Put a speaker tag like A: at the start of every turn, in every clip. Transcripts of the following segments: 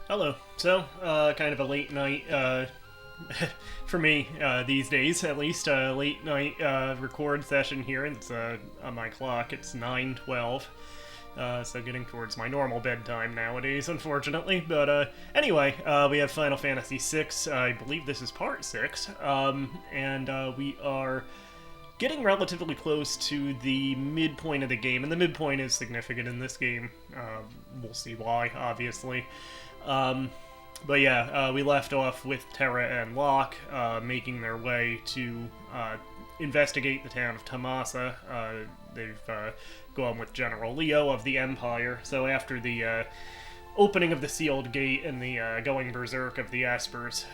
A: Hello. So, kind of a late night, for me, these days at least, late night record session here. It's on my clock. It's 9:12. So getting towards my normal bedtime nowadays, unfortunately. But anyway, we have Final Fantasy VI. I believe this is part 6, and we are getting relatively close to the midpoint of the game, and the midpoint is significant in this game. We'll see why, obviously. But yeah, we left off with Terra and Locke making their way to investigate the town of Thamasa. They've gone with General Leo of the Empire. So after the opening of the sealed gate and the going berserk of the Espers,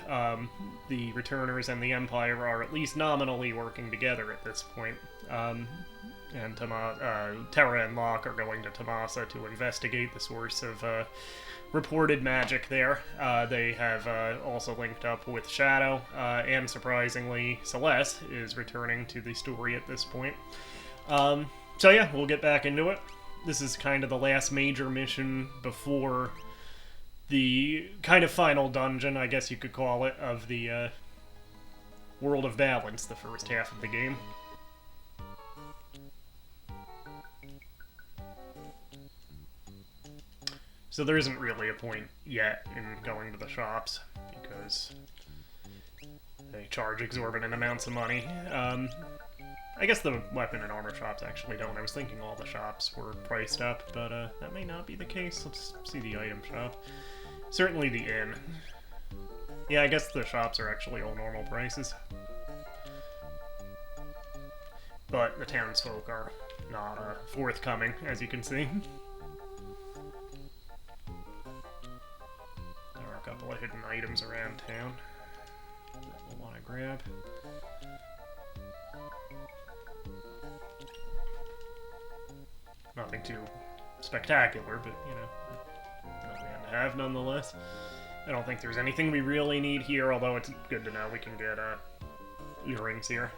A: the Returners and the Empire are at least nominally working together at this point. And Terra and Locke are going to Thamasa to investigate the source of reported magic there. They have also linked up with Shadow, and surprisingly, Celeste is returning to the story at this point. So yeah, we'll get back into it. This is kind of the last major mission before the kind of final dungeon, I guess you could call it, of the World of Balance, the first half of the game. So there isn't really a point yet in going to the shops, because they charge exorbitant amounts of money. I guess the weapon and armor shops actually don't. I was thinking all the shops were priced up, but that may not be the case. Let's see the item shop. Certainly the inn. Yeah, I guess the shops are actually all normal prices. But the townsfolk are not forthcoming, as you can see. A couple of hidden items around town that we'll want to grab. Nothing too spectacular, but, you know, nothing to have nonetheless. I don't think there's anything we really need here, although it's good to know we can get earrings here.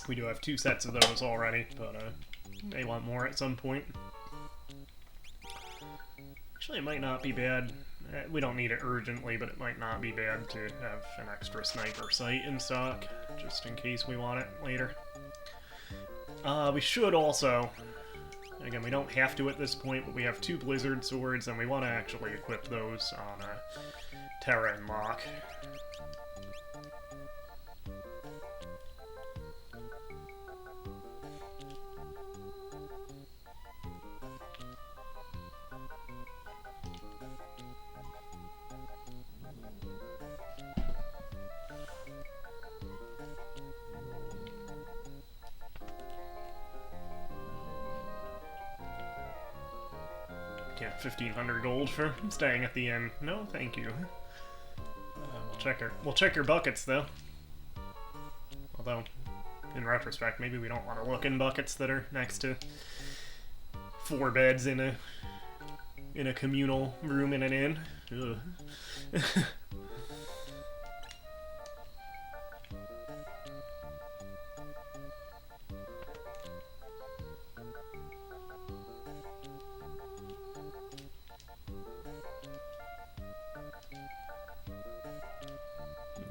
A: We do have 2 sets of those already, but may want more at some point. Actually, it might not be bad. We don't need it urgently, but it might not be bad to have an extra sniper sight in stock, just in case we want it later. We should also... Again, we don't have to at this point, but we have 2 Blizzard Swords, and we want to actually equip those on Terra and Locke. Yeah, 1,500 gold for staying at the inn. No, thank you. We'll check your buckets though. Although, in retrospect, maybe we don't want to look in buckets that are next to 4 beds in a communal room in an inn. Ugh.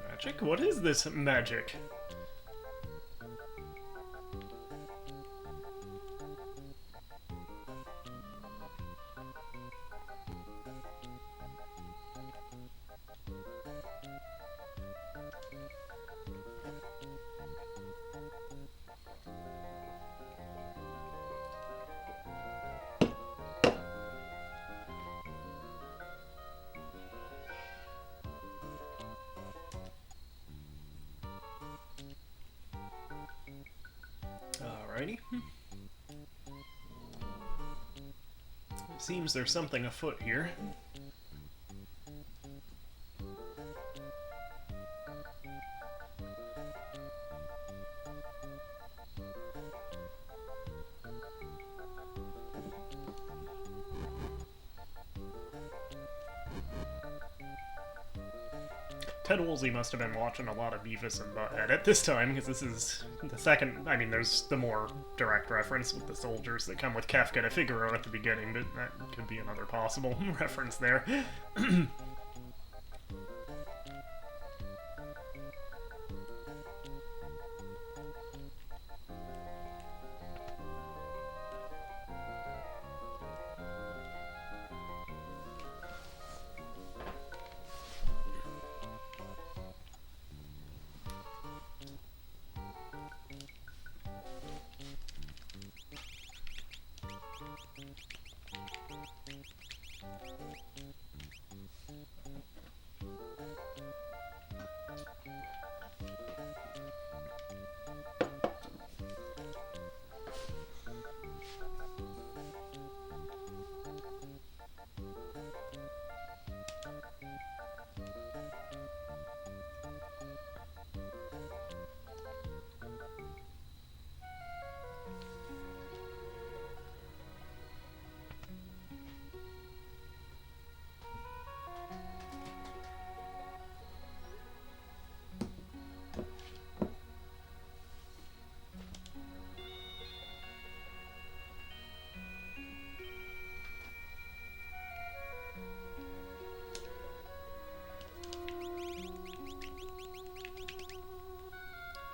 A: Magic? What is this magic? Alrighty. It seems there's something afoot here. Ted Woolsey must have been watching a lot of Beavis and Butthead at this time, because this is the second... I mean, there's the more direct reference with the soldiers that come with Kafka to Figaro at the beginning, but that could be another possible reference there.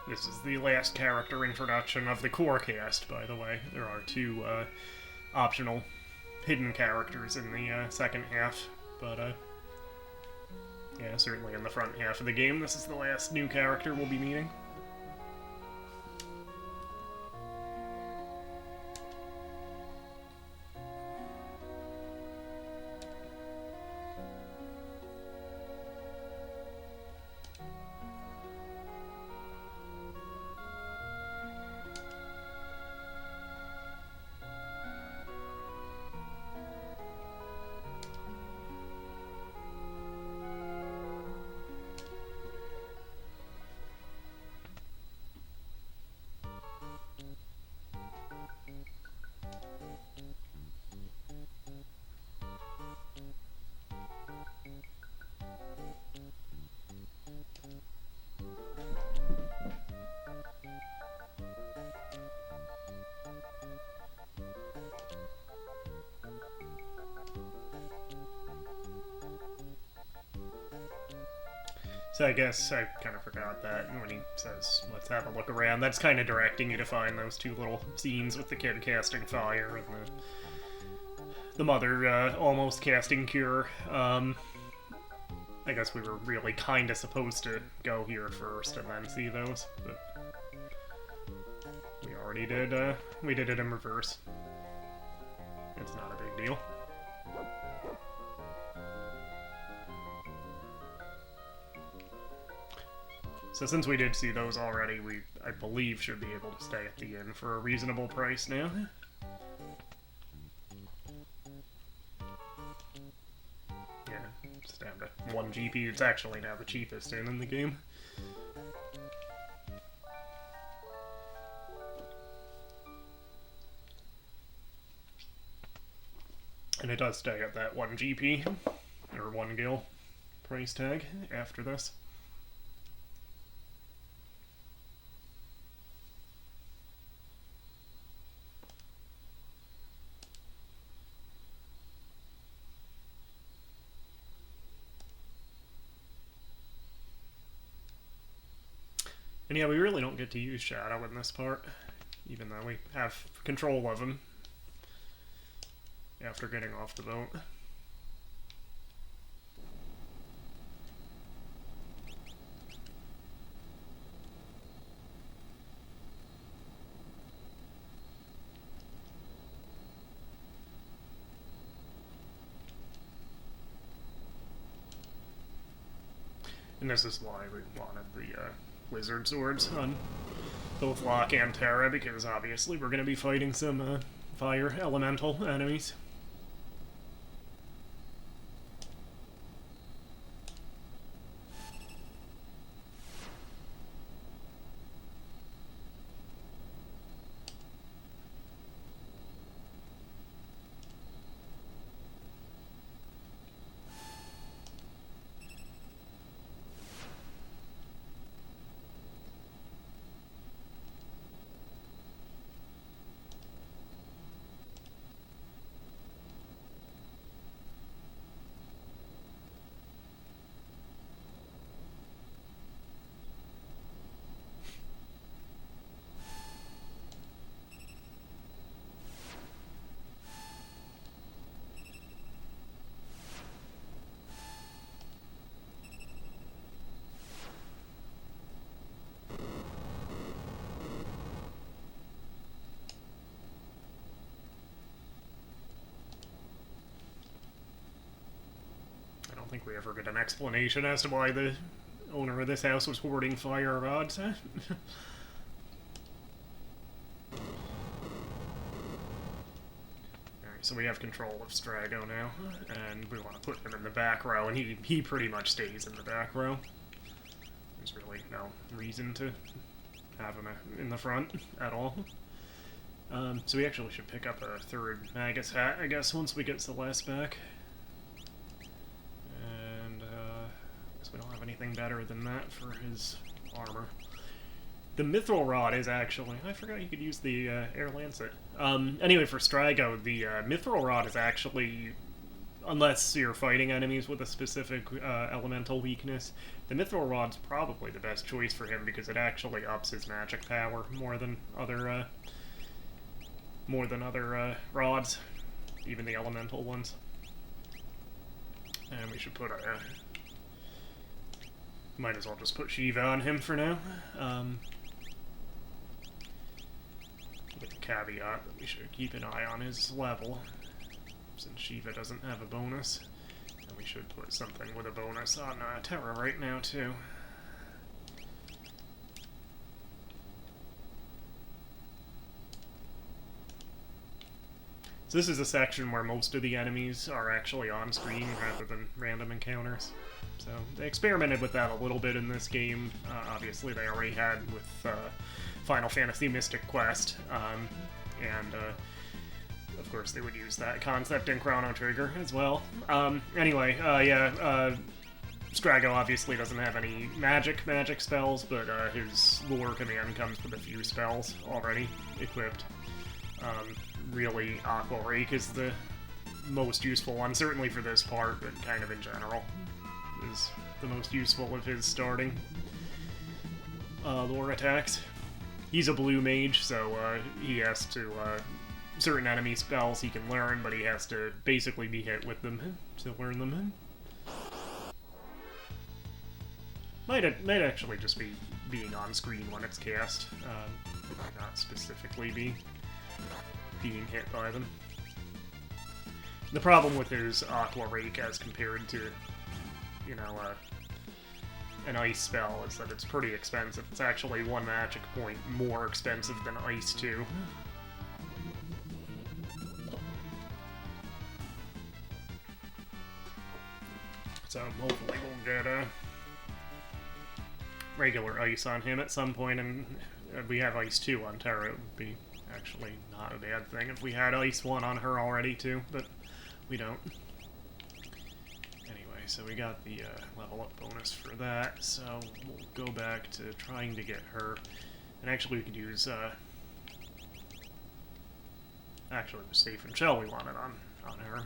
A: This is the last character introduction of the core cast, by the way. There are two optional hidden characters in the second half, but yeah, certainly in the front half of the game, this is the last new character we'll be meeting. So I guess I kind of forgot that when he says, let's have a look around, that's kind of directing you to find those two little scenes with the kid casting fire and the mother almost casting cure. I guess we were really kind of supposed to go here first and then see those, but we already did, we did it in reverse. It's not a big deal. So since we did see those already, we, I believe, should be able to stay at the inn for a reasonable price now. Yeah, just down to 1 GP. It's actually now the cheapest inn in the game. And it does stay at that 1 GP, or 1 gil price tag after this. And yeah, we really don't get to use Shadow in this part, even though we have control of him after getting off the boat. And this is why we wanted the wizard swords on both Locke and Terra, because obviously we're going to be fighting some fire elemental enemies. think we ever get an explanation as to why the owner of this house was hoarding fire rods. Alright, so we have control of Strago now, and we want to put him in the back row, and he pretty much stays in the back row. There's really no reason to have him in the front at all. So we actually should pick up a third Magus hat, I guess, once we get Celeste back. And, I guess we don't have anything better than that for his armor. The Mithril Rod is actually... I forgot you could use the Air Lancet. Anyway, for Strago, the Mithril Rod is actually... Unless you're fighting enemies with a specific elemental weakness, the Mithril Rod's probably the best choice for him because it actually ups his magic power more than other rods, even the elemental ones. And we should put a... might as well just put Shiva on him for now. With the caveat that we should keep an eye on his level, since Shiva doesn't have a bonus. And we should put something with a bonus on Terra right now, too. So this is a section where most of the enemies are actually on screen rather than random encounters. So they experimented with that a little bit in this game. Obviously they already had with Final Fantasy Mystic Quest, and of course they would use that concept in Chrono Trigger as well. Anyway, Strago obviously doesn't have any magic spells, but his lore command comes with a few spells already equipped. Really, Aqua Rake is the most useful one, certainly for this part, but kind of in general, is the most useful of his starting lore attacks. He's a blue mage, so he has to... certain enemy spells he can learn, but he has to basically be hit with them to learn them. Might actually just be being on screen when it's cast, not specifically being hit by them. The problem with his Aqua Rake as compared to, you know, an ice spell is that it's pretty expensive. It's actually 1 magic point more expensive than Ice 2. So hopefully we'll get regular Ice on him at some point, and if we have Ice 2 on Terra, it would be actually not a bad thing if we had Ice 1 on her already too, but we don't. Anyway, so we got the level up bonus for that, so we'll go back to trying to get her, and actually we could use, actually the Safe and Shell we wanted on her.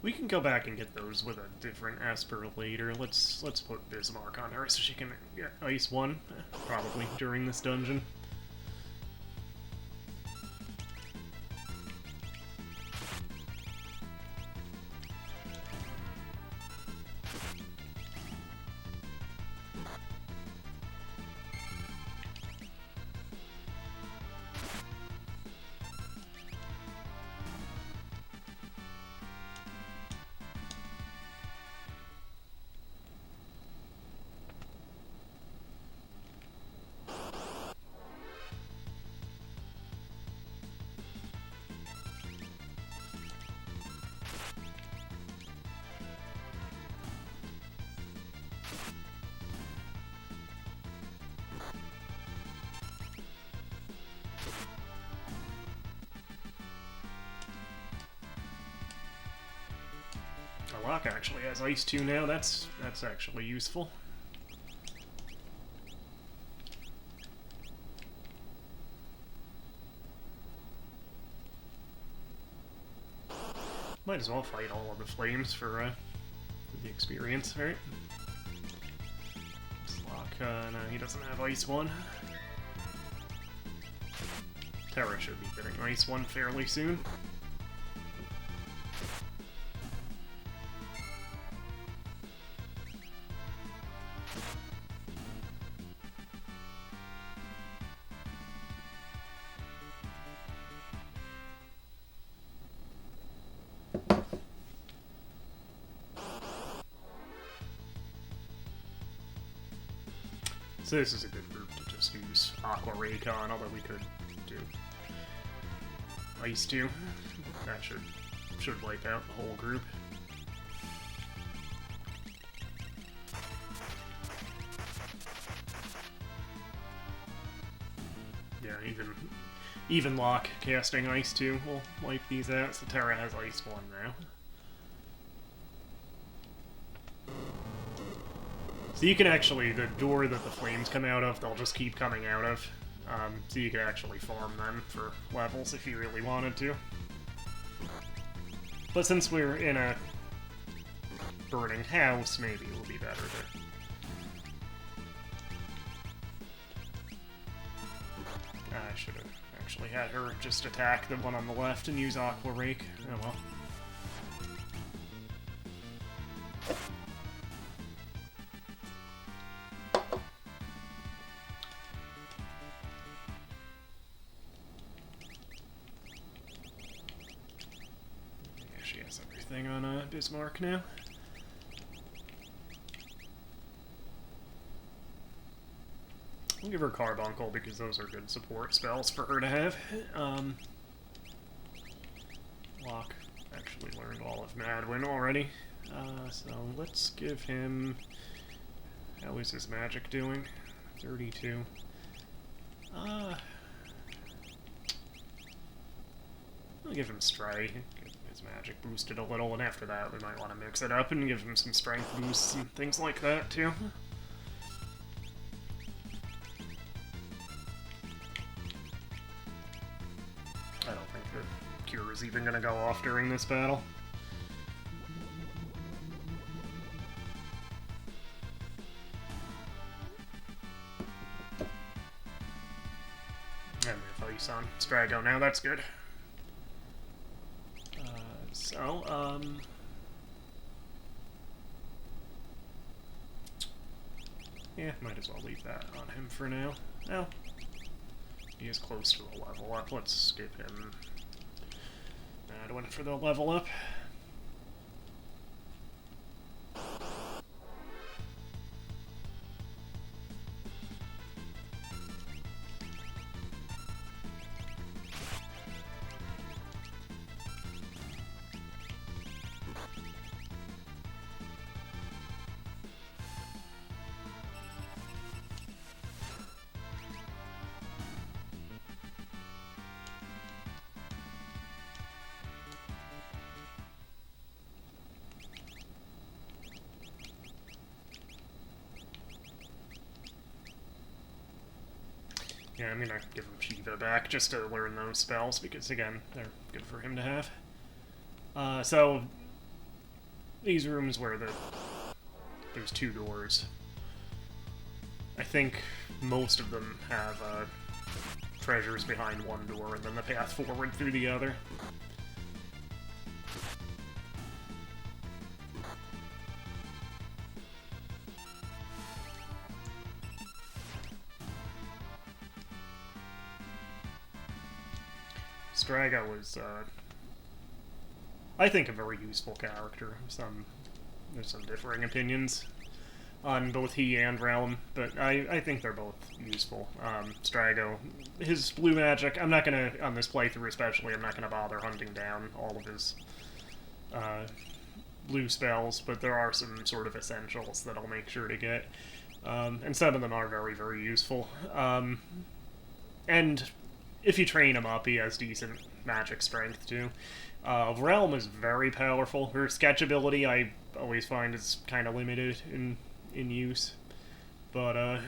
A: We can go back and get those with a different Esper later. Let's put Bismarck on her so she can get Ice 1, probably during this dungeon. Locke actually has Ice 2 now, that's actually useful. Might as well fight all of the flames for the experience, right? Locke, no, he doesn't have Ice 1. Terra should be getting Ice 1 fairly soon. So this is a good group to just use Aqua Rake on, although we could do Ice too. That should wipe out the whole group. Yeah, even Locke casting Ice too will wipe these out, so Terra has Ice 1 now. So you can actually, the door that the flames come out of, they'll just keep coming out of. So you can actually farm them for levels if you really wanted to. But since we're in a burning house, maybe it will be better to... I should have actually had her just attack the one on the left and use Aqua Rake. Oh well. On Bismarck now. I'll give her Carbuncle because those are good support spells for her to have. Locke actually learned all of Madwin already. So let's give him... How is his magic doing? 32. I'll give him Stray. Magic boosted a little, and after that we might want to mix it up and give him some strength boosts and things like that too. I don't think the cure is even going to go off during this battle. And we have Ice on Strago now, that's good. So, yeah, might as well leave that on him for now. Well, he is close to the level up. Let's skip him. Add one for the level up. Yeah, I'm gonna give him Shiva back just to learn those spells, because again, they're good for him to have. So, these rooms where there's two doors, I think most of them have treasures behind one door and then the path forward through the other. Strago was, I think, a very useful character. There's some differing opinions on both he and Realm, but I think they're both useful. Strago, his blue magic, I'm not gonna, on this playthrough especially, I'm not gonna bother hunting down all of his blue spells, but there are some sort of essentials that I'll make sure to get. And some of them are very, very useful. And if you train him up, he has decent magic strength, too. Realm is very powerful. Her sketch ability, I always find, is kind of limited in use. But,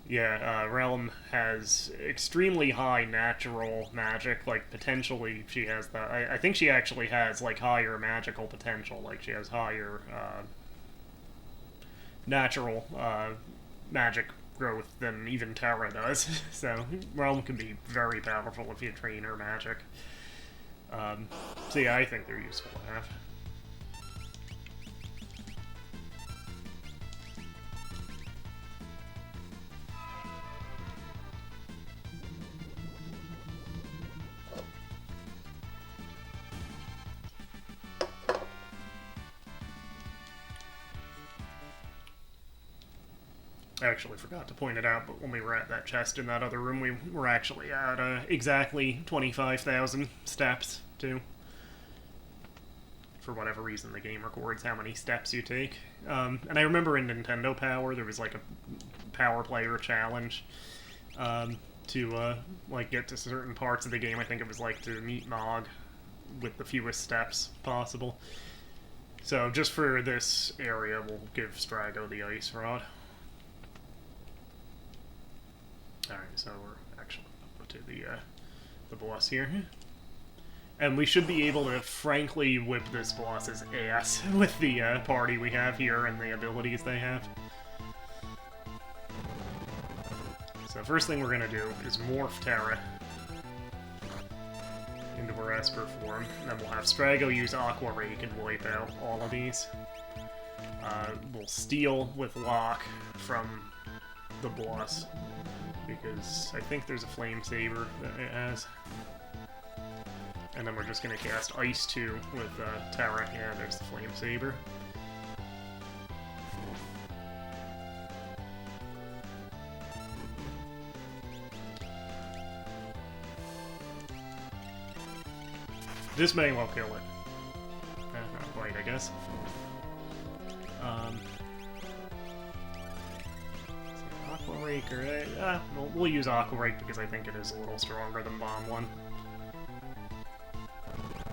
A: yeah, Realm has extremely high natural magic. Like, potentially, she has that. I think she actually has, like, higher magical potential. Like, she has higher, natural, magic growth than even Terra does. So Realm can be very powerful if you train her magic. So yeah, I think they're useful to have. I actually forgot to point it out, but when we were at that chest in that other room, we were actually at exactly 25,000 steps, too. For whatever reason, the game records how many steps you take. And I remember in Nintendo Power, there was like a Power Player challenge to like get to certain parts of the game. I think it was like to meet Mog with the fewest steps possible. So just for this area, we'll give Strago the Ice Rod. Alright, so we're actually up to the boss here. And we should be able to frankly whip this boss's ass with the party we have here and the abilities they have. So first thing we're gonna do is morph Terra into her Esper form, and then we'll have Strago use Aqua Rake and wipe out all of these. We'll steal with Locke from the boss, because I think there's a Flame Saber that it has. And then we're just going to cast Ice 2 with Terra. Yeah, there's the Flame Saber. This may well kill it. Not quite, I guess. Aqua Rake, right? We'll use Aqua Rake because I think it is a little stronger than Bomb 1.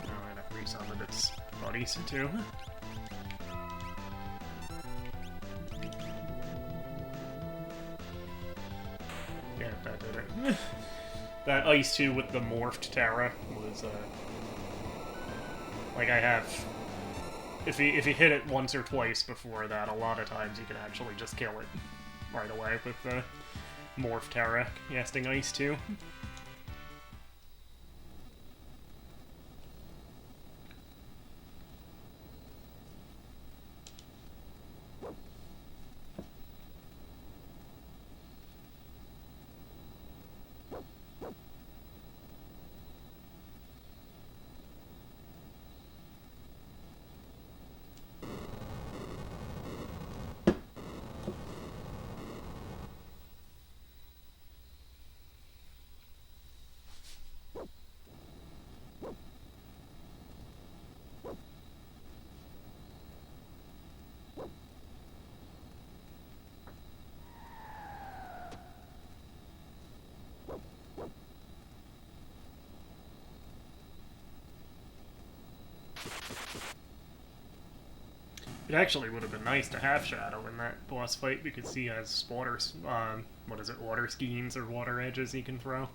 A: And I've resummoned its buddies, too. Yeah, that did it. That Ice 2 with the morphed Terra was, like, I have... If you hit it once or twice before that, a lot of times you can actually just kill it right away with the morphed Terra casting Ice 2. It actually would have been nice to have Shadow in that boss fight because he has water, what is it, water schemes or water edges he can throw.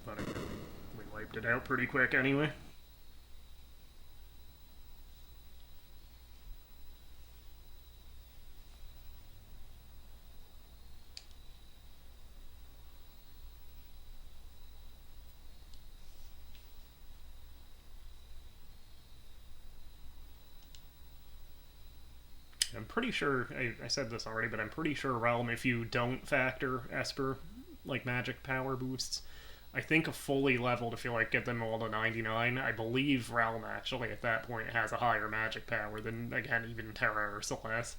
A: But again, we wiped it out pretty quick anyway. I'm pretty sure, I said this already, but I'm pretty sure Realm, if you don't factor Esper, like, magic power boosts, I think a fully leveled, if you, like, get them all to 99, I believe Realm, actually, at that point, has a higher magic power than, again, even Terra or Celeste.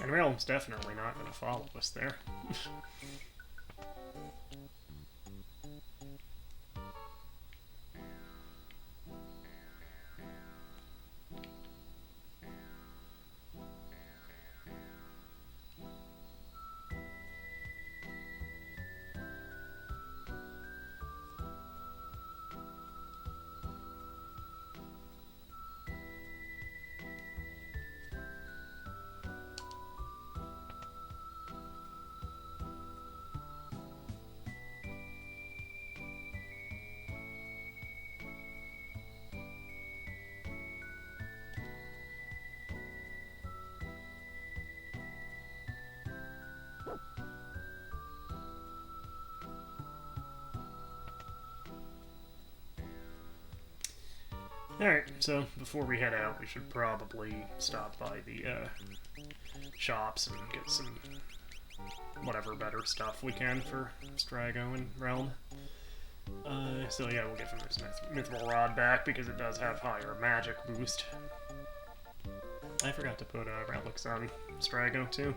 A: And Realm's definitely not going to follow us there. Alright, so before we head out, we should probably stop by the shops and get some whatever better stuff we can for Strago and Realm. So yeah, we'll give him this Mithril Rod back because it does have higher magic boost. I forgot to put relics on Strago too.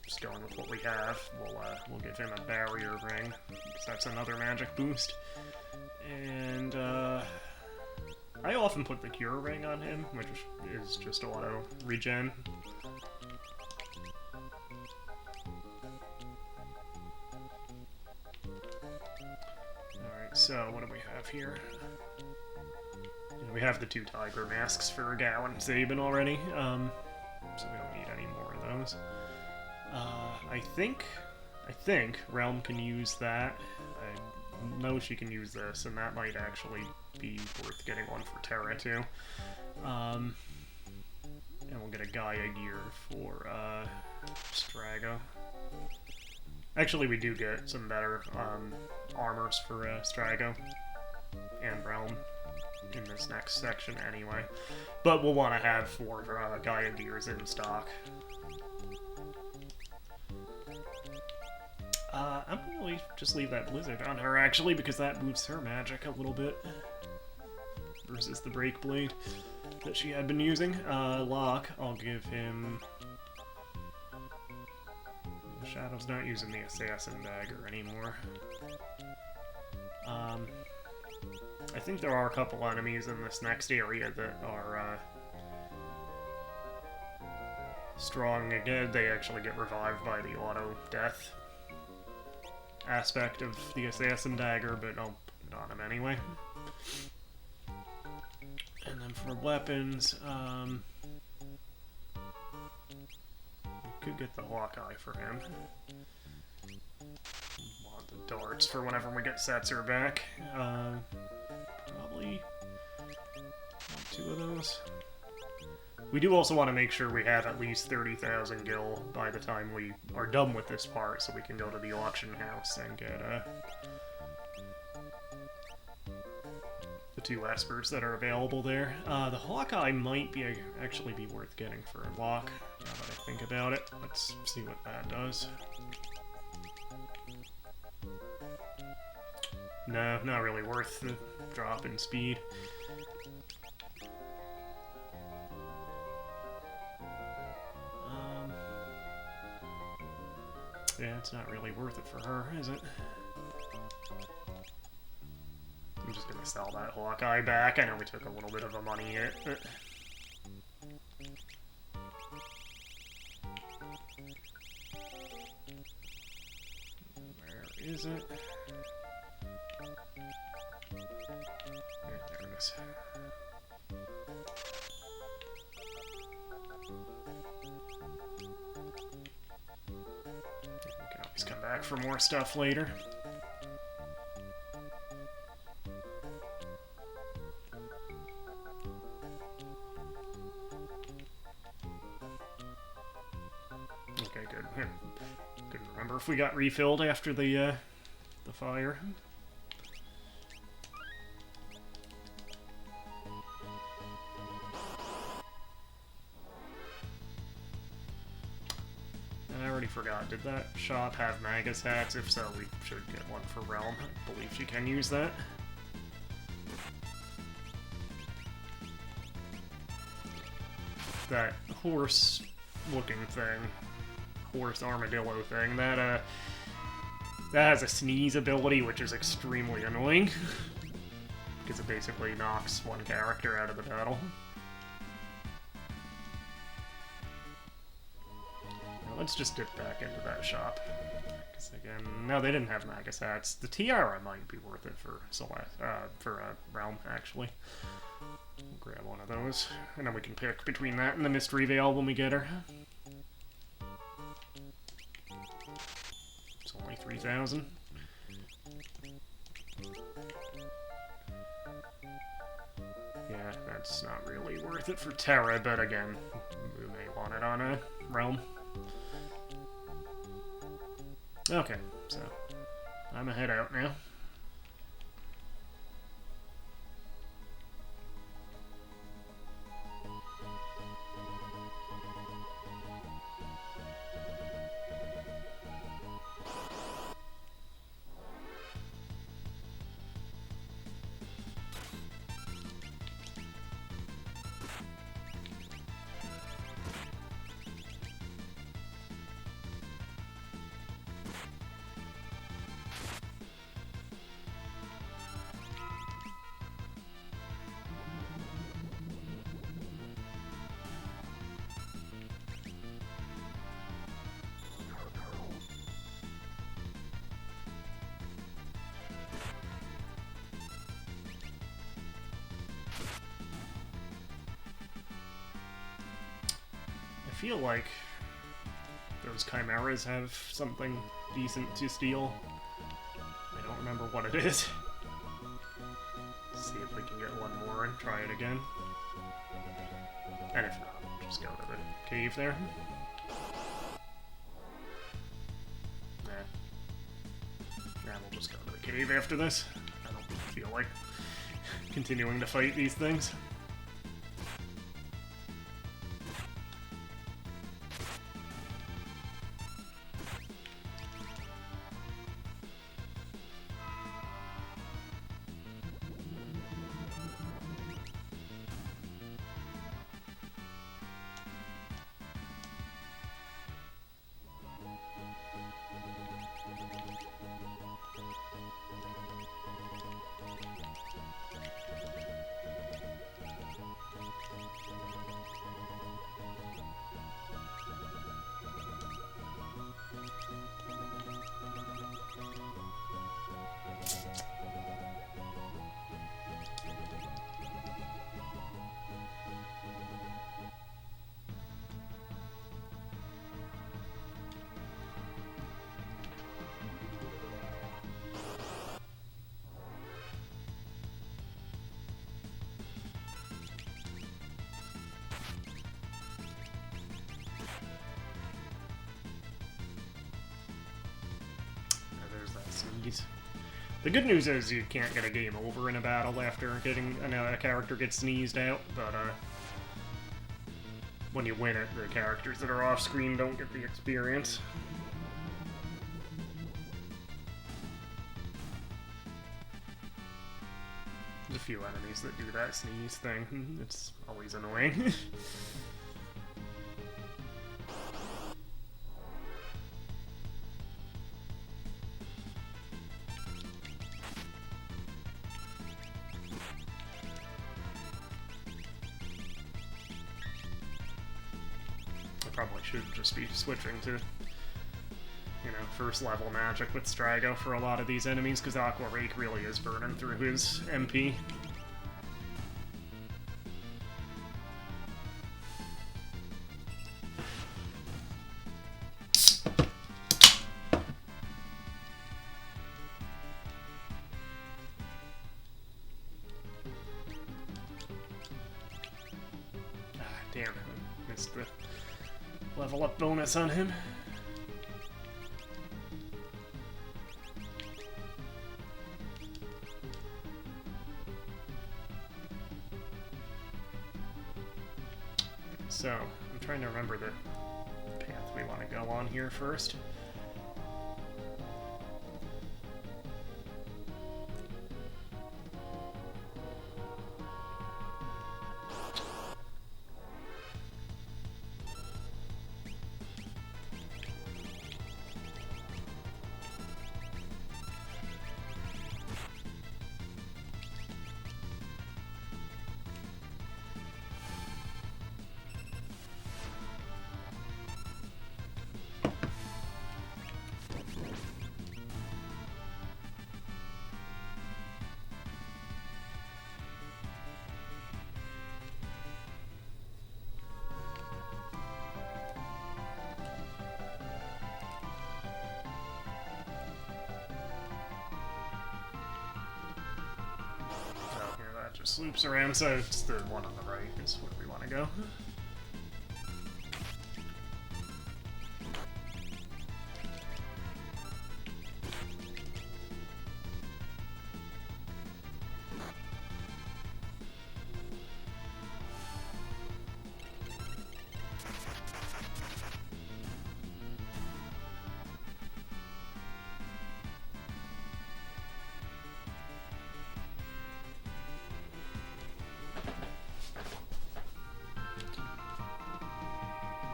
A: Just going with what we have, we'll give him a barrier ring because that's another magic boost. And I often put the cure ring on him, which is just auto regen. Alright, so what do we have here? We have the 2 tiger masks for Gao and Zabin already, so we don't need any more of those. I think Realm can use that. I know she can use this, and that might actually be worth getting one for Terra too. And we'll get a Gaia gear for Strago. Actually, we do get some better armors for Strago and Realm in this next section anyway. But we'll want to have 4 Gaia gears in stock. I'm gonna really just leave that Blizzard on her, actually, because that boosts her magic a little bit. Versus the Break Blade that she had been using. Locke, I'll give him... Shadow's not using the Assassin Dagger anymore. I think there are a couple enemies in this next area that are strong again. They actually get revived by the auto-death aspect of the Assassin Dagger, but I'll put it on him anyway. And then for weapons, we could get the Hawkeye for him. Want the darts for whenever we get Setzer back. Probably want 2 of those. We do also want to make sure we have at least 30,000 gil by the time we are done with this part, so we can go to the auction house and get the 2 espers that are available there. The Hawkeye might actually be worth getting for Locke, now that I think about it. Let's see what that does. No, not really worth the drop in speed. Yeah, it's not really worth it for her, is it? I'm just gonna sell that Hawkeye back. I know we took a little bit of a money hit, but... Where is it? There it is. We can always come back for more stuff later. Okay, good. Couldn't remember if we got refilled after the fire. I already forgot. Did that shop have Magus hats? If so, we should get one for Realm. I believe she can use that. that horse-looking thing, horse armadillo thing, that has a sneeze ability, which is extremely annoying. Because it basically knocks one character out of the battle. Now let's just dip back into that shop. Because again, no, they didn't have Magus hats. The tiara might be worth it for Realm, actually. We'll grab one of those, and then we can pick between that and the Mystery Veil when we get her. It's only 3,000. Yeah, that's not really worth it for Terra, but again, we may want it on a Realm. Okay, so I'm gonna head out now. I feel like those chimeras have something decent to steal. I don't remember what it is. Let's see if we can get one more and try it again. And if not, just go to the cave there. Nah. Nah, we'll just go to the cave after this. I don't feel like continuing to fight these things. The good news is you can't get a game over in a battle after a character gets sneezed out, but when you win it, the characters that are off-screen don't get the experience. There's a few enemies that do that sneeze thing. It's always annoying. Probably should just be switching to, you know, first level magic with Strago for a lot of these enemies, because Aqua Rake really is burning through his MP. Ah, damn, I missed the level up bonus on him. So, I'm trying to remember the path we want to go on here first. just loops around, so it's the one on the right is where we want to go.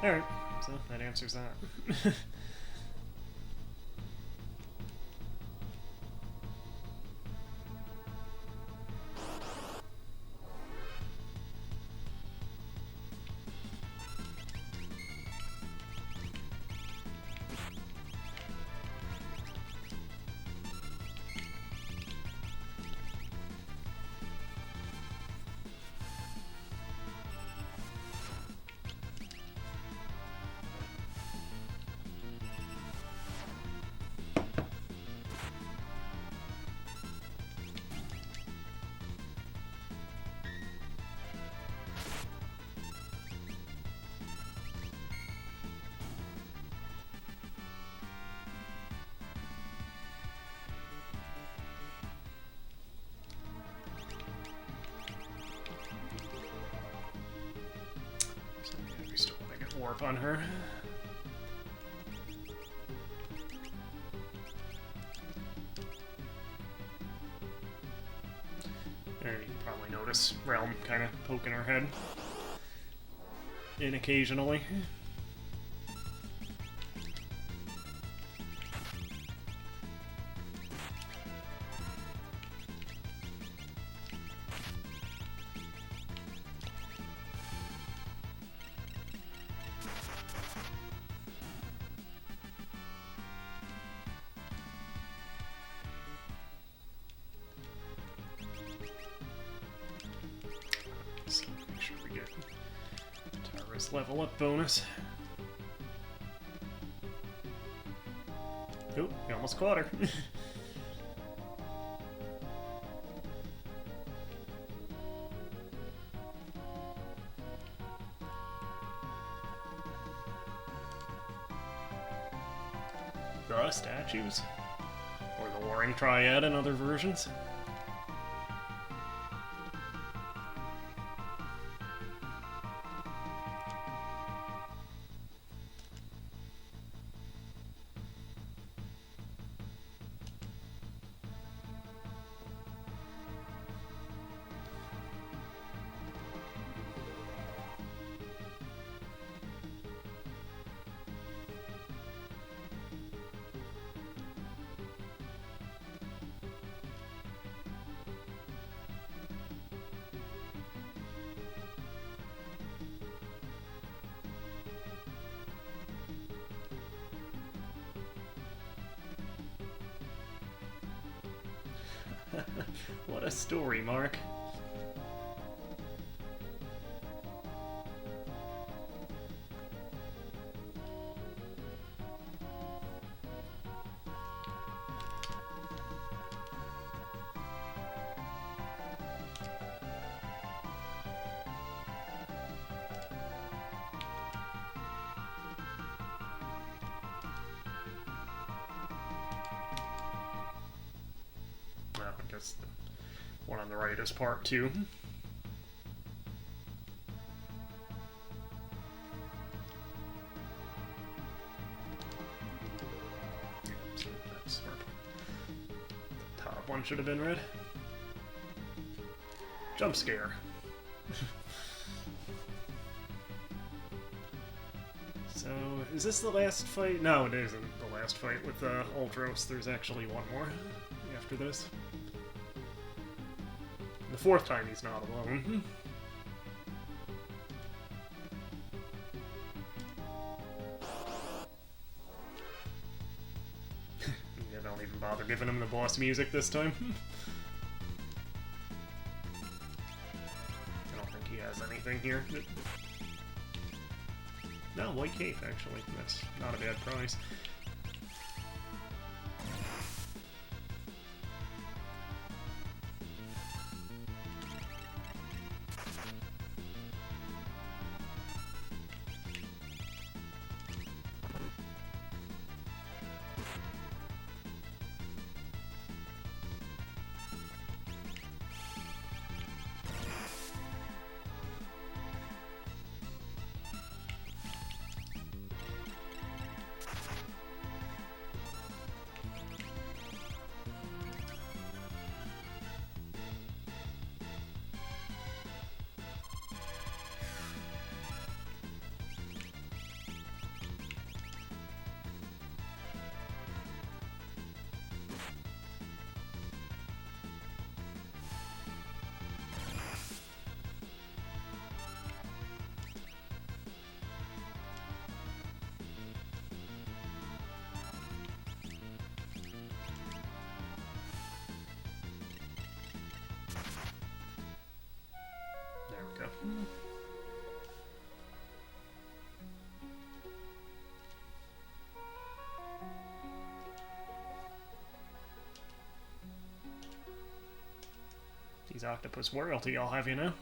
A: Alright, so that answers that. We still want to get warp on her. And you can probably notice Realm kind of poking her head in occasionally. So make sure we get Tara's level up bonus. Oh, we almost caught her. The statues. Or the Warring Triad in other versions. What a story, Mark. I guess the one on the right is part 2. So that's where the top one should have been red. Jump scare. So, is this the last fight? No, it isn't the last fight with Ultros. There's actually one more after this. The 4th time he's not alone. Yeah, don't even bother giving him the boss music this time. I don't think he has anything here. No, white cape, actually. That's not a bad price. These octopus royalty, I'll have you know.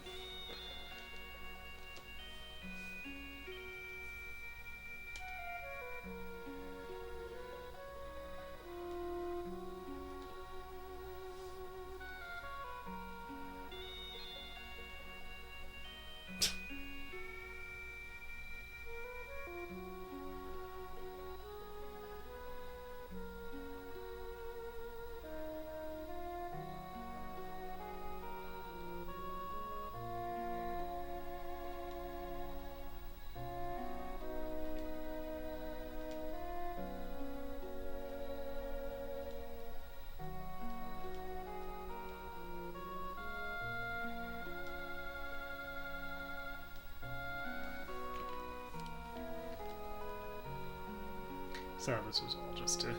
A: So this was all just to...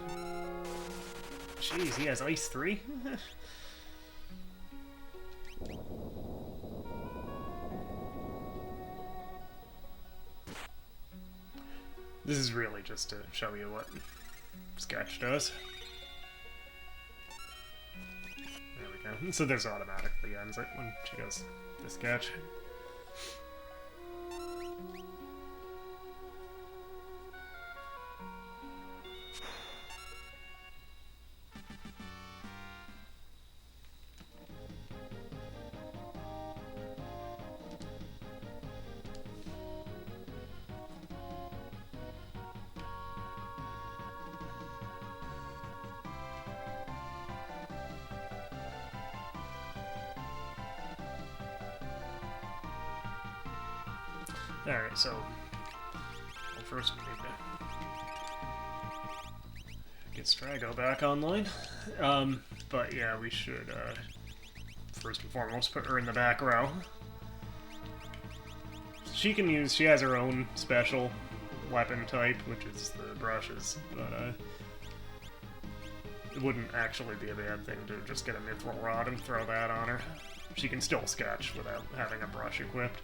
A: Jeez, he has Ice 3? This is really just to show you what Sketch does. There we go. So this automatically ends it when she goes to Sketch. Alright, so well, first we need to get Strago back online. But yeah, we should first and foremost put her in the back row. She has her own special weapon type, which is the brushes, but it wouldn't actually be a bad thing to just get a mithril rod and throw that on her. She can still sketch without having a brush equipped.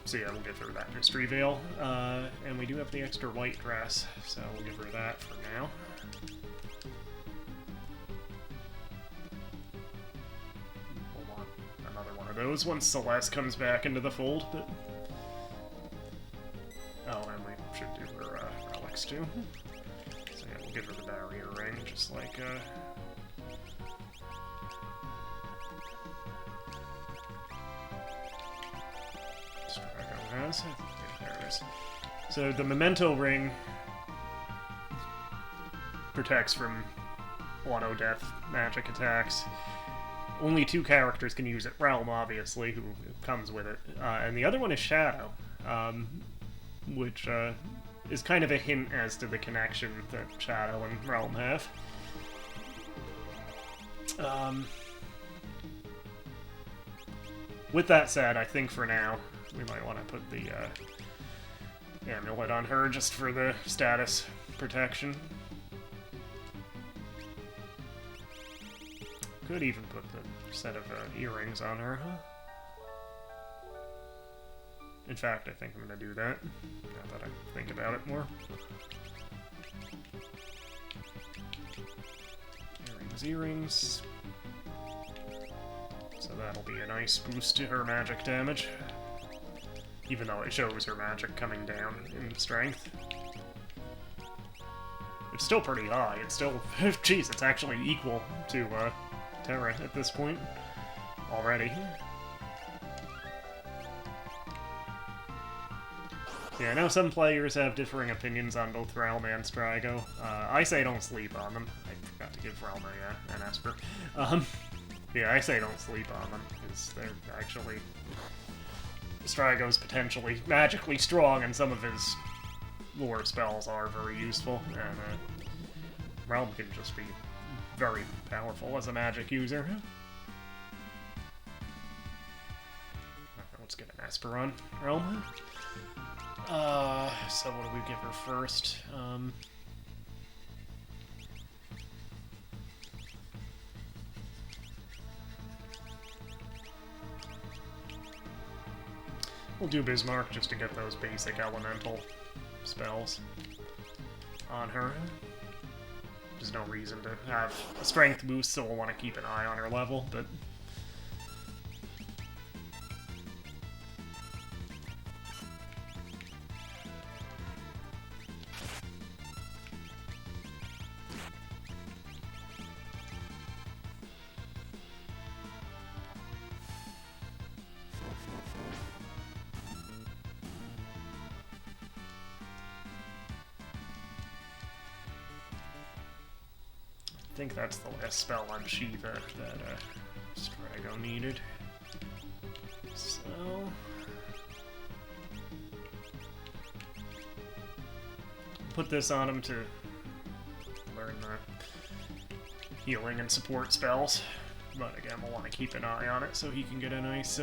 A: So yeah, we'll give her that mystery veil, and we do have the extra white dress, so we'll give her that for now. We'll want another one of those once Celeste comes back into the fold, but... Oh, and we should do her relics too. So yeah, we'll give her the barrier ring, just like, has. There it is. So the memento ring protects from auto-death magic attacks. Only 2 characters can use it. Realm, obviously, who comes with it. And the other one is Shadow, which is kind of a hint as to the connection that Shadow and Realm have. With that said, I think for now, we might want to put the amulet on her just for the status protection. Could even put the set of earrings on her, huh? In fact, I think I'm going to do that, now that I think about it more. Earrings. So that'll be a nice boost to her magic damage. Even though it shows her magic coming down in strength. It's still pretty high. It's still... Jeez, it's actually equal to Terra at this point. Already. Yeah, I know some players have differing opinions on both Realm and Strago. I say don't sleep on them. I forgot to give Realm an Esper. Yeah, I say don't sleep on them, because they're actually... Strago's potentially magically strong, and some of his lore spells are very useful, and Realm can just be very powerful as a magic user. Let's get an Esper on Realm. So what do we give her first? We'll do Bismarck just to get those basic elemental spells on her. There's no reason to have a strength boost, so we'll want to keep an eye on her level, but... I think that's the last spell on Shiva that Strago needed. So... put this on him to learn the healing and support spells. But again, we'll want to keep an eye on it so he can get a nice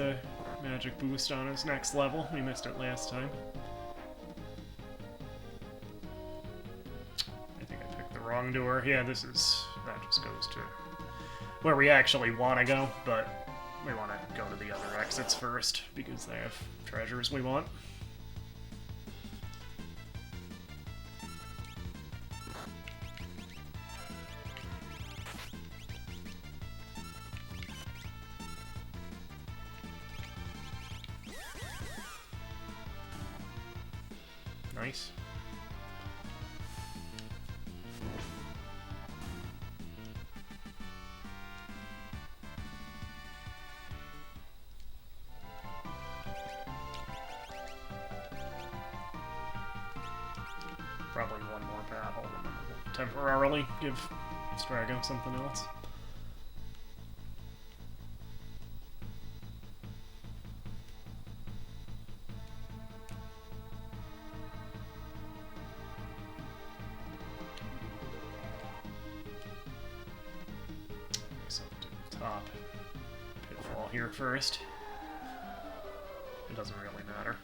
A: magic boost on his next level. We missed it last time. I think I picked the wrong door. Yeah, this is... that just goes to where we actually want to go, but we want to go to the other exits first, because they have treasures we want. Nice. Probably one more battle, and then we'll temporarily give Strago something else. So I'll do the top pitfall here first. It doesn't really matter.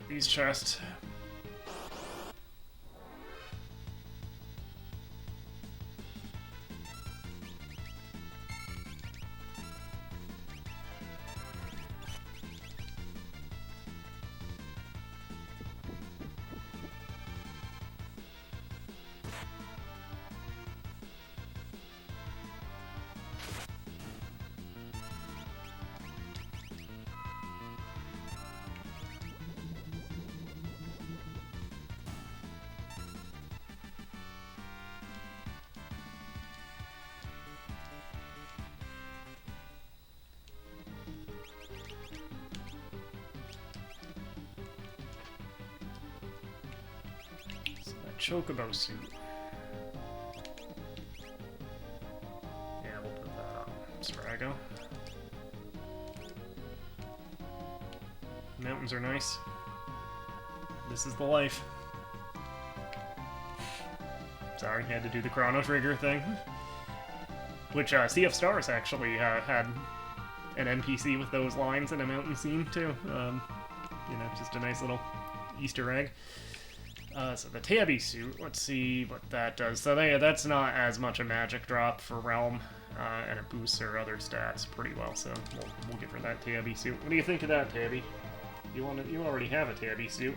A: These chests. Chocobo suit. Yeah, we'll put that on Strago. Mountains are nice. This is the life. Sorry, had to do the Chrono Trigger thing. Which, Sea of Stars actually had an NPC with those lines in a mountain scene, too. You know, just a nice little Easter egg. So the Tabby suit, let's see what that does. So that's not as much a magic drop for Realm, and it boosts her other stats pretty well, so we'll give her that Tabby suit. What do you think of that, Tabby? You already have a Tabby suit.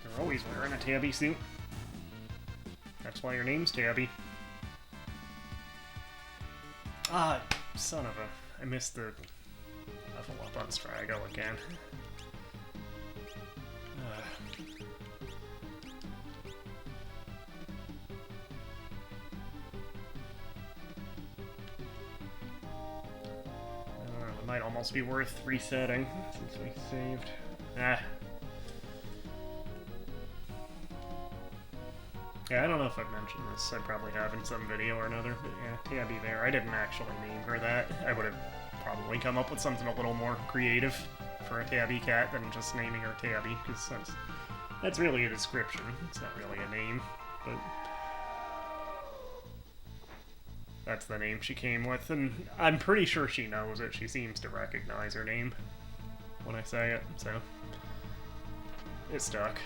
A: You're always wearing a Tabby suit. That's why your name's Tabby. Ah, son of a... I missed the level up on Strago again. It might almost be worth resetting since we saved. Ah. Yeah, I don't know if I've mentioned this. I probably have in some video or another, but yeah, Tabby there. I didn't actually name her that. I would have probably come up with something a little more creative for a tabby cat than just naming her Tabby, because that's really a description. It's not really a name, but that's the name she came with, and I'm pretty sure she knows it. She seems to recognize her name when I say it, so it stuck.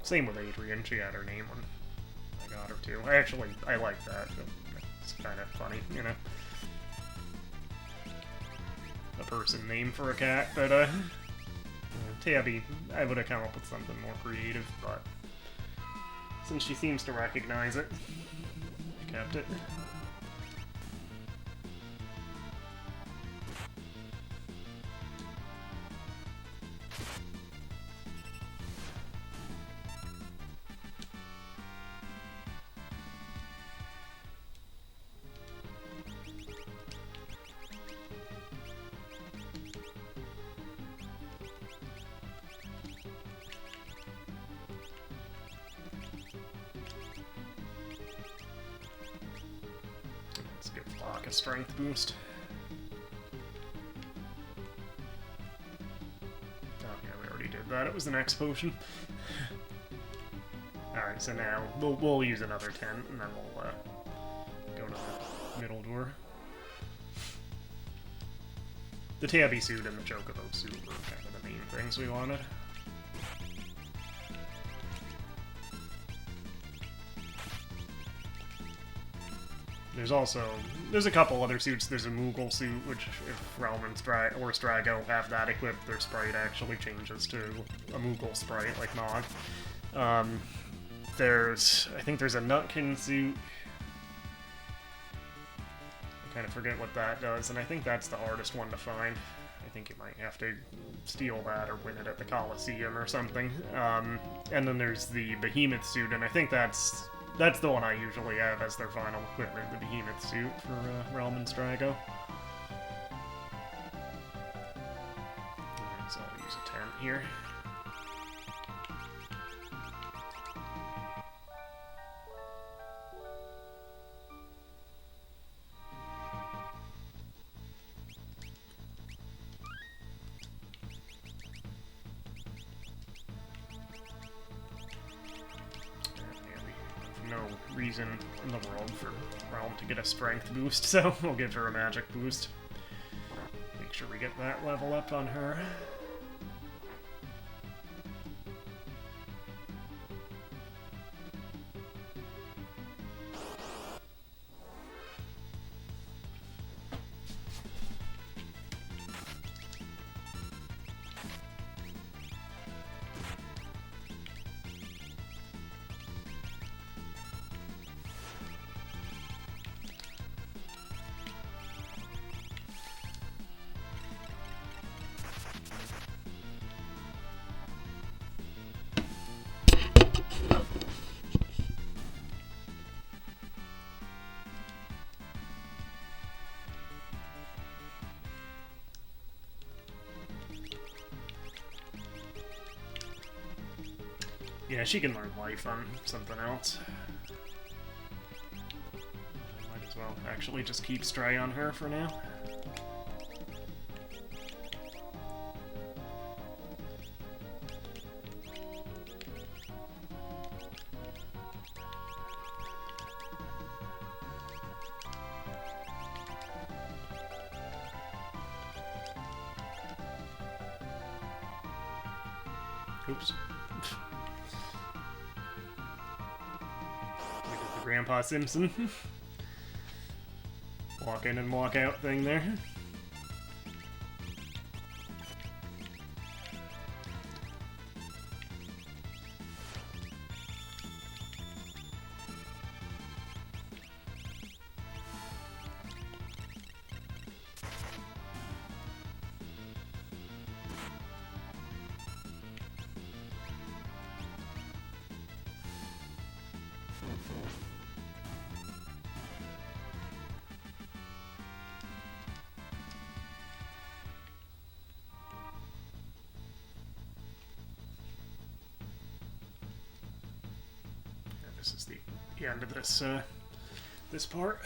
A: Same with Adrian, she had her name when I got her too. I like that. It's kind of funny, you know? A person name for a cat, but Tabby, I would have come up with something more creative, but since she seems to recognize it, I kept it. Let's give Locke a strength boost. Oh yeah, we already did that. It was the next potion. Alright, so now we'll use another 10, and then we'll go to the middle door. The Tabby suit and the Chocobo suit were kind of the main things we wanted. There's a couple other suits. There's a Moogle suit, which if Realm and or Strago have that equipped, their sprite actually changes to a Moogle sprite, like Nog. I think there's a Nutkin suit. I kind of forget what that does, and I think that's the hardest one to find. I think you might have to steal that or win it at the Coliseum or something. And then there's the Behemoth suit, and I think that's the one I usually have as their final equipment, the Behemoth suit for Realm and Strago. Alright, so I'll use a 10 here. Reason in the world for Realm to get a strength boost, so we'll give her a magic boost. Make sure we get that level up on her. Yeah, she can learn life on something else. Might as well actually just keep Stray on her for now. Oops. We did the Grandpa Simpson walk in and walk out thing there. this is the end of this this part.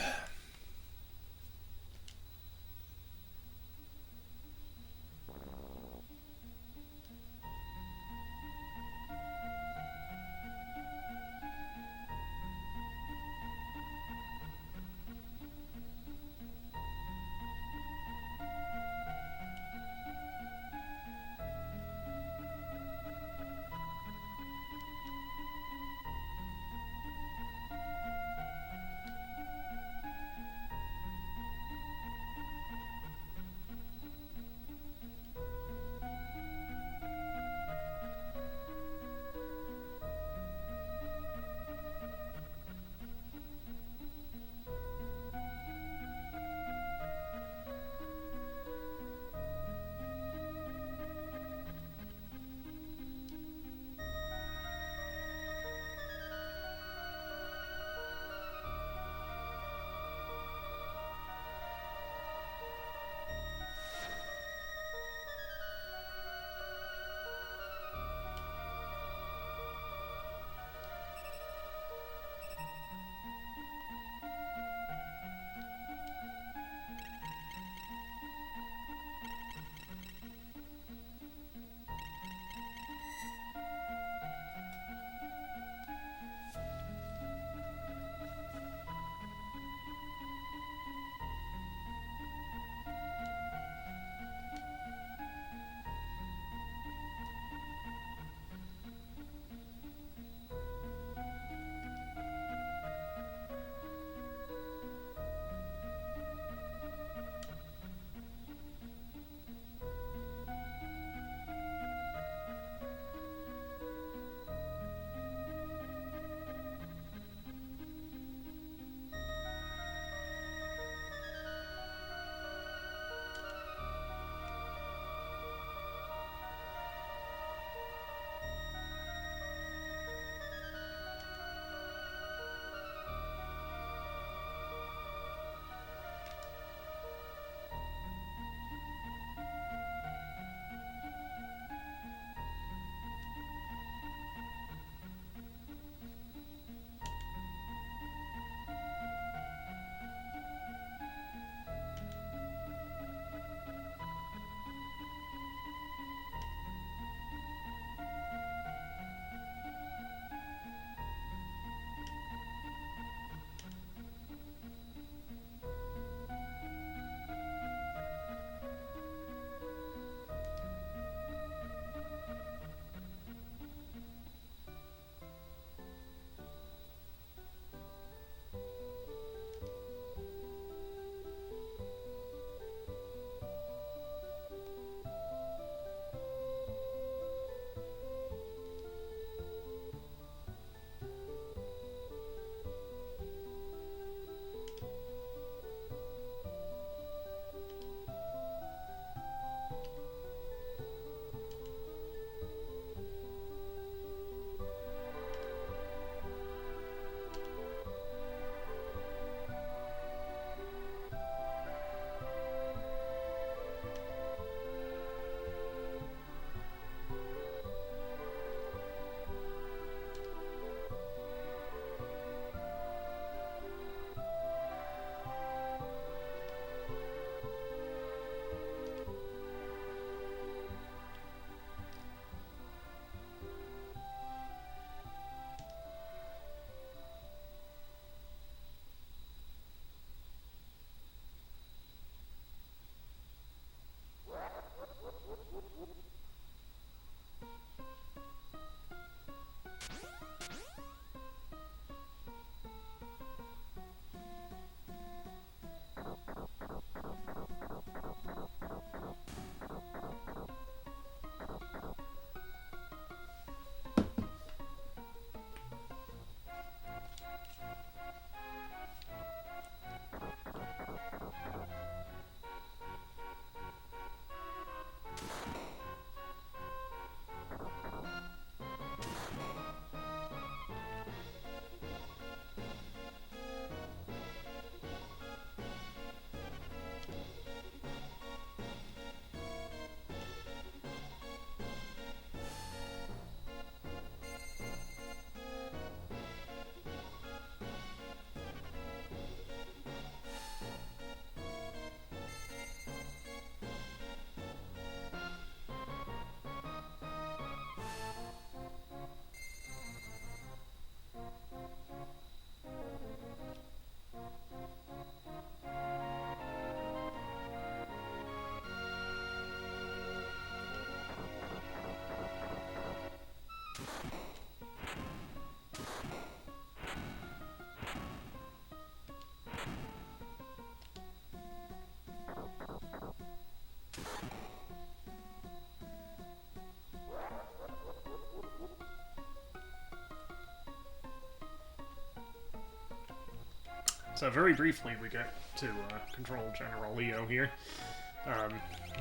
A: So very briefly, we get to control General Leo here.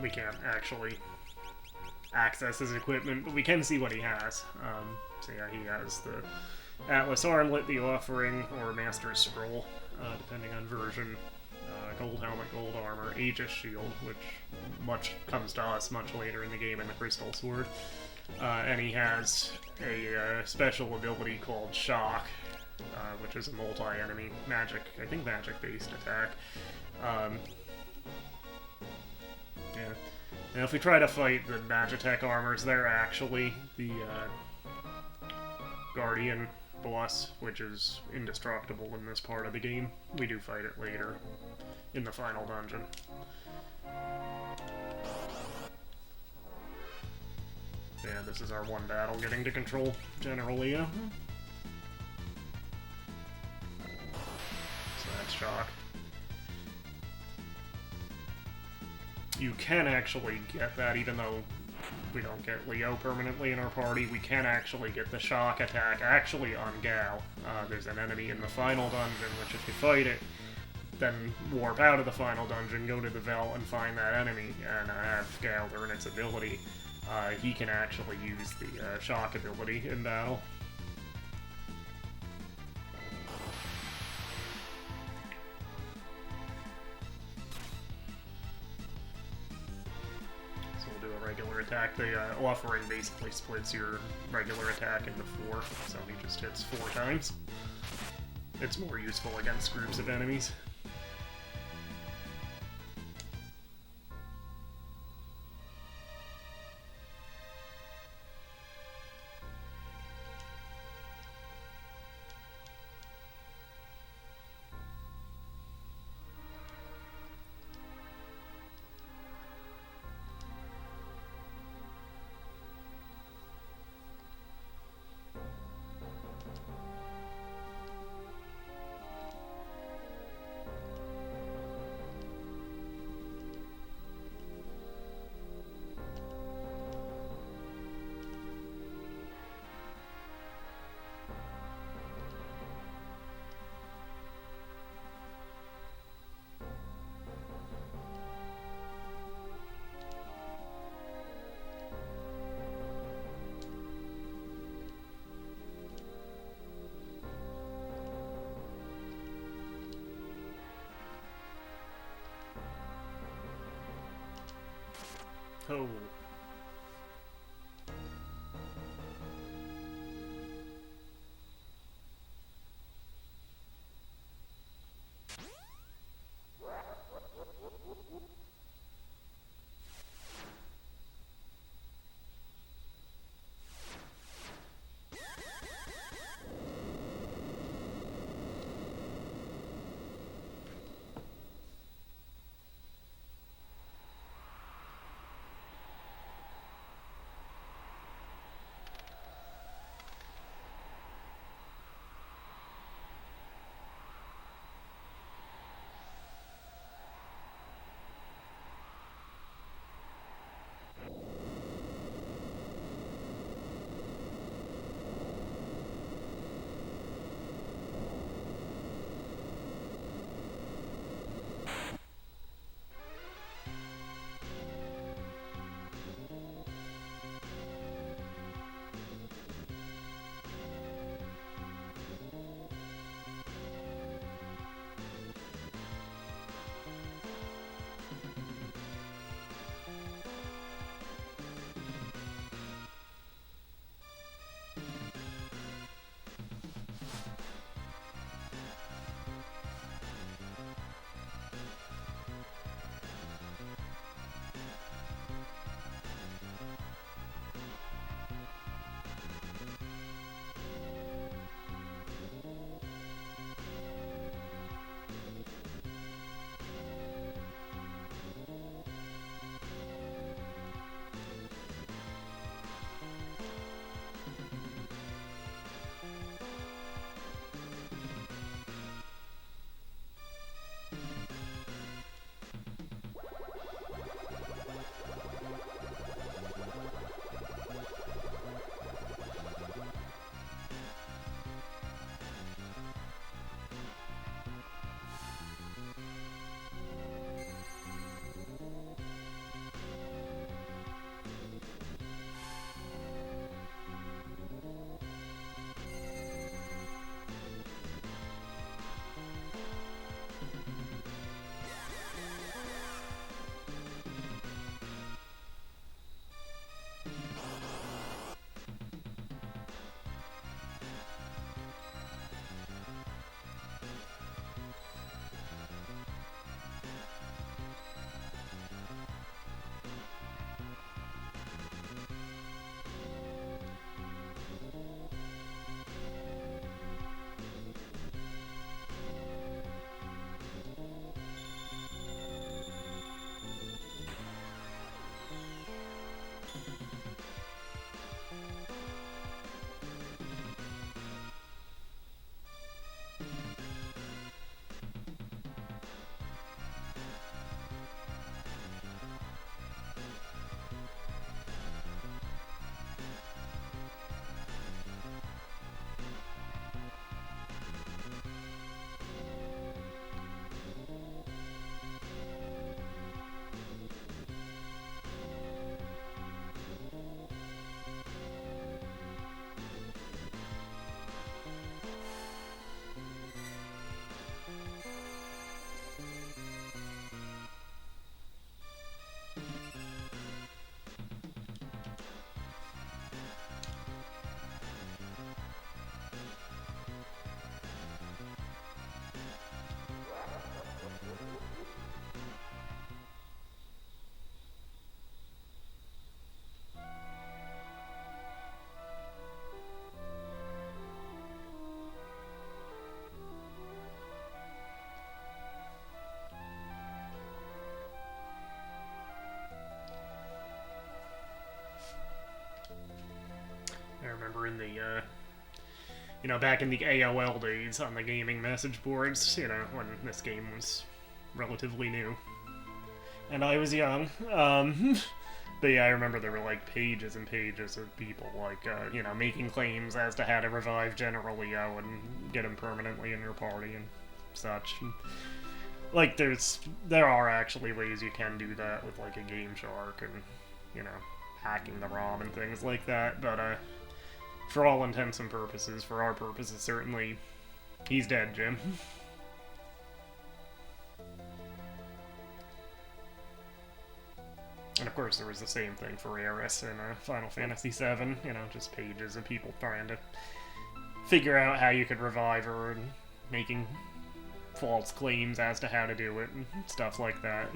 A: We can't actually access his equipment, but we can see what he has. So yeah, he has the Atlas Armlet, the Offering, or Master's Scroll, depending on version. Gold helmet, gold armor, Aegis shield, which comes to us much later in the game in the Crystal Sword. And he has a special ability called Shock, which is a multi-enemy magic, I think magic-based attack. Yeah. Now if we try to fight the Magitech armors, they're actually the Guardian boss, which is indestructible in this part of the game. We do fight it later in the final dungeon. Yeah, this is our one battle getting to control General Leo. So that's Shock. You can actually get that, even though we don't get Leo permanently in our party. We can actually get the Shock attack actually on Gal. There's an enemy in the final dungeon, which if you fight it, then warp out of the final dungeon, go to the Vault and find that enemy, and have Gal learn its ability. He can actually use the Shock ability in battle. So we'll do a regular attack. The Offering basically splits your regular attack into 4, so he just hits 4 times. It's more useful against groups of enemies. Oh. remember in the, back in the AOL days on the gaming message boards, when this game was relatively new. And I was young. But yeah, I remember there were, like, pages and pages of people, like, making claims as to how to revive General Leo and get him permanently in your party and such. And, like, there are actually ways you can do that with, like, a Game Shark and, hacking the ROM and things like that, but, for all intents and purposes, for our purposes, certainly, he's dead, Jim. And of course there was the same thing for Aeris in Final Fantasy VII, just pages of people trying to figure out how you could revive her and making false claims as to how to do it and stuff like that.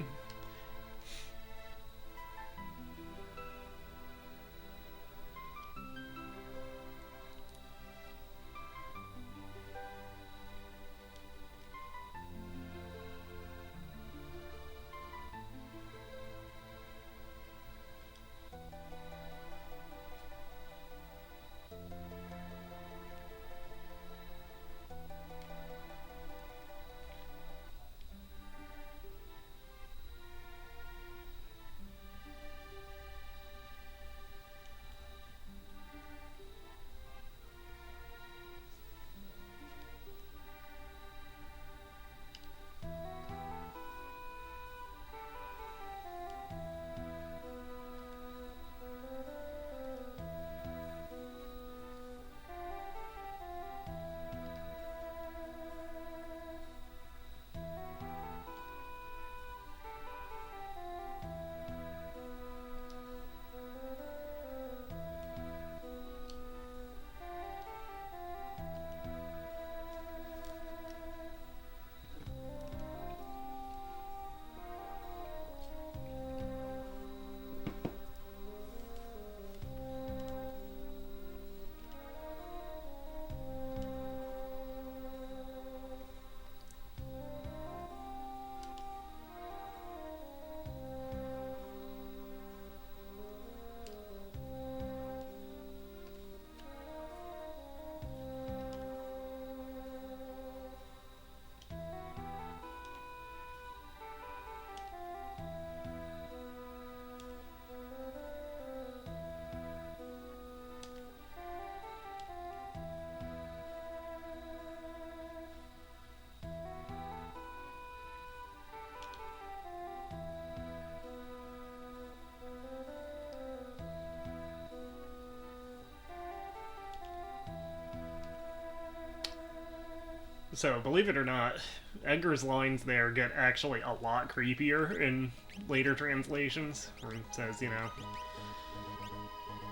A: So, believe it or not, Edgar's lines there get actually a lot creepier in later translations, where he says,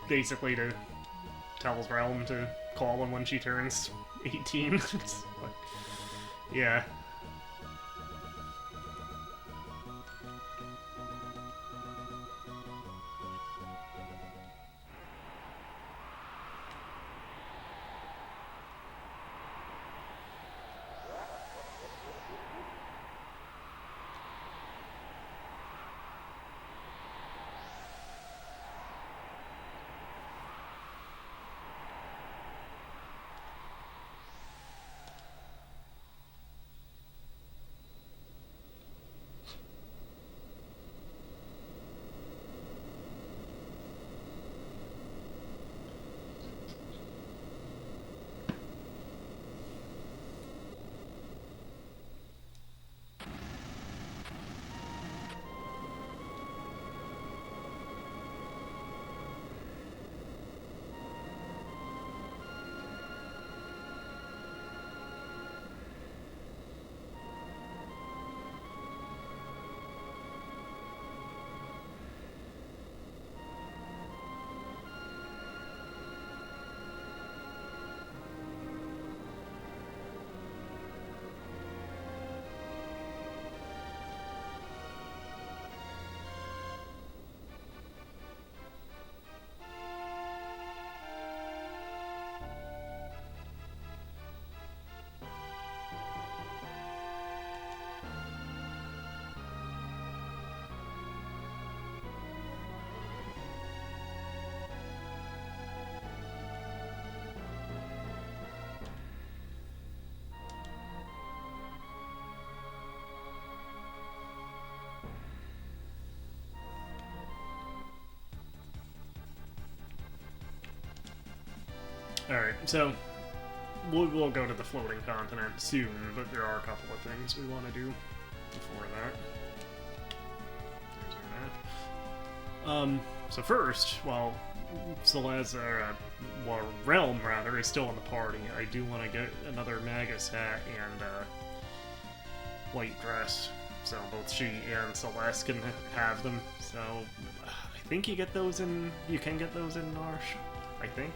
A: basically to tell his realm to call him when she turns 18. It's like, yeah. Alright, so we'll go to the floating continent soon, but there are a couple of things we want to do before that. There's our map. So first, while Realm, rather, is still in the party, I do want to get another Magus hat and white dress, so both she and Celeste can have them. So I think you can get those in Marsh, I think.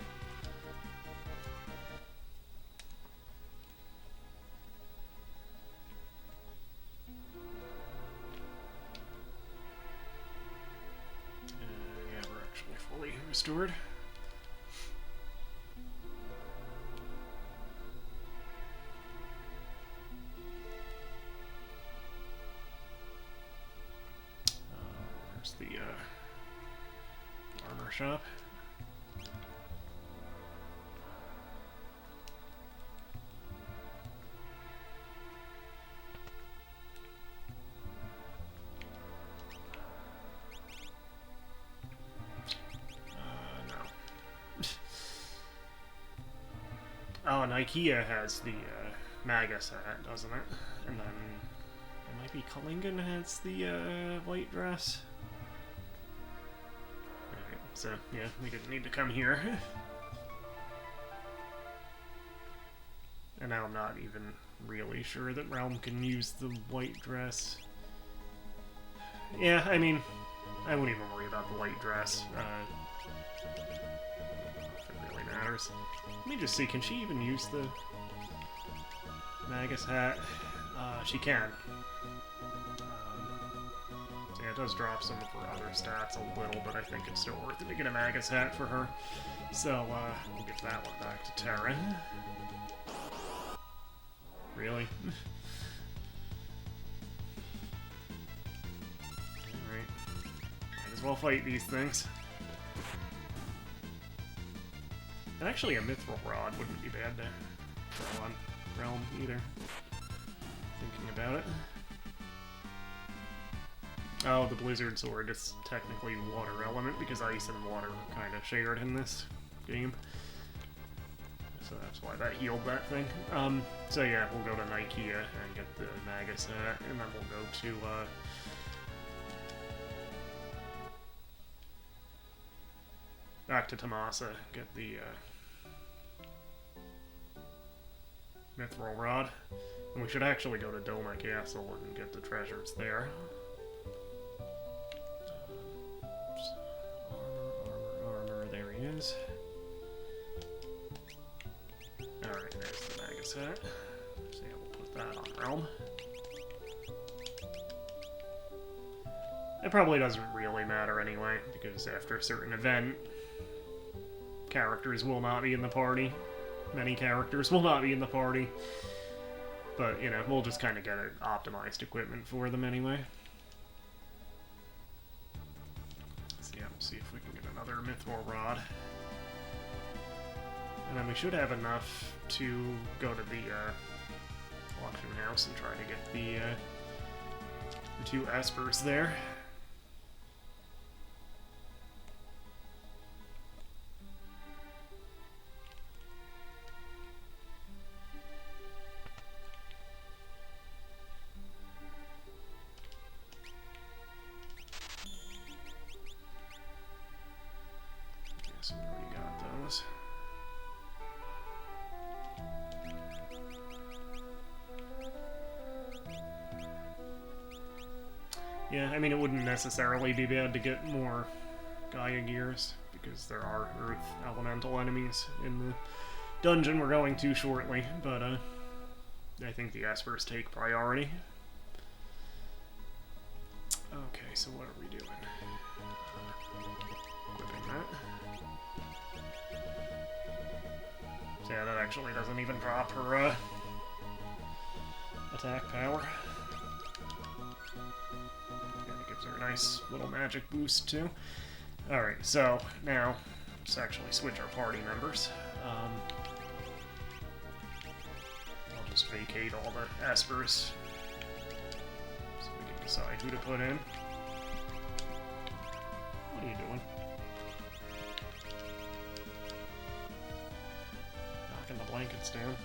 A: Yeah, we're actually fully restored. There's the armor shop. No. Oh, and IKEA has the Magus hat, doesn't it? And then it might be Klingon has the white dress. Okay, so yeah, we didn't need to come here. And now I'm not even really sure that Realm can use the white dress. Yeah, I mean, I wouldn't even worry about the white dress. If it really matters. Let me just see, can she even use the Magus hat? She can. So yeah, it does drop some of her other stats a little, but I think it's still worth it to get a Magus hat for her. So, we'll get that one back to Terra. Really? Alright. Might as well fight these things. And actually, a Mithril Rod wouldn't be bad to throw on Realm either. Thinking about it. Oh, the Blizzard Sword is technically water element because ice and water are kind of shared in this game. So that's why that healed that thing. So yeah, we'll go to Ikea and get the Magus hat, and then we'll go to, back to Thamasa, get the, Mithril Rod. And we should actually go to Doma Castle and get the treasures there. Armor, there he is. Alright, there's the Magus hat. So yeah, we'll put that on Realm. It probably doesn't really matter anyway, because after a certain event, characters will not be in the party. Many characters will not be in the party. But, you know, we'll just kind of get optimized equipment for them anyway. So yeah, we'll see if we can get another Mithril Rod. And then we should have enough to go to the auction house and try to get the 2 Espers there. Guess we already got those. Yeah, I mean, it wouldn't necessarily be bad to get more Gaia gears, because there are Earth elemental enemies in the dungeon we're going to shortly, but I think the Espers take priority. Okay, so what are we doing? Equipping that. So yeah, that actually doesn't even drop her attack power. A nice little magic boost too. Alright, so now let's actually switch our party members. I'll just vacate all the Espers so we can decide who to put in. What are you doing? blankets down.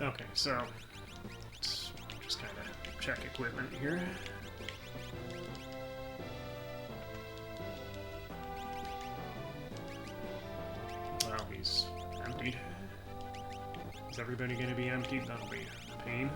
A: Okay, so let's just kind of check equipment here. Well, he's emptied. Is everybody going to be emptied? That'll be a pain.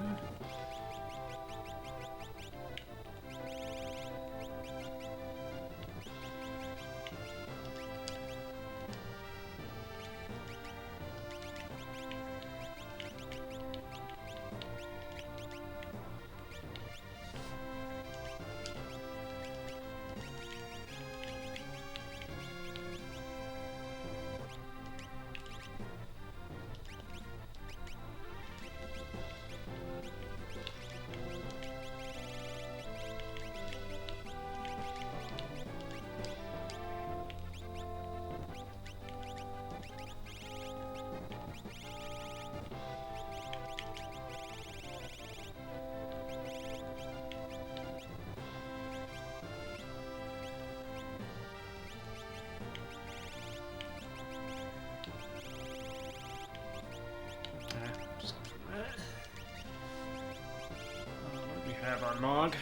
A: What do we have on Mog?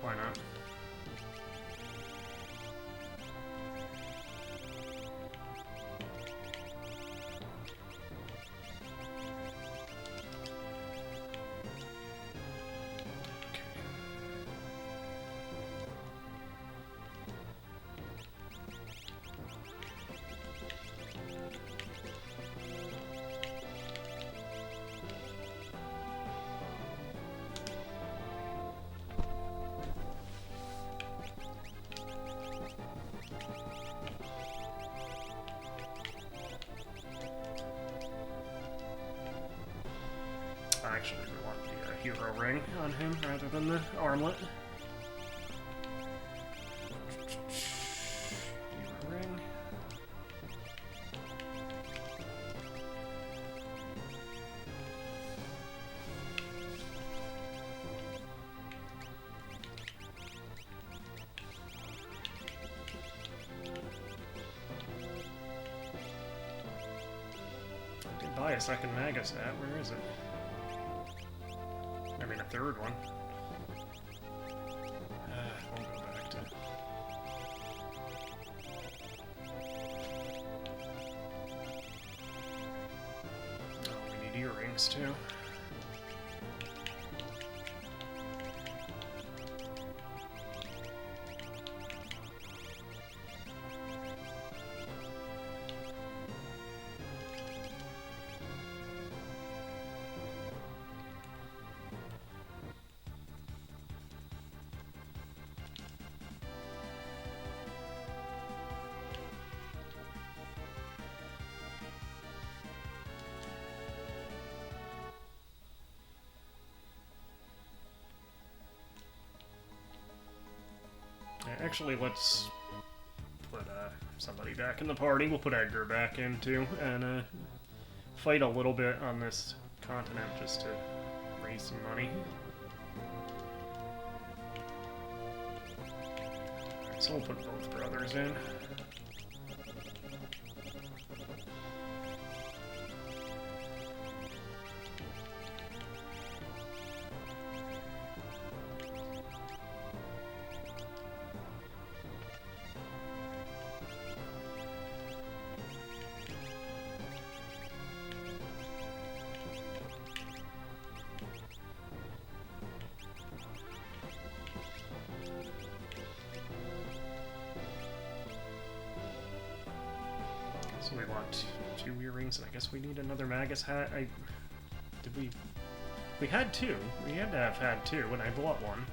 A: Why not? Actually, we want the hero ring on him rather than the armlet. Hero ring. I did buy a second Magus hat. Where is it? I mean, a third one. We'll go back to... Oh, we need earrings, too. Actually, let's put somebody back in the party. We'll put Edgar back in, too, and fight a little bit on this continent just to raise some money. Alright, so we'll put both brothers in. we want 2 earrings, and I guess we need another Magus hat. We had 2. We had to have had 2, and I bought one.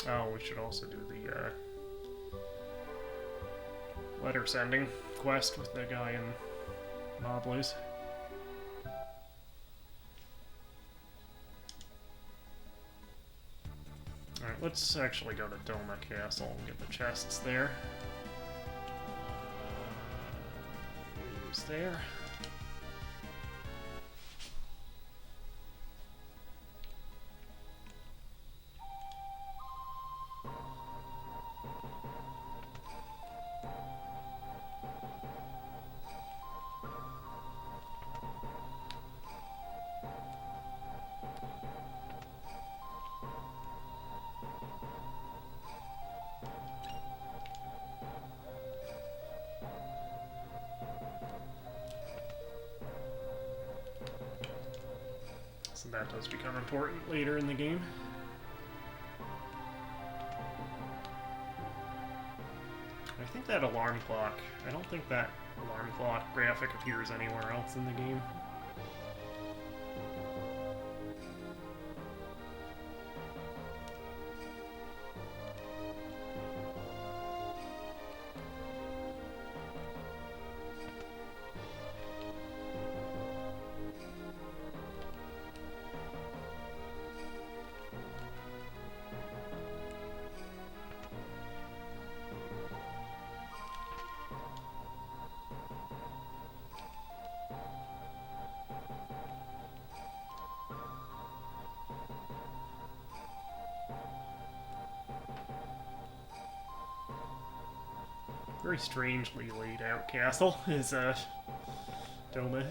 A: Oh, we should also do the letter sending quest with the guy in Mobley's. Alright, let's actually go to Doma Castle and get the chests there. Use there. So that does become important later in the game. I think that alarm clock, I don't think that alarm clock graphic appears anywhere else in the game. Very strangely laid out castle is Doma.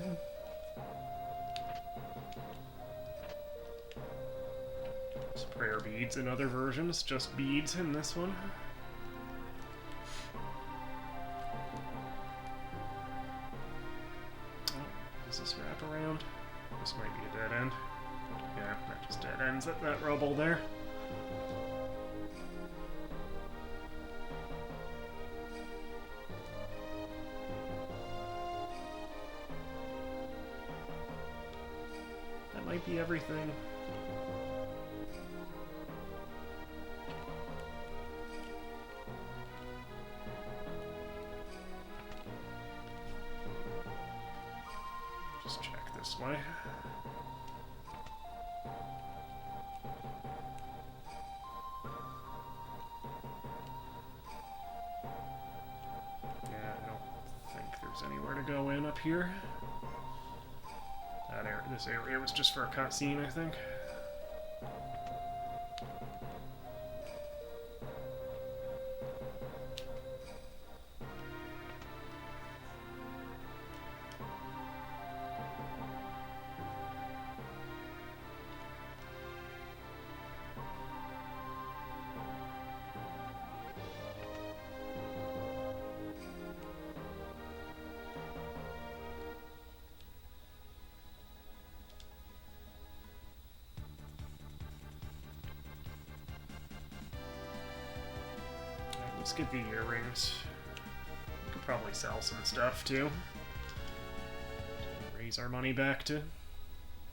A: There's prayer beads in other versions, just beads in this one. Oh, does this wrap around? This might be a dead end. Yeah, that just dead ends at that rubble there. Might be everything. Just check this way. Yeah, I don't think there's anywhere to go in up here. This area was just for a cutscene, I think. Let's get the earrings. We could probably sell some stuff too. Raise our money back to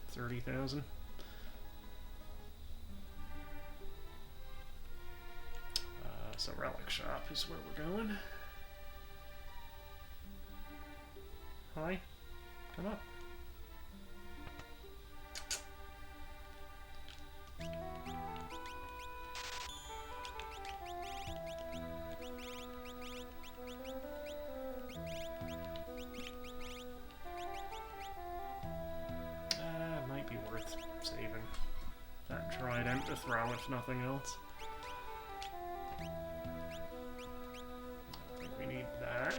A: 30,000. So relic shop is where we're going. Hi, come up. throw, if nothing else. I think we need that.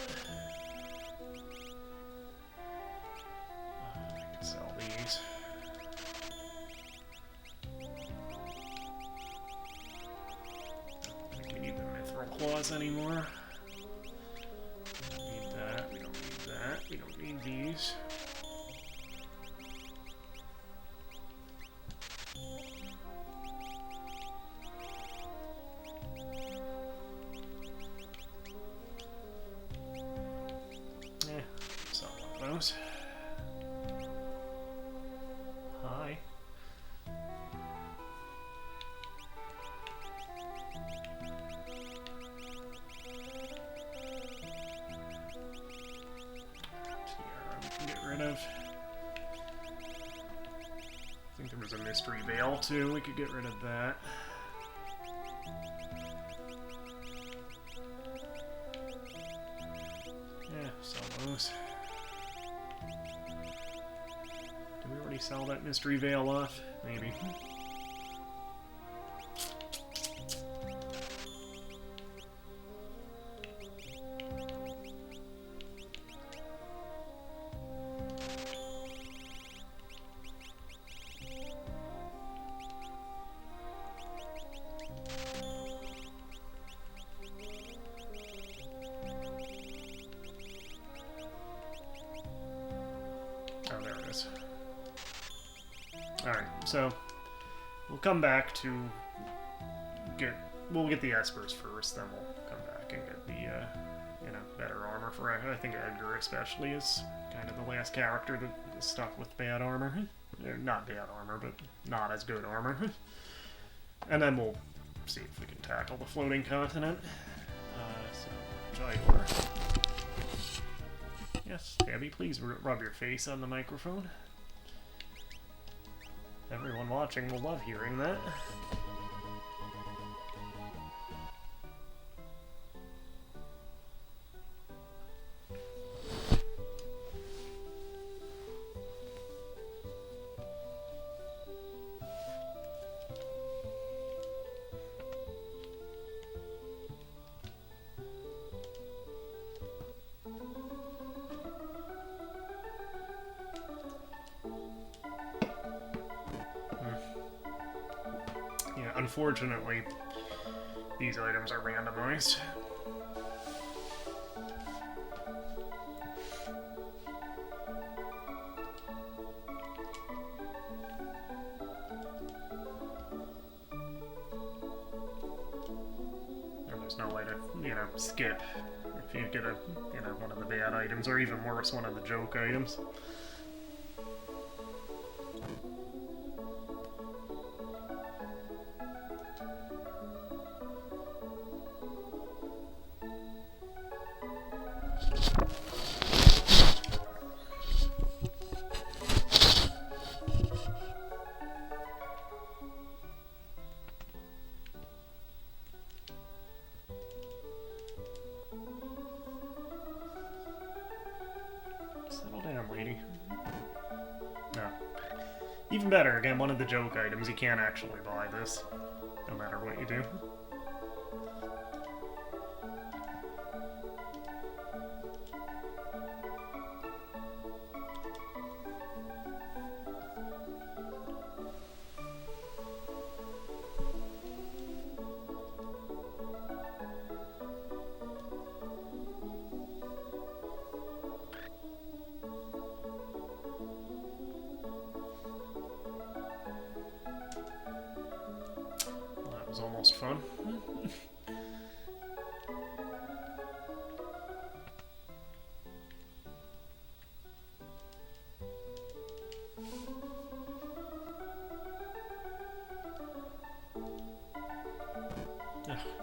A: I can sell these. I don't think we need the mithril claws anymore. We don't need that. We don't need that. We don't need these. Hi. Tiara we can get rid of. I think there was a mystery veil too, we could get rid of that. Yeah, sell those. Did we already sell that mystery veil off? Maybe. Oh, there it is. Alright, so we'll come back to we'll get the espers first, then we'll come back and get the, better armor for, I think Edgar especially is kind of the last character that is stuck with bad armor. Not bad armor, but not as good armor. And then we'll see if we can tackle the floating continent. So, Jydor. Yes, Tabby, please rub your face on the microphone. Everyone watching will love hearing that. Unfortunately, these items are randomized. And there's no way to, skip if you get one of the bad items, or even worse, one of the joke items. Even better, again, one of the joke items, you can't actually buy this, no matter what you do. Almost fun.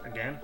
A: Again?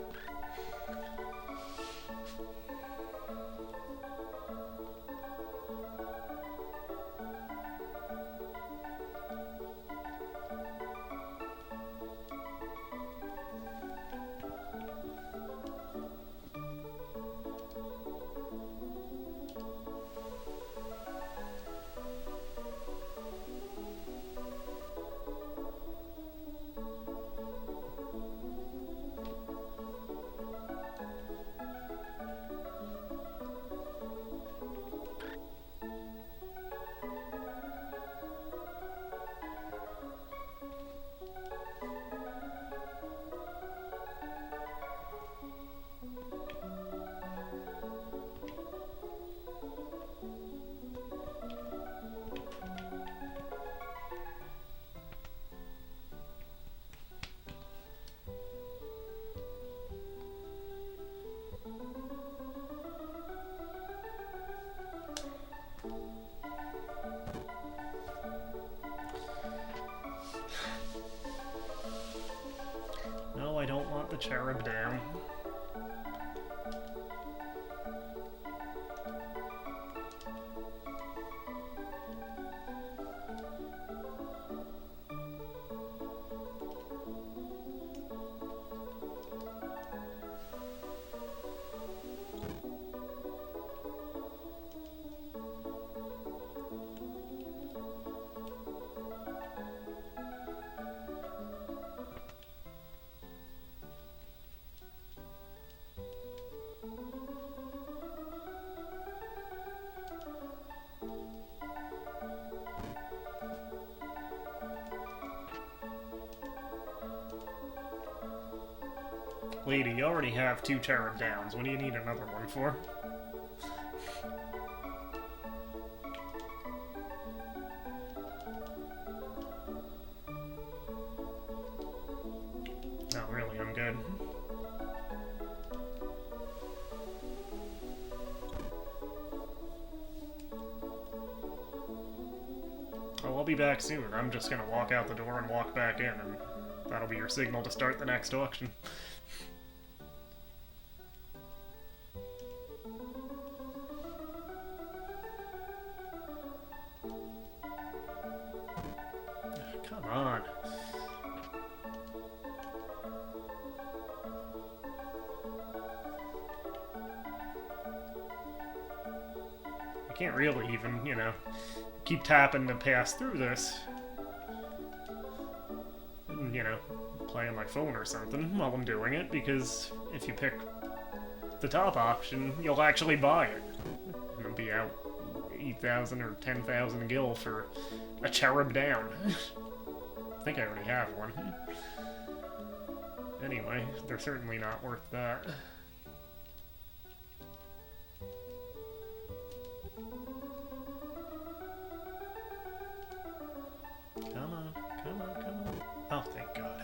A: I don't want the cherub down. Lady, you already have 2 cherub downs. What do you need another one for? No, really, I'm good. Oh, I'll be back soon. I'm just gonna walk out the door and walk back in, and that'll be your signal to start the next auction. Come on. I can't really even, you know, keep tapping to pass through this. And, you know, play on my phone or something while I'm doing it, because if you pick the top option, you'll actually buy it. And it'll be out 8,000 or 10,000 gil for a cherub down. I think I already have one. Anyway, they're certainly not worth that. Come on, come on, come on. Oh, thank God.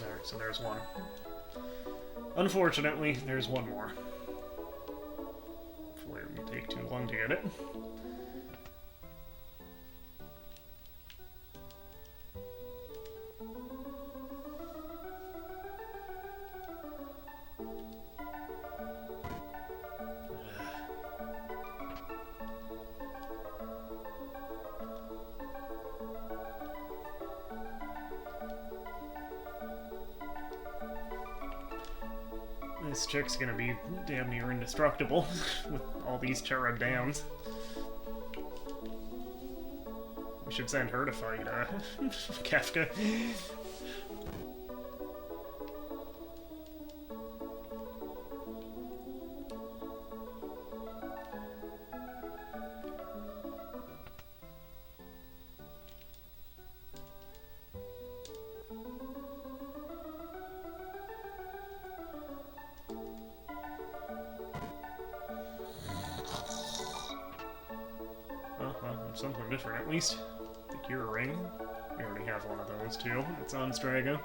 A: Alright, so there's one. Unfortunately, there's one more. Hopefully it won't take too long to get it. This chick's gonna be damn near indestructible with all these cherub downs. We should send her to fight Kefka. Something different, at least. The Cure Ring. We already have one of those, too. It's on Strago.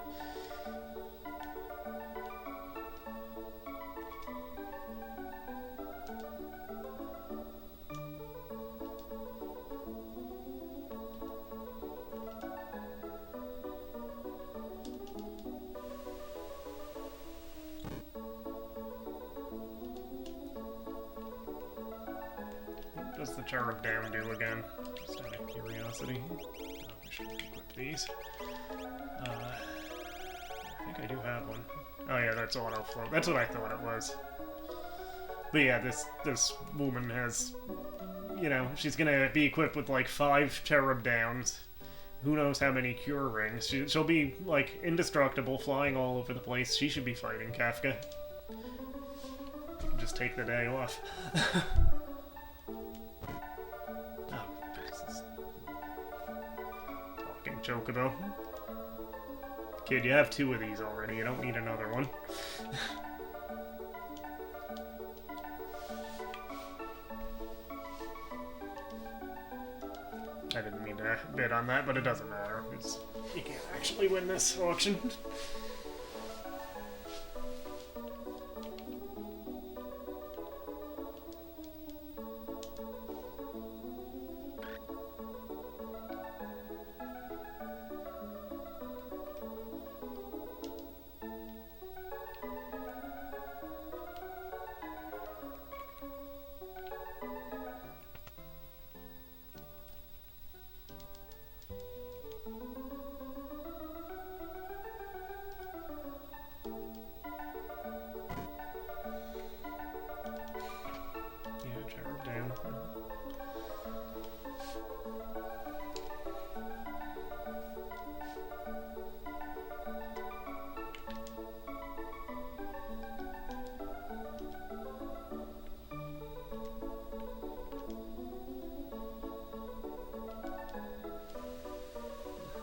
A: What does the cherub down do again? Just out of curiosity. Oh, I should equip these. I think I do have one. Oh yeah, that's auto flow. That's what I thought it was. But yeah, this woman has, you know, she's gonna be equipped with like 5 cherub downs. Who knows how many cure rings. She'll be like indestructible, flying all over the place. She should be fighting Kefka. Just take the day off. Chocobo. Kid, you have 2 of these already. You don't need another one. I didn't mean to outbid on that, but it doesn't matter. You can't actually win this auction.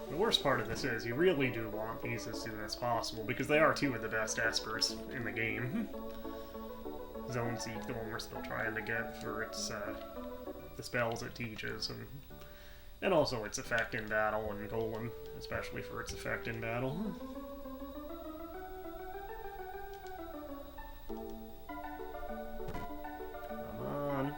A: The worst part of this is you really do want these as soon as possible, because they are two of the best espers in the game. Zone Seek, the one we're still trying to get for its the spells it teaches, and also its effect in battle, and Golem, especially for its effect in battle. Come on.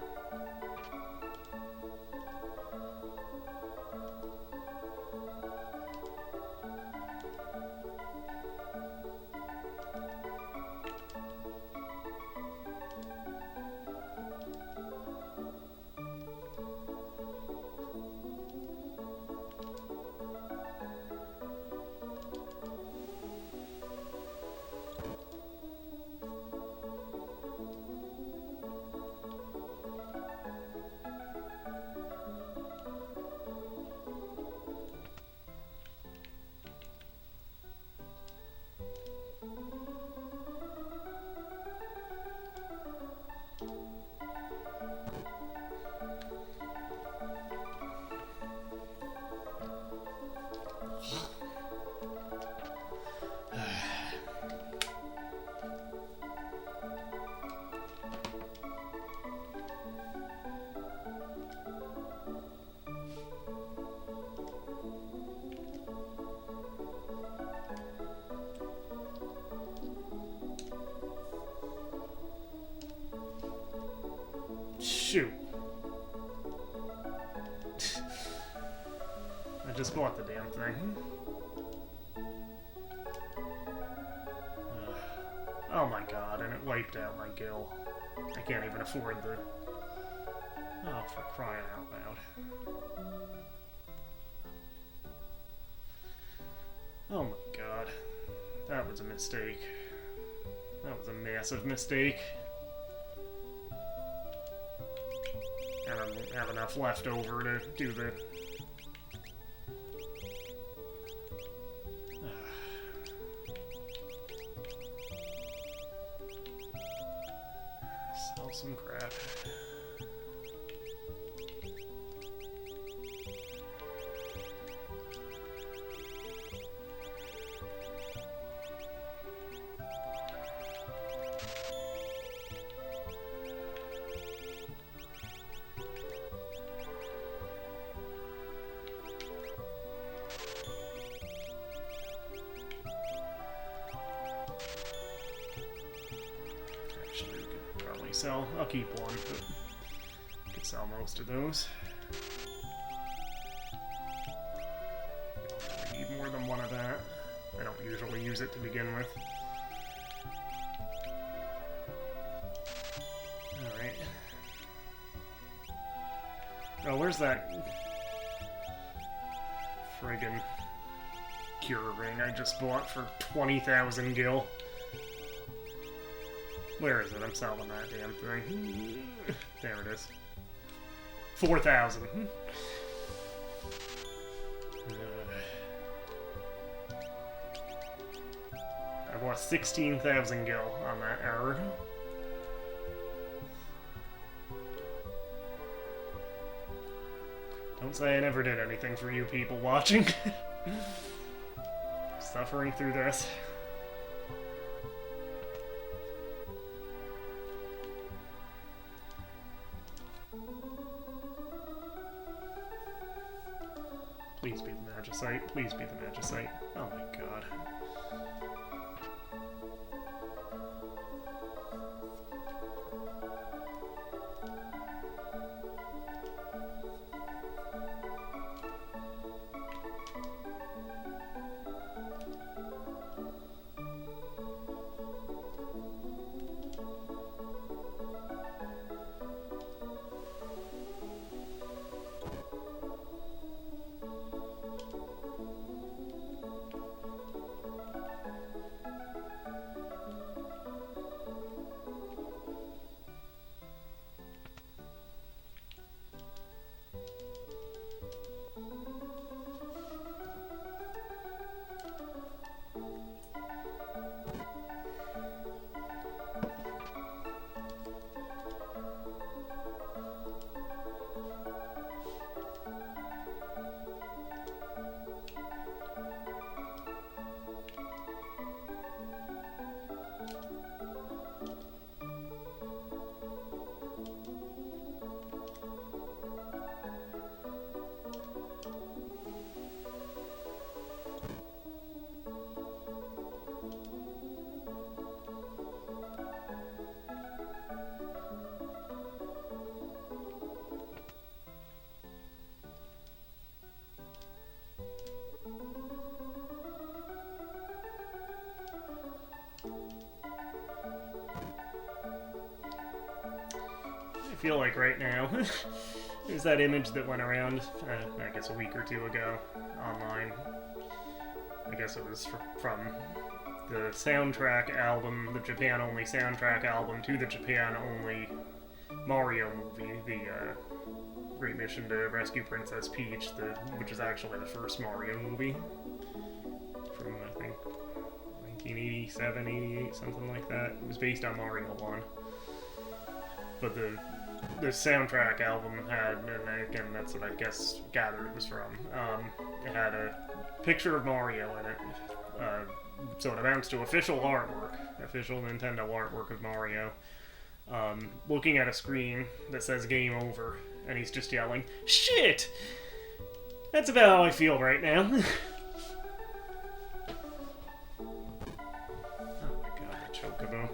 A: Shoot. I just bought the damn thing. Oh my god, and it wiped out my gill. I can't even afford the... Oh, for crying out loud. Oh my god. That was a mistake. That was a massive mistake. And I don't have enough left over to do the... Sell some crap. Sell. I'll keep one, but I can sell most of those. I don't really need more than one of that. I don't usually use it to begin with. Alright. Oh, where's that friggin' cure ring I just bought for 20,000 gil? Where is it? I'm selling that damn thing. There it is. 4,000. I bought 16,000 gil on that error. Don't say I never did anything for you people watching. Suffering through this. Please be the Magicite. Please be the Magicite. Oh my god. I feel like right now, there's that image that went around, I guess a week or two ago, online. I guess it was from the soundtrack album, the Japan-only soundtrack album to the Japan-only Mario movie, the Great Mission to Rescue Princess Peach, which is actually the first Mario movie from, I think, 1987, 88, something like that. It was based on Mario 1. But the soundtrack album had, and again, that's what I guess gathered it was from, it had a picture of Mario in it, so it amounts to official artwork, official Nintendo artwork of Mario, looking at a screen that says game over, and he's just yelling, "Shit!" That's about how I feel right now. Oh my god, the Chocobo.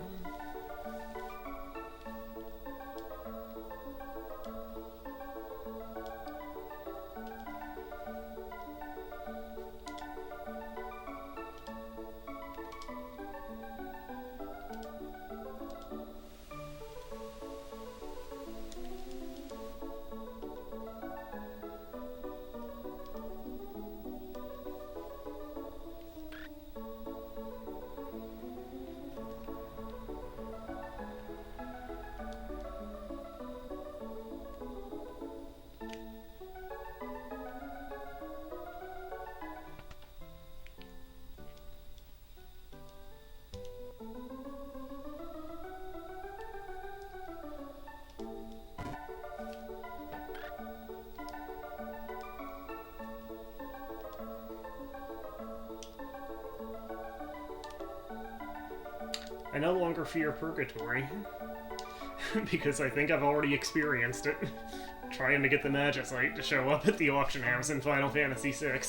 A: I no longer fear purgatory, because I think I've already experienced it, trying to get the Magicite to show up at the auction house in Final Fantasy VI.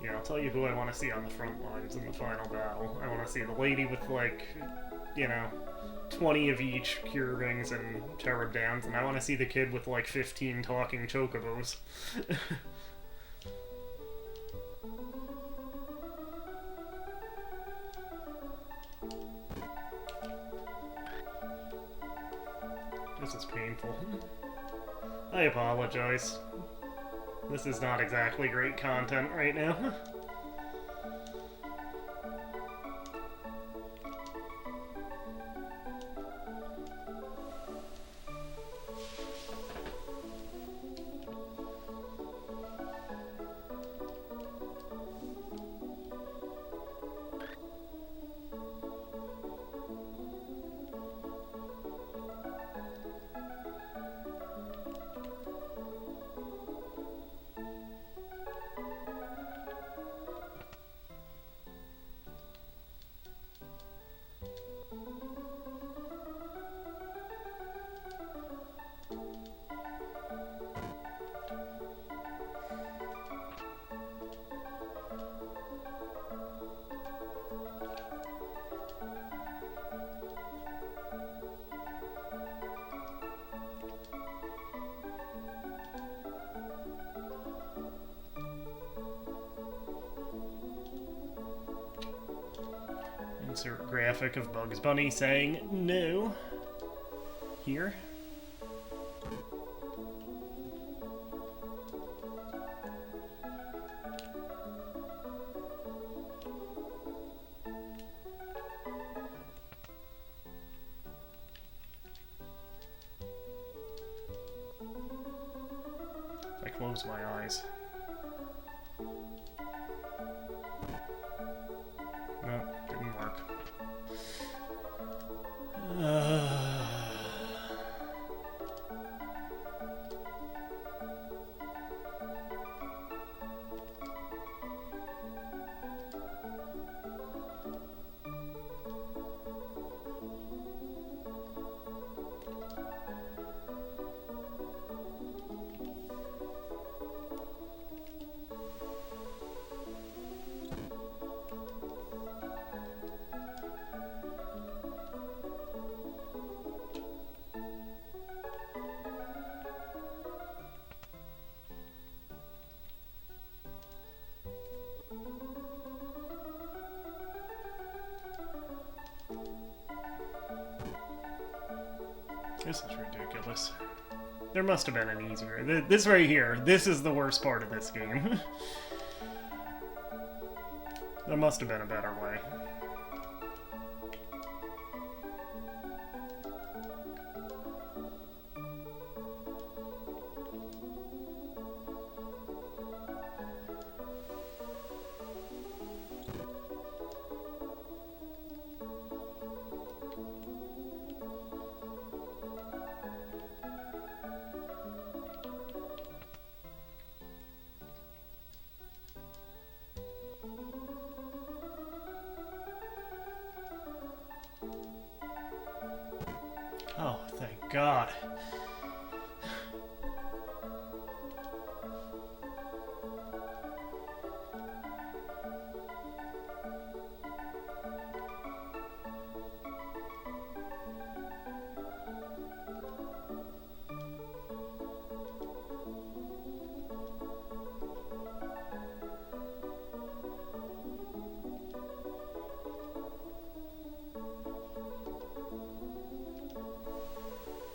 A: Yeah, I'll tell you who I want to see on the front lines in the final battle. I want to see the lady with, like, 20 of each cure rings and Terra Downs, and I want to see the kid with, like, 15 talking chocobos. This is painful. I apologize. This is not exactly great content right now. Insert graphic of Bugs Bunny saying no. Here. I close my eyes. No, didn't work. This is ridiculous. There must have been an easier. This right here, this is the worst part of this game. There must have been a better way. Oh, thank God.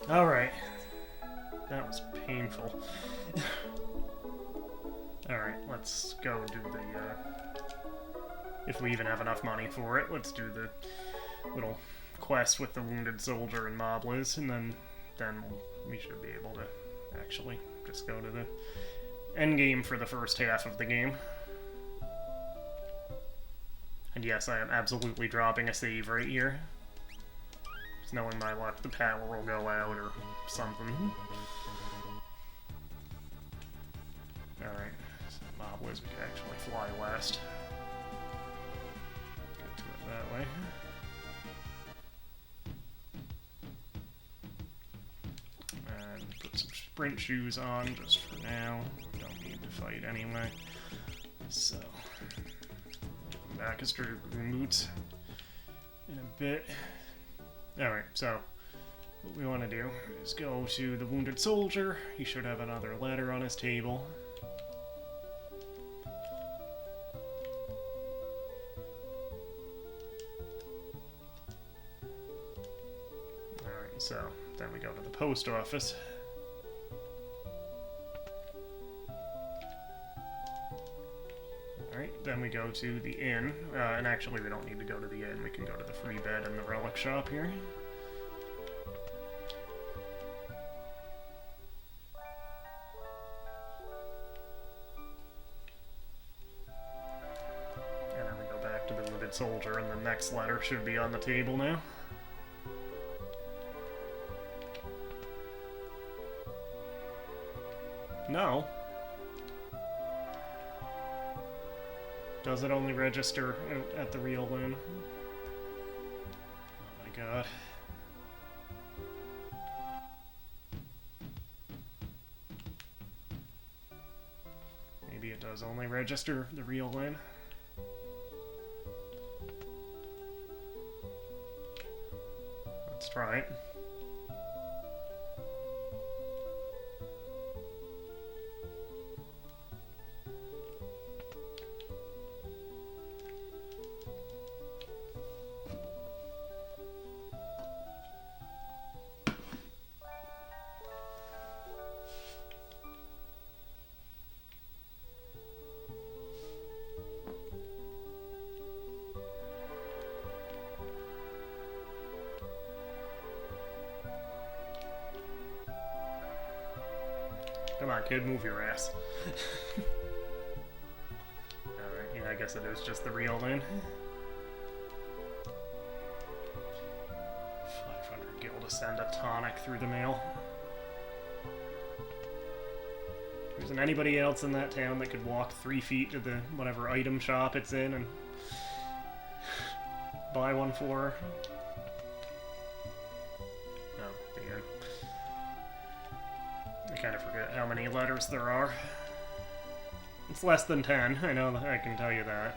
A: Alright. That was painful. Alright, let's go do the, if we even have enough money for it, let's do the little quest with the wounded soldier and Mobliz, and then we should be able to actually just go to the end game for the first half of the game. And yes, I am absolutely dropping a save right here. Knowing my luck, the power will go out or something. Alright, so Mobliz, we can actually fly west. Get to it that way. And put some sprint shoes on just for now. Don't need to fight anyway. So, get back as Dragoon boots in a bit. Alright, so what we want to do is go to the wounded soldier. He should have another letter on his table. Alright, so Then we go to the post office. Alright, then we go to the inn. And actually, we don't need to go to the inn. We can go to the free bed in the relic shop here. And then we go back to the wounded soldier, and the next letter should be on the table now. No. Does it only register at the real inn? Oh my god. Maybe it does only register the real inn. Let's try it. Come on, kid, move your ass. Alright, yeah, I guess it is just the real name. 500 gil to send a tonic through the mail. There isn't anybody else in that town that could walk 3 feet to the whatever item shop it's in and buy one for her. I kind of forget how many letters there are. It's less than 10, I know, I can tell you that.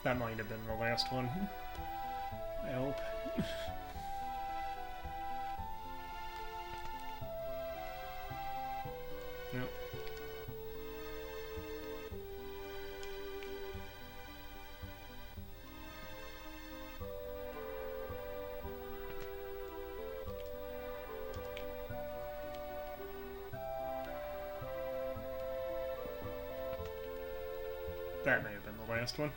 A: That might have been the last one. I hope. Yep. That may have been the last one.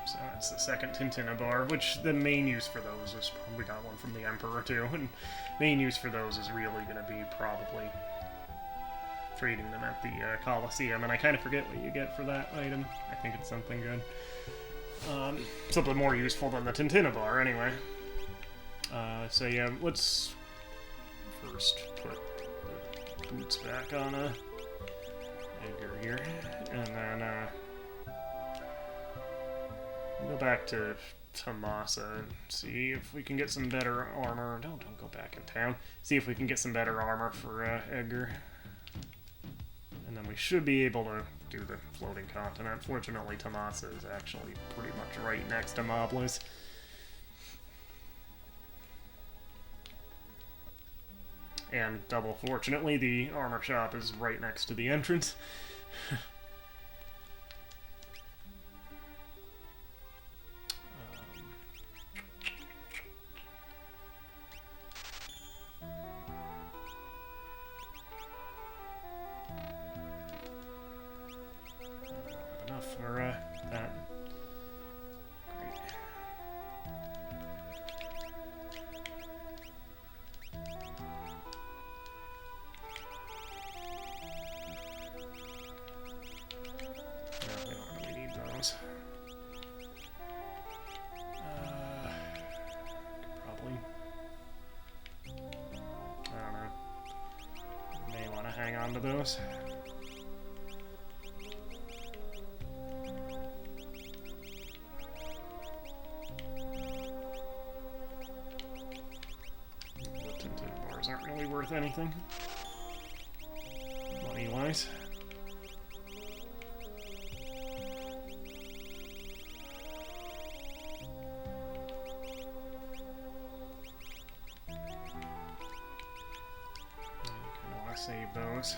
A: So it's the second Tintin bar, which the main use for those is, we got one from the Emperor too, and main use for those is really going to be probably trading them at the Colosseum, and I kind of forget what you get for that item. I think it's something good. Something more useful than the Tintin bar, anyway. So yeah, let's first put the boots back on Edgar here, and then go back to Thamasa and see if we can get some better armor. No, don't go back in town. See if we can get some better armor for Edgar. And then we should be able to do the floating continent. Fortunately, Thamasa is actually pretty much right next to Moblis. And double fortunately, the armor shop is right next to the entrance. Enough for that. Great. No, we don't really need those. Probably. I don't know. May want to hang on to those. Aren't really worth anything money-wise. Kind of want to save those.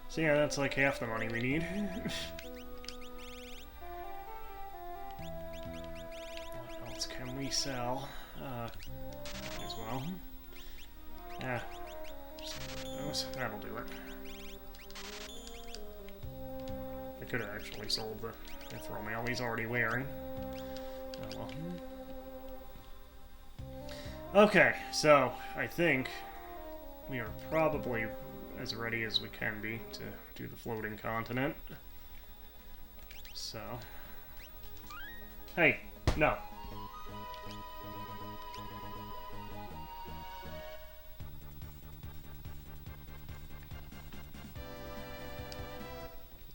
A: So yeah, that's like half the money we need. What else can we sell? As well. Yeah. Just those. That'll do it. I could have actually sold the throw mail he's already wearing. Oh well. Okay, so I think we are probably as ready as we can be to do the floating continent. So... Hey, no. I'm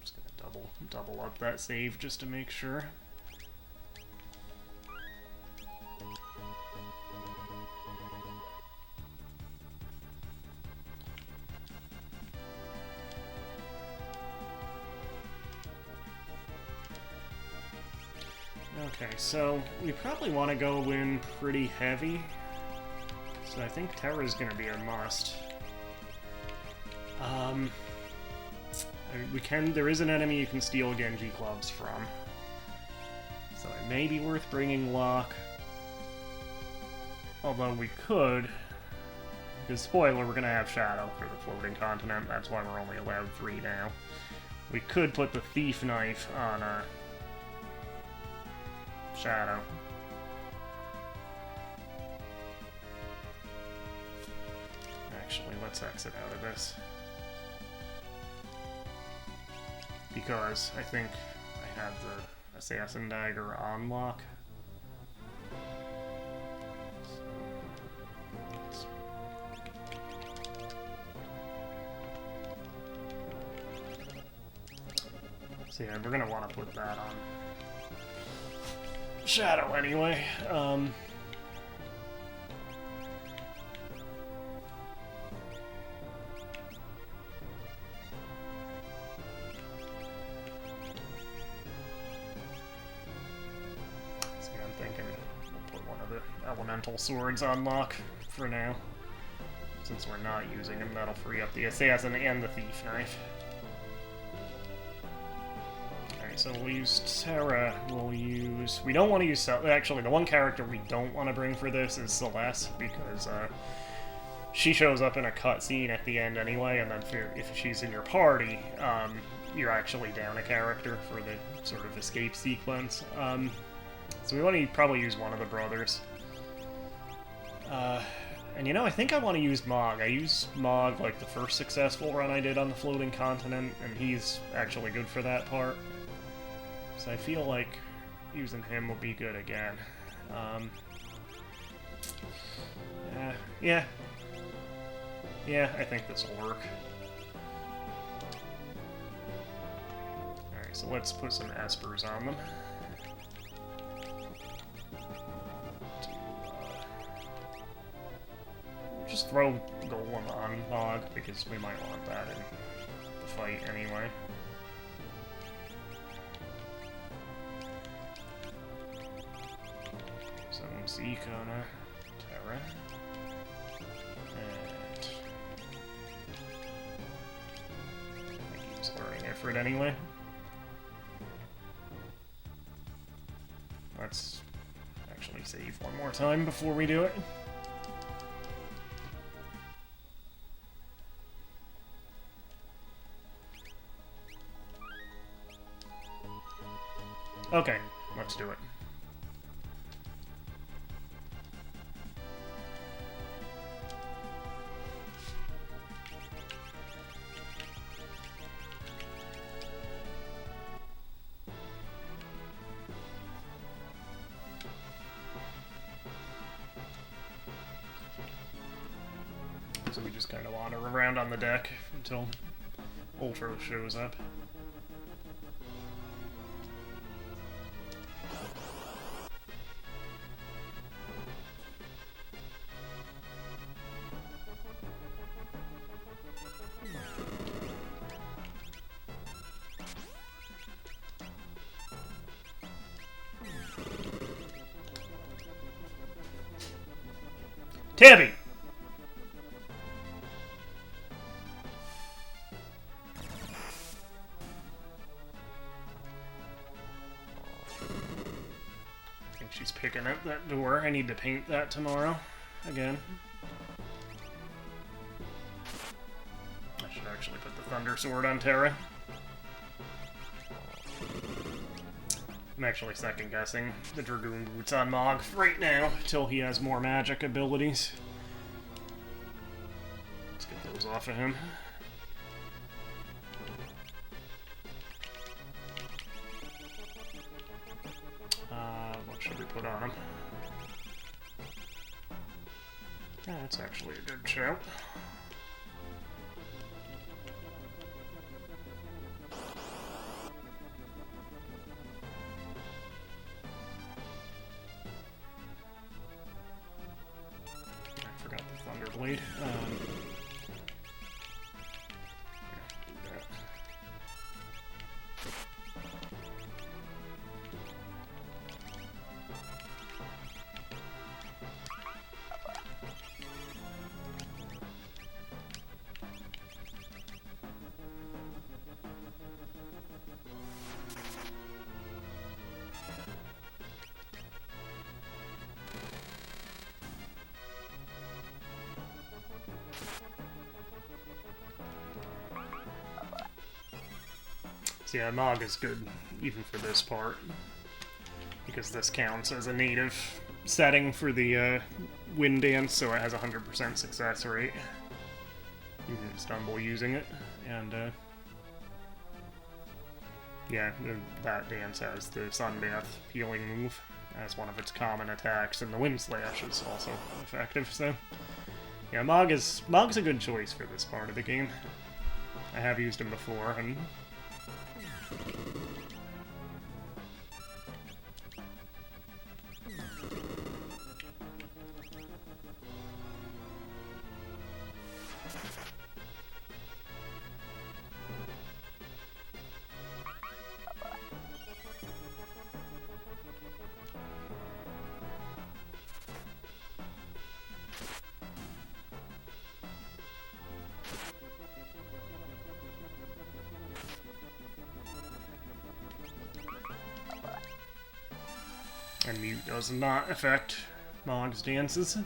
A: just gonna double up that save just to make sure. Okay, so we probably want to go in pretty heavy. So I think Terra is going to be a must. There is an enemy you can steal Genji clubs from. So it may be worth bringing Locke. Although we could, because spoiler, we're going to have Shadow for the floating continent. That's why we're only allowed 3 now. We could put the Thief Knife on Shadow. Actually, let's exit out of this. Because I think I have the Assassin Dagger on Locke. So yeah, we're gonna want to put that on Shadow anyway. See, I'm thinking we'll put one of the elemental swords on Locke for now. Since we're not using them, that'll free up the assassin and the thief knife. So we'll use Terra, we don't want to use, actually the one character we don't want to bring for this is Celeste, because she shows up in a cutscene at the end anyway, and then if she's in your party, you're actually down a character for the sort of escape sequence. So we want to probably use one of the brothers. And you know, I think I want to use Mog. I used Mog like the first successful run I did on the floating continent, and he's actually good for that part. So I feel like using him will be good again. Yeah, I think this will work. So let's put some espers on them. Just throw Golem on Mog, because we might want that in the fight anyway. So Zeke on a Terra. And I think he was learning Ifrit anyway. Let's actually save one more time before we do it. Okay, let's do it. So we just kind of wander around on the deck until Ultra shows up. Tabby! I think she's picking up that door. I need to paint that tomorrow. Again. I should actually put the Thunder Sword on Terra. I'm actually second-guessing the Dragoon Boots on Mog right now, till he has more magic abilities. Let's get those off of him. What should we put on him? Yeah, that's actually a good shout. Blade. Do that. So yeah, Mog is good, even for this part, because this counts as a native setting for the Wind Dance, so it has a 100% success rate. You can stumble using it, and yeah, that dance has the Sunbath healing move as one of its common attacks, and the Wind Slash is also effective, so yeah, Mog's a good choice for this part of the game. I have used him before, and Mute does not affect Mog's dances.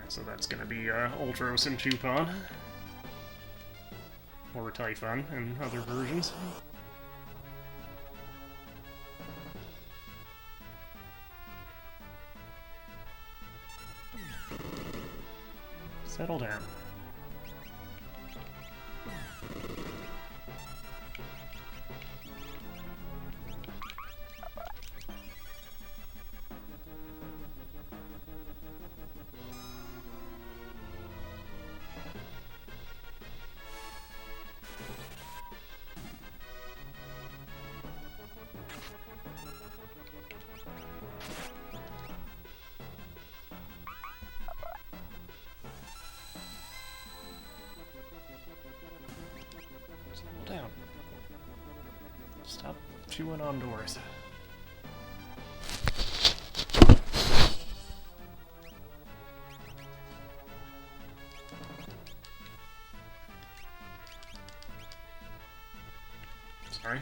A: So that's gonna be Ultros and Chupon. Or Typhon and other versions. Settle down. Down. Stop chewing on doors. Sorry.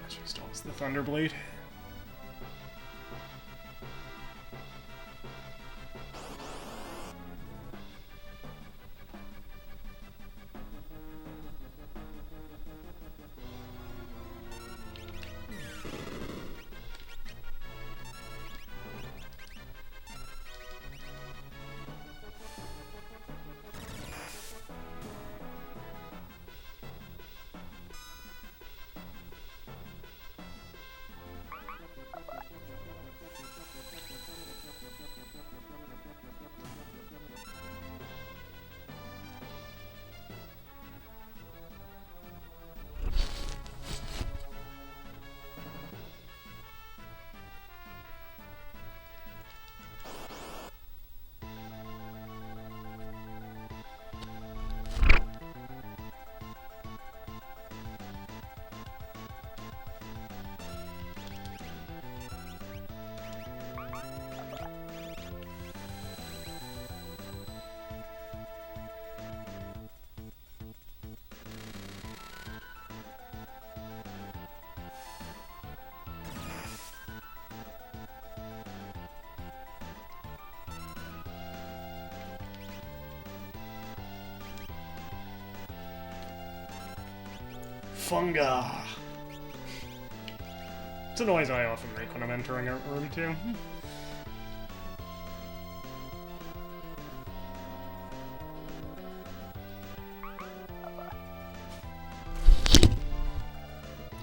A: She still has the Thunderblade. Funga! It's a noise I often make when I'm entering a room, too.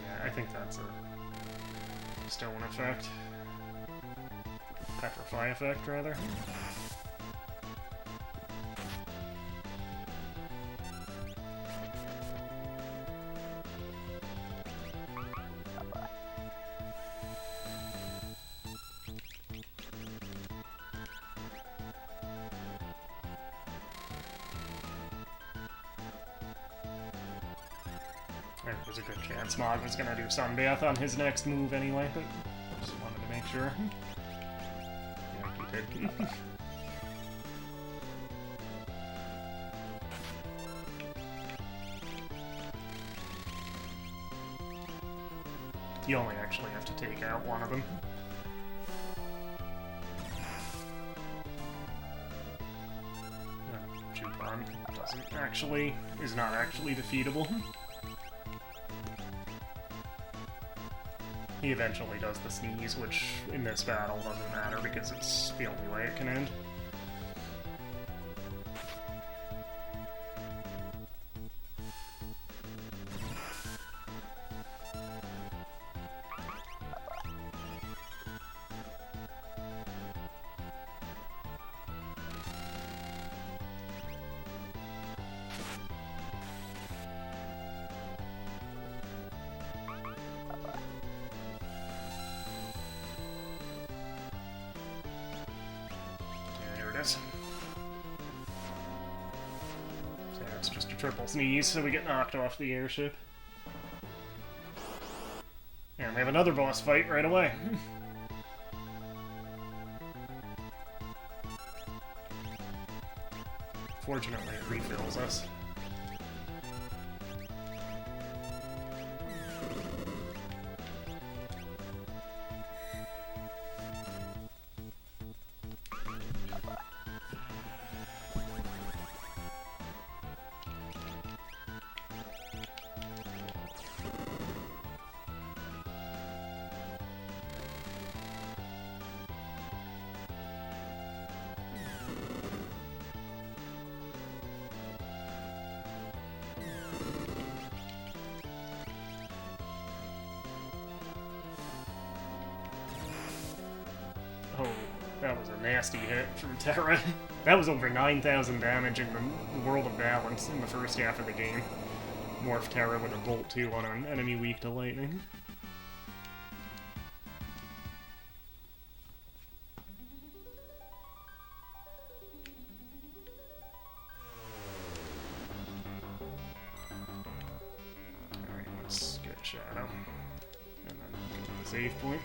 A: Yeah, I think that's a stone effect. Petrify effect, rather. There's a good chance Mog was gonna do Sunbath on his next move anyway, but just wanted to make sure. Yeah, he did. You only actually have to take out one of them. Chupon is not actually defeatable. He eventually does the sneeze, which in this battle doesn't matter because it's the only way it can end. So yeah, it's just a triple sneeze, so we get knocked off the airship. And we have another boss fight right away. Fortunately, it refills us. a nasty hit from Terra. That was over 9,000 damage in the World of Balance in the first half of the game. Morph Terra with a Bolt 2 on an enemy weak to lightning. Alright, let's get Shadow. And then go to the save point.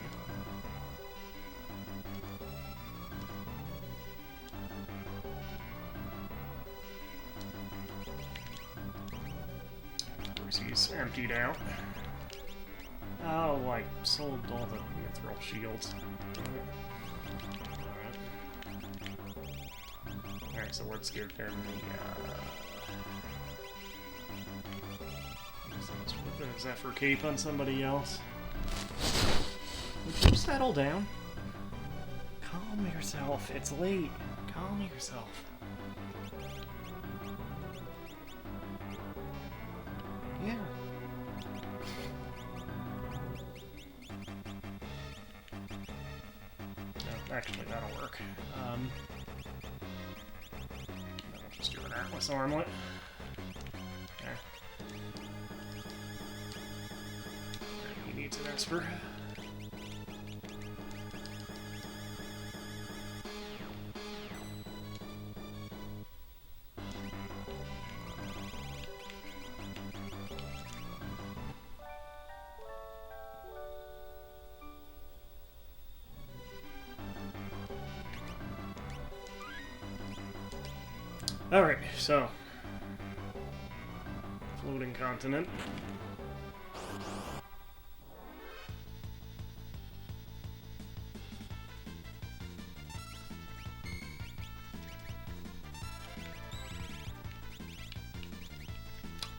A: He's emptied out. Oh, I sold all the mithril shields. Alright, so let's give him let's put the Zephyr Cape on somebody else. Would you settle down? Calm yourself. It's late. Calm yourself. Yeah. No, actually, that'll work. I'll just do an Atlas Armlet. Okay. He needs an Esper. Alright, so floating continent.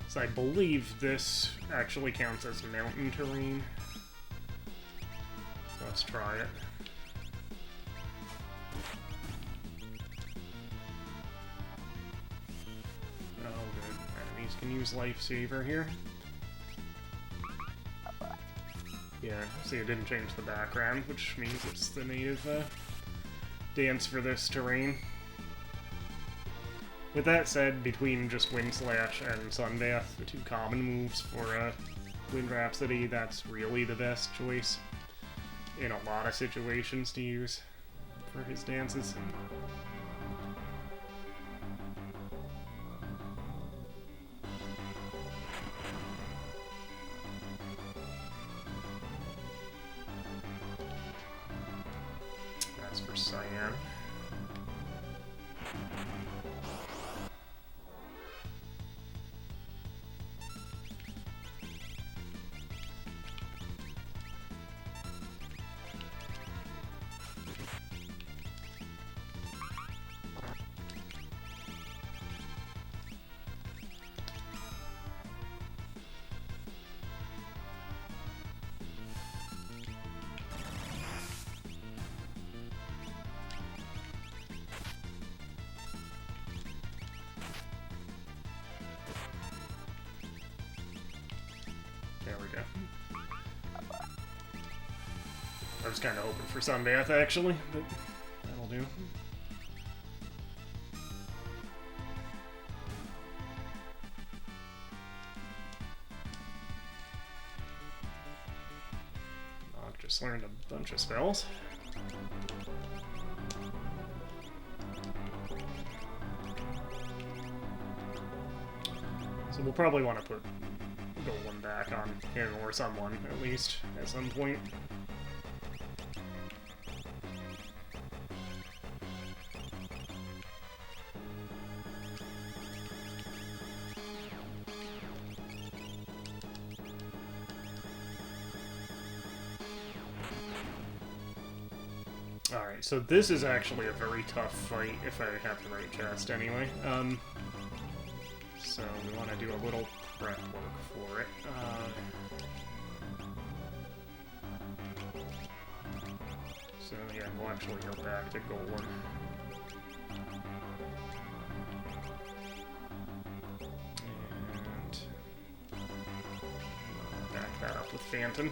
A: So I believe this actually counts as mountain terrain. So let's try it. Can use Lifesaver here. Yeah, see, it didn't change the background, which means it's the native dance for this terrain. With that said, between just Wind Slash and Sunbath, the two common moves for Wind Rhapsody, that's really the best choice in a lot of situations to use for his dances. For Cyan. There we go. I was kind of hoping for Sunbath, actually, but that'll do. Locke just learned a bunch of spells. So we'll probably want to put Golem back on him or someone, at least, at some point. Alright, so this is actually a very tough fight, if I have the right chest anyway. So we want to do a little prep work for it. So yeah, we'll actually go back to Golem. And back that up with Phantom.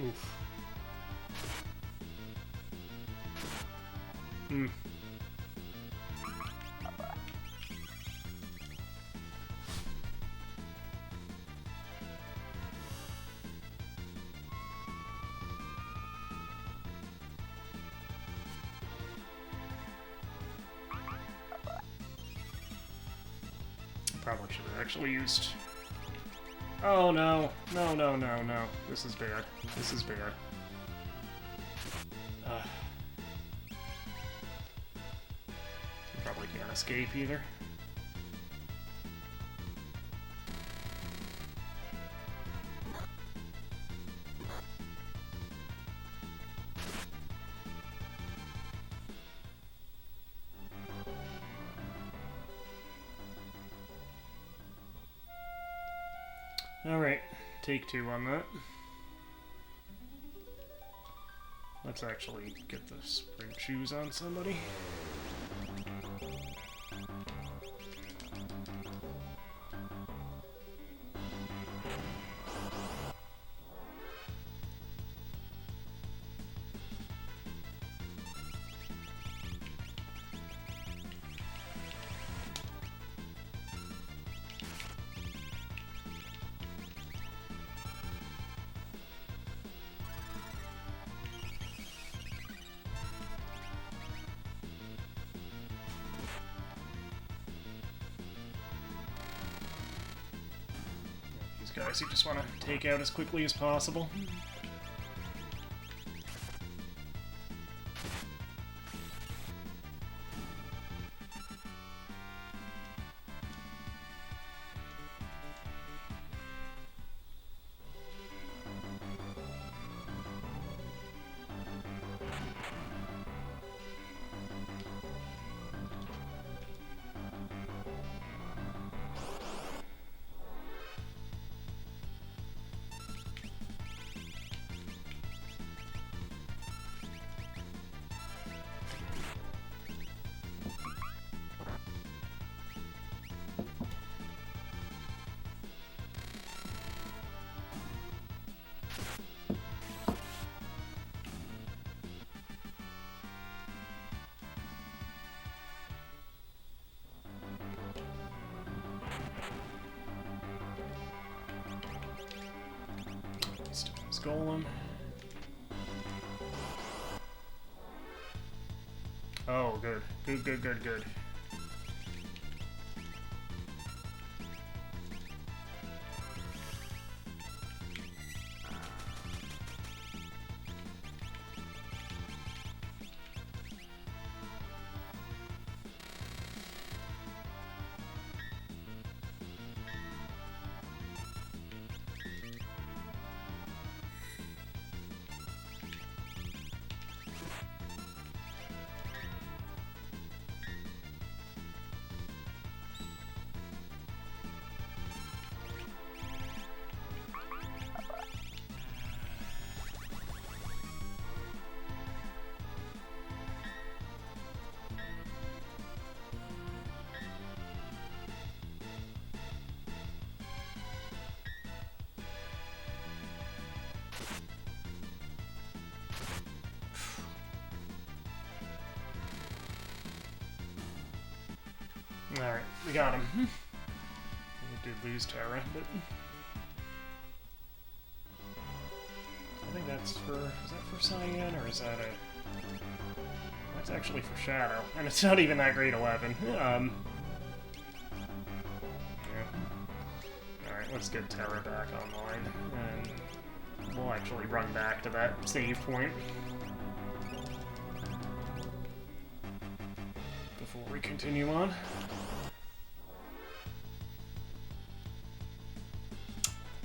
A: Oof. Hmm. Probably should have actually used... Oh no. No, no, no, no. This is bad. This is bad. Probably can't escape either. Alright, take 2 on that. Let's actually get the sprint shoes on somebody. Guys you just want to take out as quickly as possible. Golem. Oh, good. Good, good, good, good. Alright, we got him. We did lose Terra, but... I think that's for... Is that for Cyan, or is that a... That's actually for Shadow, and it's not even that great a weapon. Yeah. Alright, let's get Terra back online, and we'll actually run back to that save point. Before we continue on.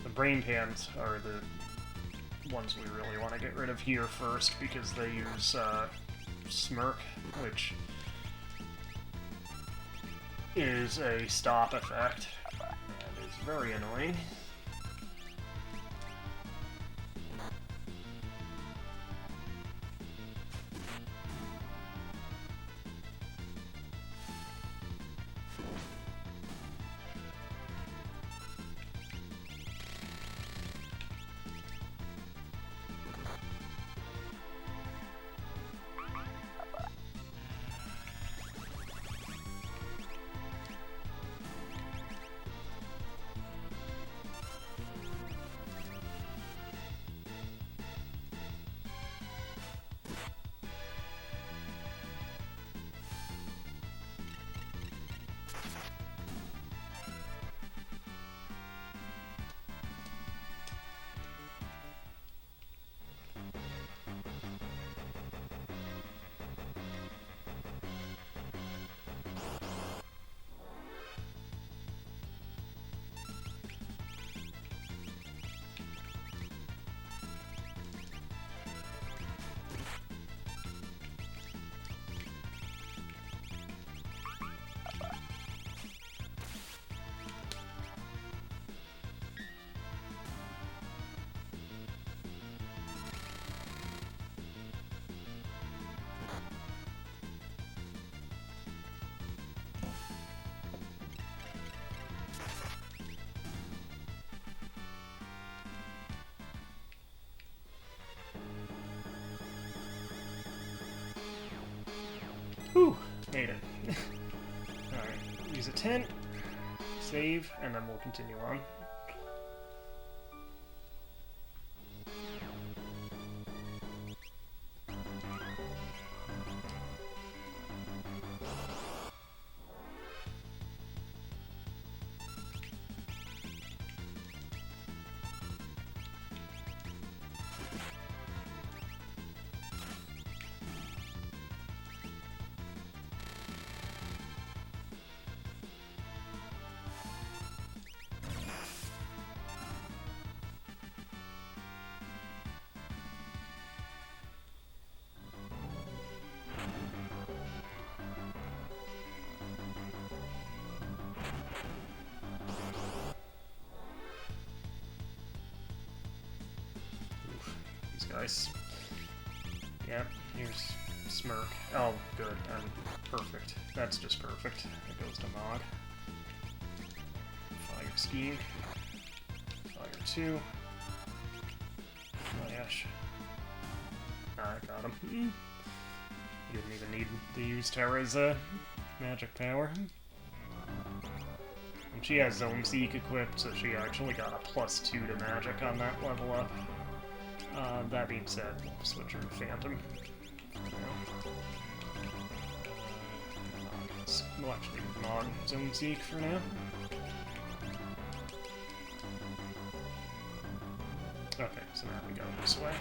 A: The brain pans are the ones we really want to get rid of here first because they use Smirk, which is a stop effect and is very annoying. Whew, made it. Alright, use a tent, save, and then we'll continue on. Guys. Yep, here's Smirk. Oh, good. Perfect. That's just perfect. It goes to Mod. Fire Scheme. Fire 2. Flash. Alright, got him. You didn't even need to use Terra's magic power. And she has Zone Seek equipped, so she actually got a +2 to magic on that level up. That being said, we'll switch her to Phantom. We'll actually mod Zone Seek for now. Okay, so now we go this way.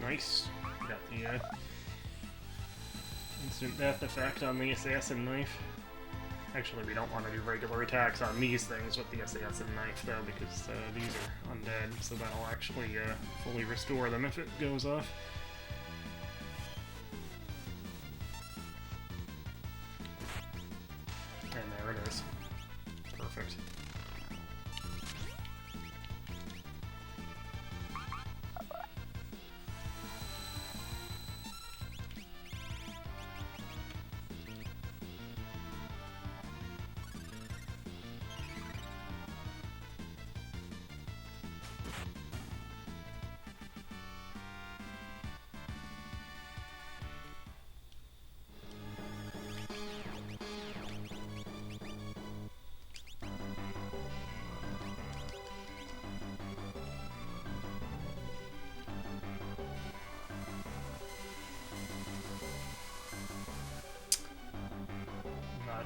A: Nice. Got the instant death effect on the assassin knife. Actually, we don't want to do regular attacks on these things with the assassin knife, though, because these are undead, so that'll actually fully restore them if it goes off. And there it is. Perfect.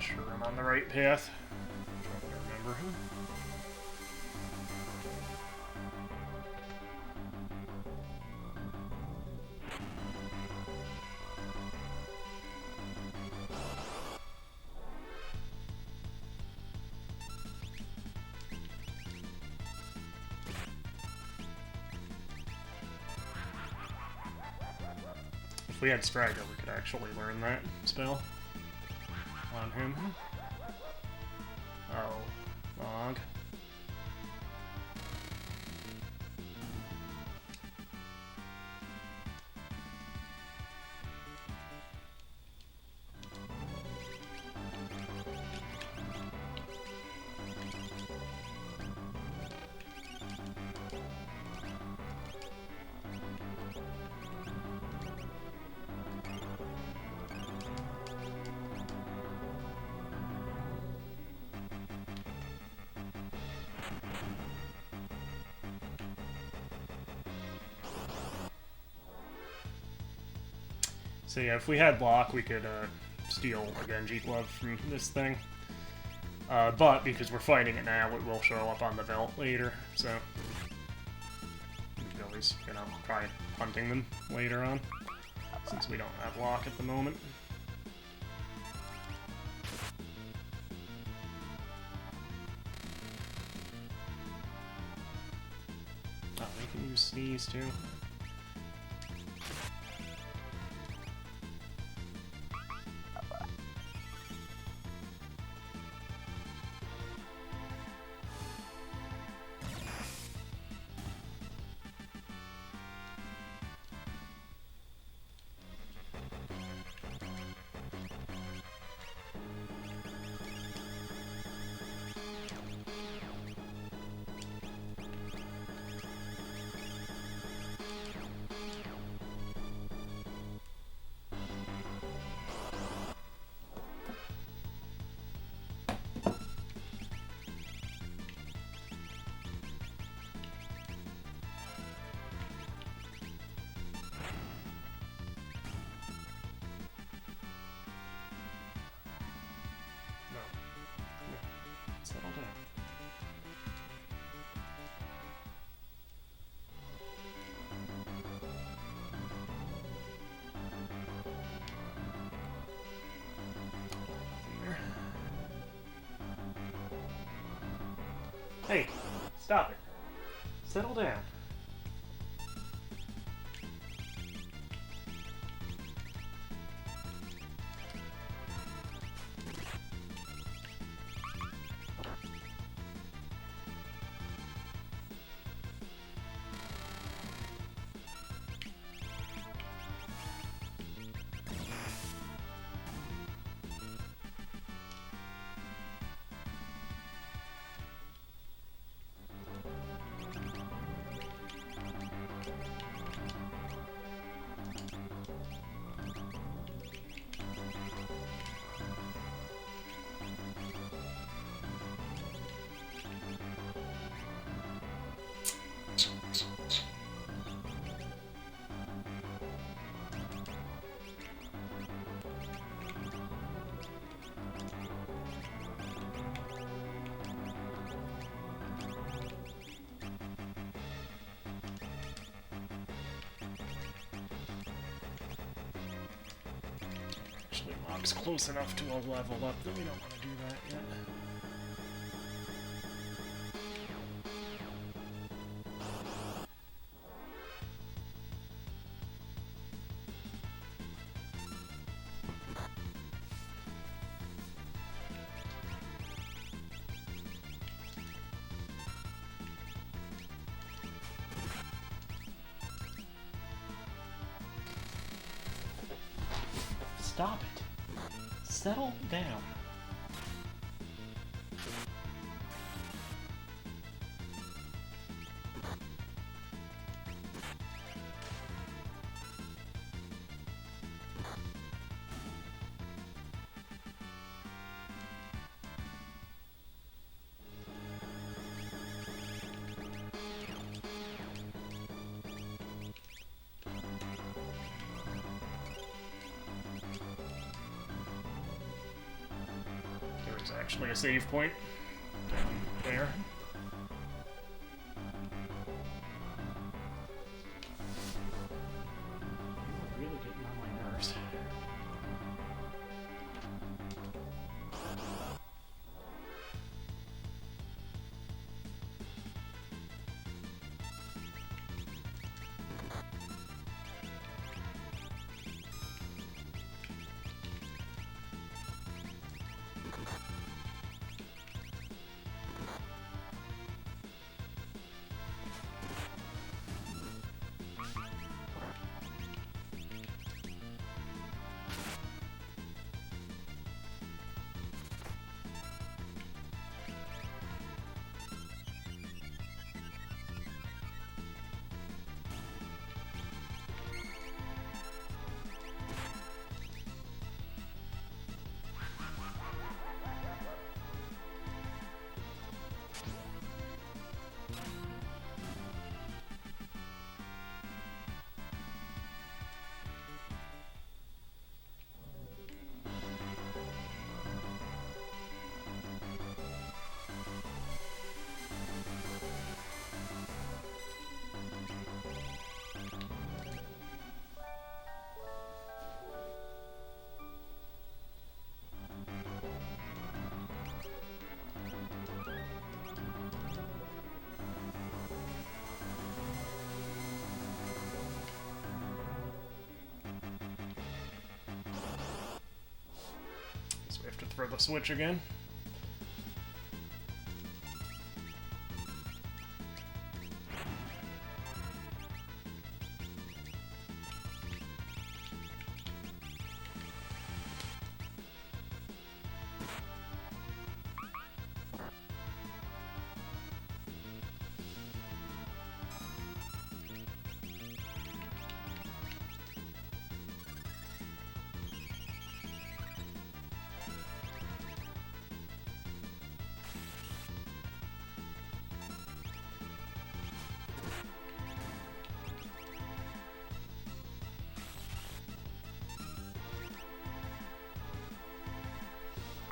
A: sure I'm on the right path. I'm trying to remember. If we had Strider, we could actually learn that spell on him. Oh, log. So yeah, if we had Locke, we could steal a Genji glove from this thing. But because we're fighting it now, it will show up on the Velt later, so we could always, you know, try hunting them later on, since we don't have Locke at the moment. Oh, we can use Sneeze too. Settle down. Nothing there. Hey, stop it. Settle down. Actually, Locke's close enough to a level up that we don't want to do that yet. Stop it. Settle down. actually a save point down there. Really getting on my nerves. So we have to throw the switch again.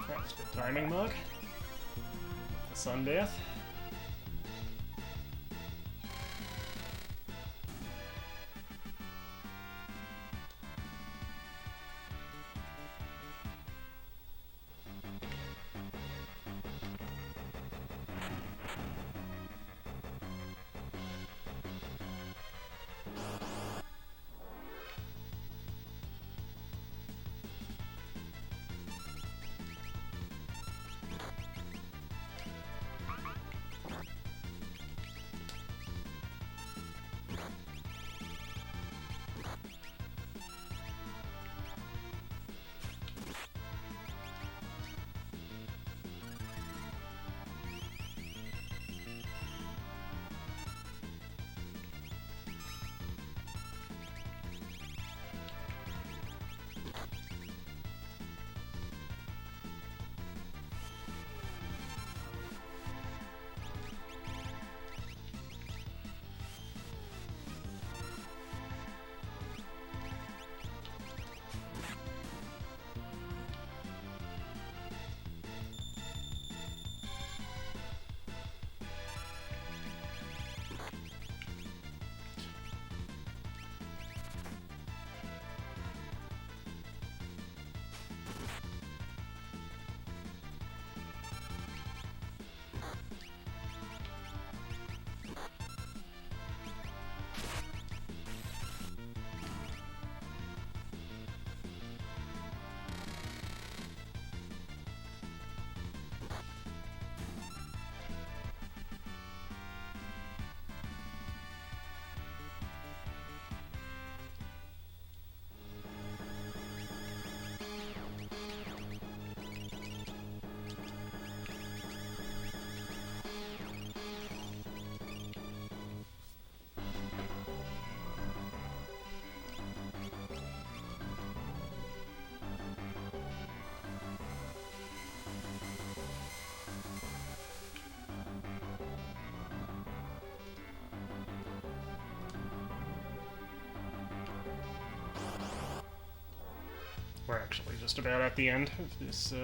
A: That's good timing, Mug. The sun death. We're actually just about at the end of this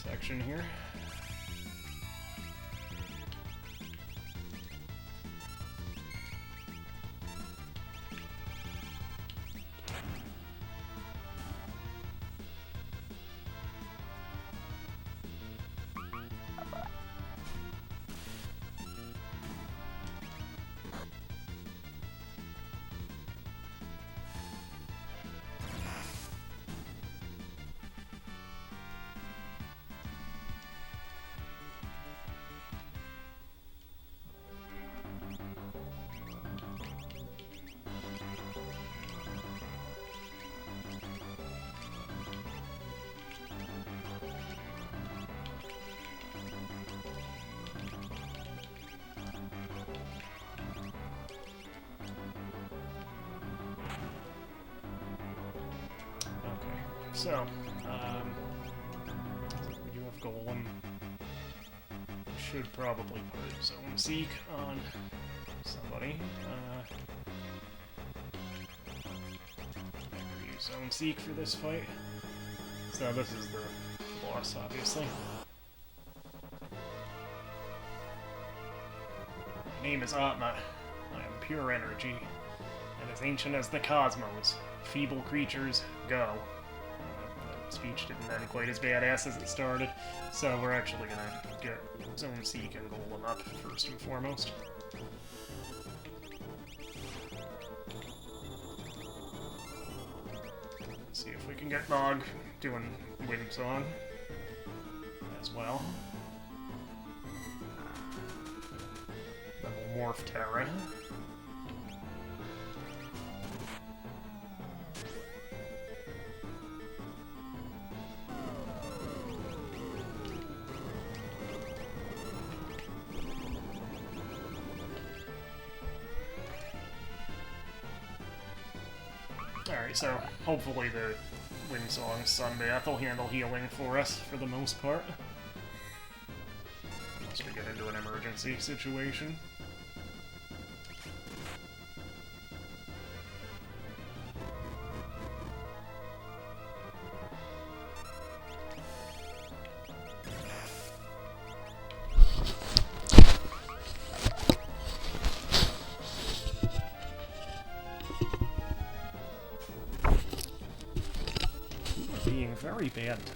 A: section here. So, we do have Golem. Should probably put Zone Seek on somebody. Never use Zone Seek for this fight. So this is the boss, obviously. My name is Atma. I am pure energy, and as ancient as the cosmos. Feeble creatures, go. Speech didn't end quite as badass as it started, so we're actually gonna get Zone Seek and Golem up first and foremost. See if we can get Nog doing Wind Song as well. Then we'll morph Terra. Alright, so hopefully the Windsong Sunbath will handle healing for us for the most part. Unless we get into an emergency situation. Very bad tonight.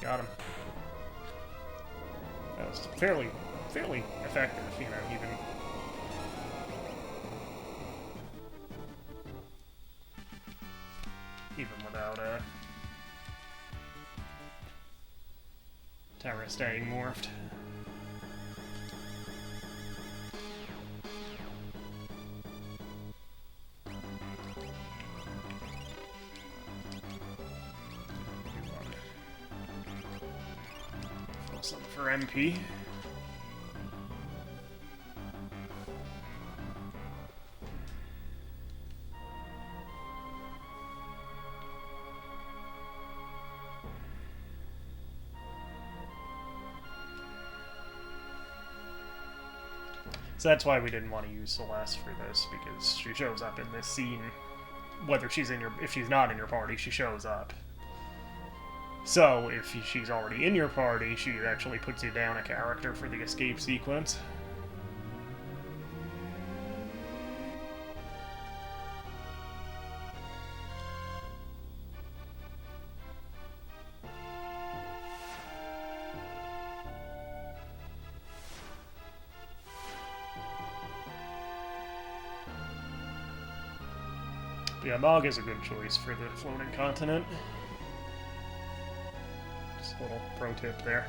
A: Got him. That was fairly effective, you know, even without Terra staying morphed. Something for MP. So that's why we didn't want to use Celeste for this, because she shows up in this scene. Whether she's if she's not in your party, she shows up. So, if she's already in your party, she actually puts you down a character for the escape sequence. But yeah, Mog is a good choice for the floating continent. Just a little pro tip there.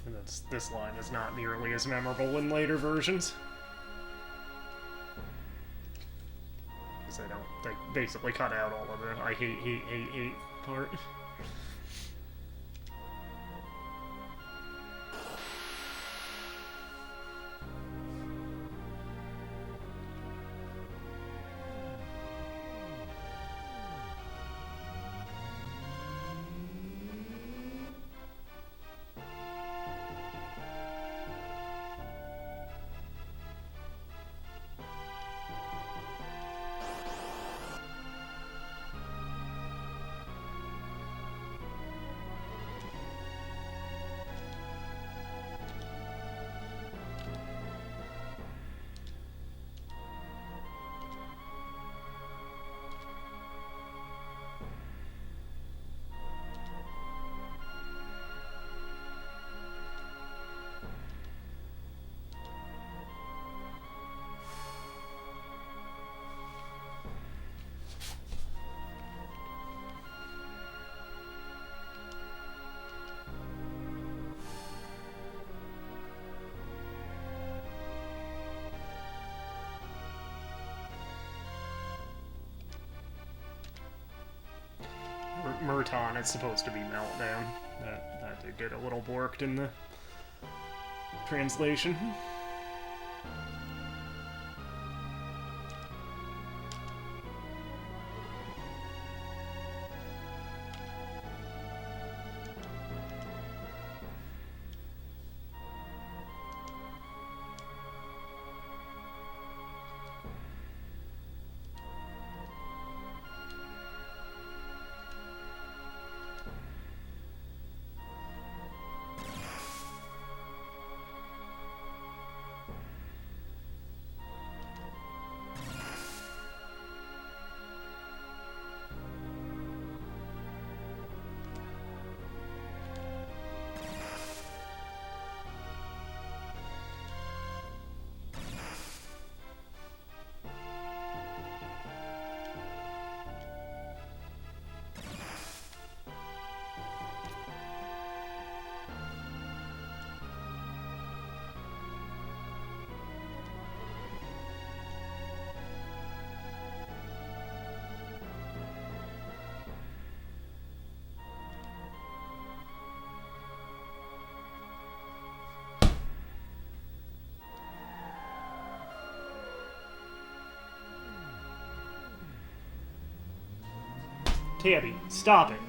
A: And this line is not nearly as memorable in later versions. Because they basically cut out all of the I hate part. Murton is supposed to be Meltdown. That did get a little borked in the translation. Tabby, stop it.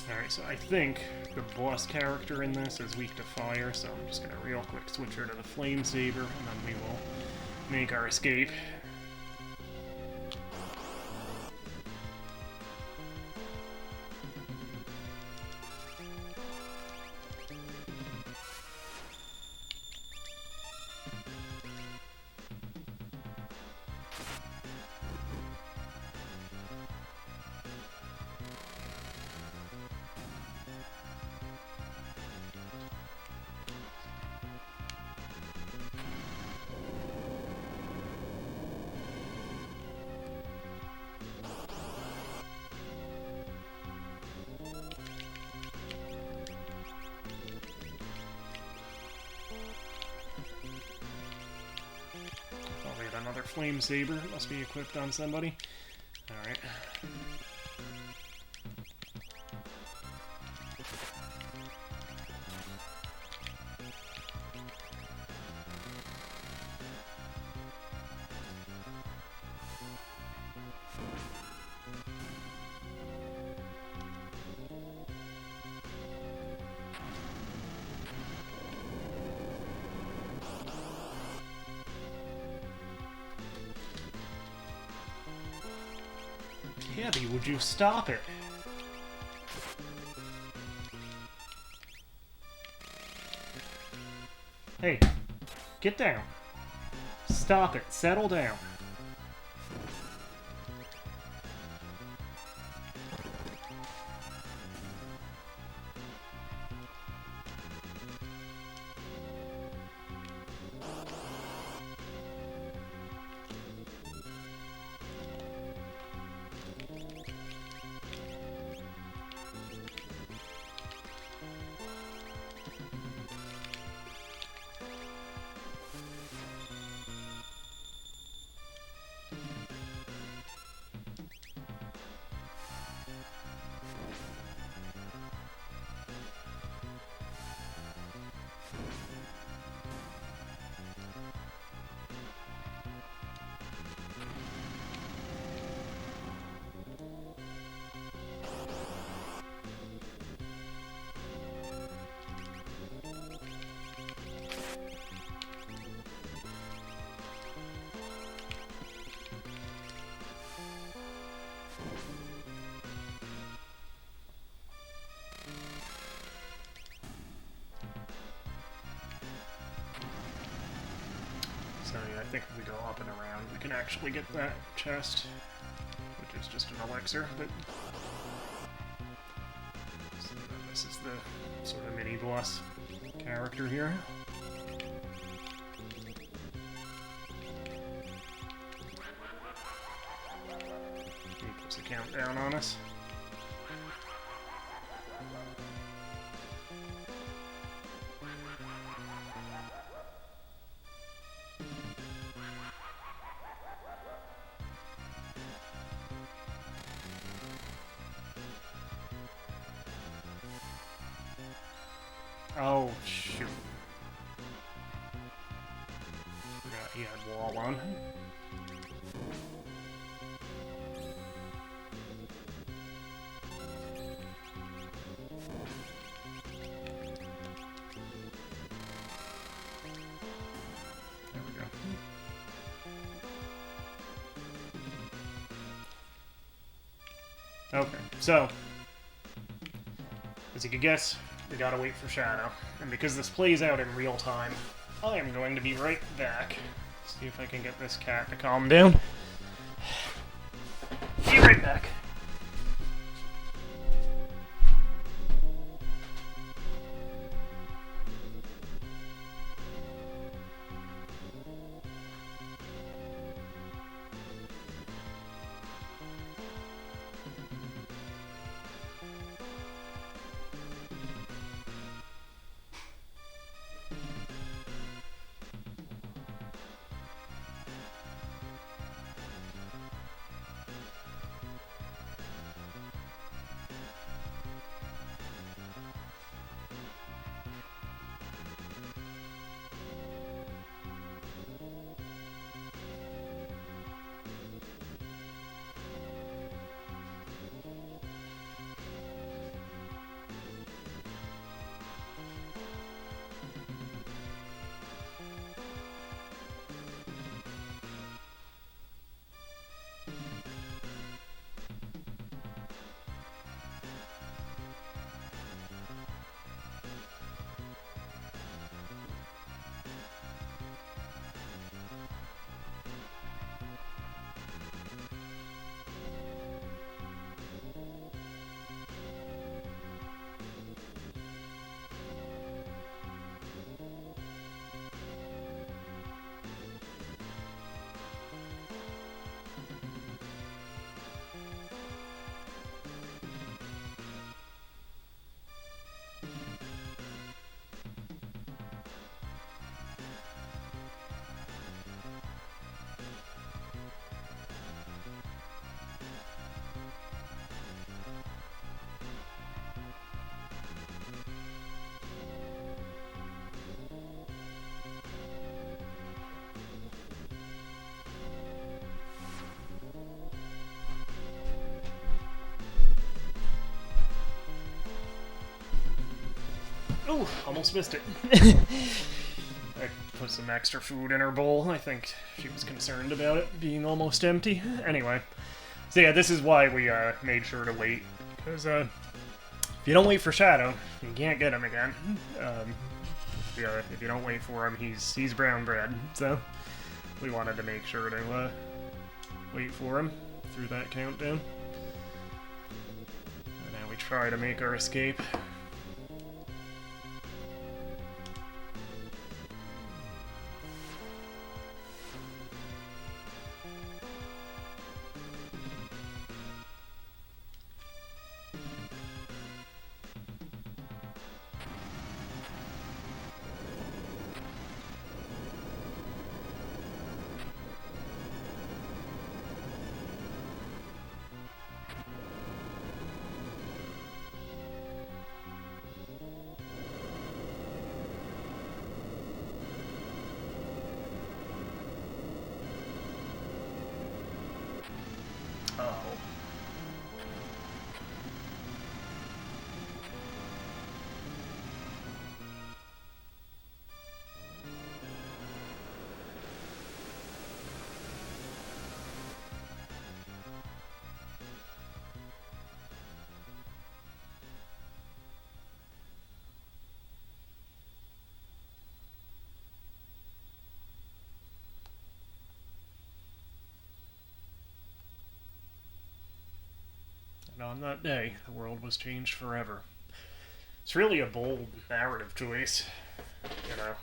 A: Alright, so I think the boss character in this is weak to fire, so I'm just gonna real quick switch her to the Flame Saber, and then we will make our escape. Another Flame Saber. It must be equipped on somebody. Alright. Tabby, would you stop it? Hey, get down. Stop it. Settle down. So yeah, I think if we go up and around, we can actually get that chest, which is just an elixir, but... So this is the sort of mini-boss character here. He puts a countdown on us. Oh, shoot. Forgot he had wall on. There we go. Okay, so, as you could guess, we gotta wait for Shadow. And because this plays out in real time, I am going to be right back. See if I can get this cat to calm down. Be right back. Ooh, almost missed it. I put some extra food in her bowl. I think she was concerned about it being almost empty. Anyway. So yeah, this is why we made sure to wait. Because if you don't wait for Shadow, you can't get him again. If you don't wait for him, he's brown bread. So we wanted to make sure to wait for him through that countdown. And now we try to make our escape. Oh. And on that day, the world was changed forever. It's really a bold narrative choice, you know.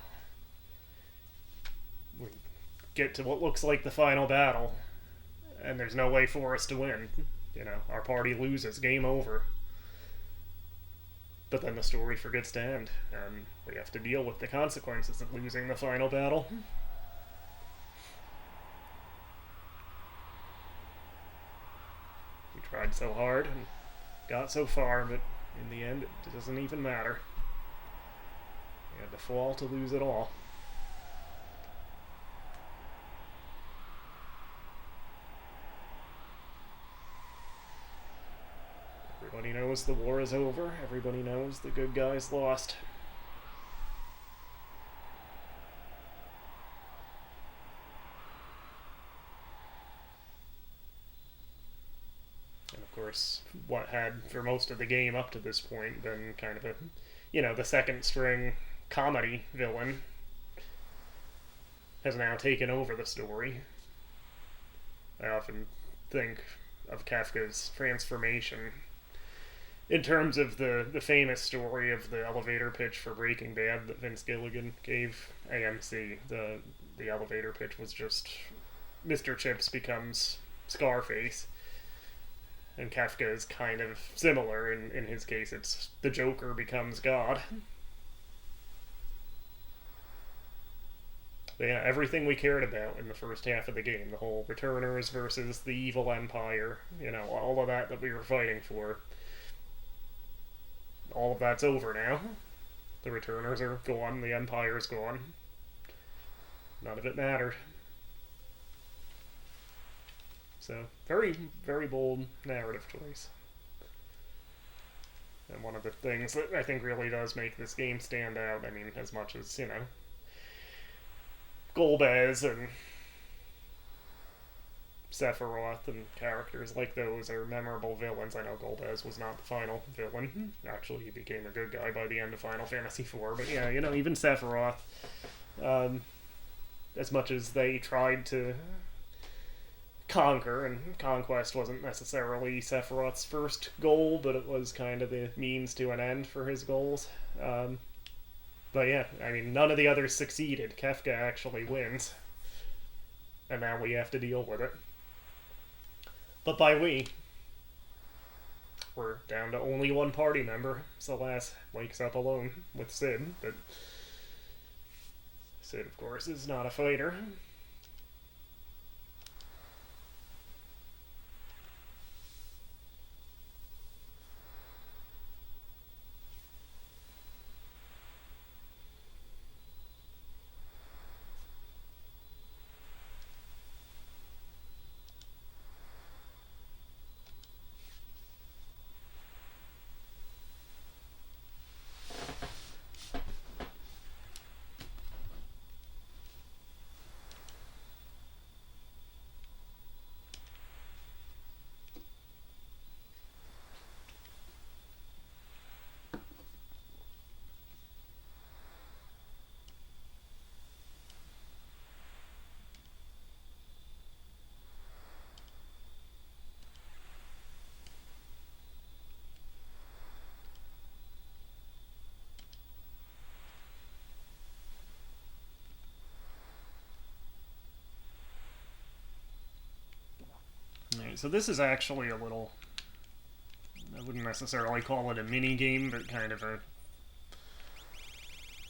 A: We get to what looks like the final battle, and there's no way for us to win. You know, our party loses, game over. But then the story forgets to end, and we have to deal with the consequences of losing the final battle. We tried so hard and got so far, but in the end, it doesn't even matter. We had to fall to lose it all. Everybody knows the war is over. Everybody knows the good guys lost. And of course, what had for most of the game up to this point been kind of a, you know, the second string comedy villain has now taken over the story. I often think of Kafka's transformation in terms of the famous story of the elevator pitch for Breaking Bad that Vince Gilligan gave AMC. The elevator pitch was just Mr. Chips becomes Scarface. And Kafka is kind of similar. In his case, it's the Joker becomes God. But yeah, everything we cared about in the first half of the game, the whole Returners versus the evil Empire, you know, all of that we were fighting for, all of that's over now. The Returners are gone, the Empire's gone. None of it mattered. So, very, very bold narrative choice. And one of the things that I think really does make this game stand out, I mean, as much as, you know, Golbez and Sephiroth and characters like those are memorable villains. I know Golbez was not the final villain. Actually, he became a good guy by the end of Final Fantasy IV. But yeah, you know, even Sephiroth, as much as they tried to conquer, and conquest wasn't necessarily Sephiroth's first goal, but it was kind of the means to an end for his goals. But yeah, I mean, none of the others succeeded. Kefka actually wins. And now we have to deal with it. But by we, we're down to only one party member. Celeste wakes up alone with Sid, but Sid, of course, is not a fighter. Alright, so this is actually a little... I wouldn't necessarily call it a mini-game, but kind of a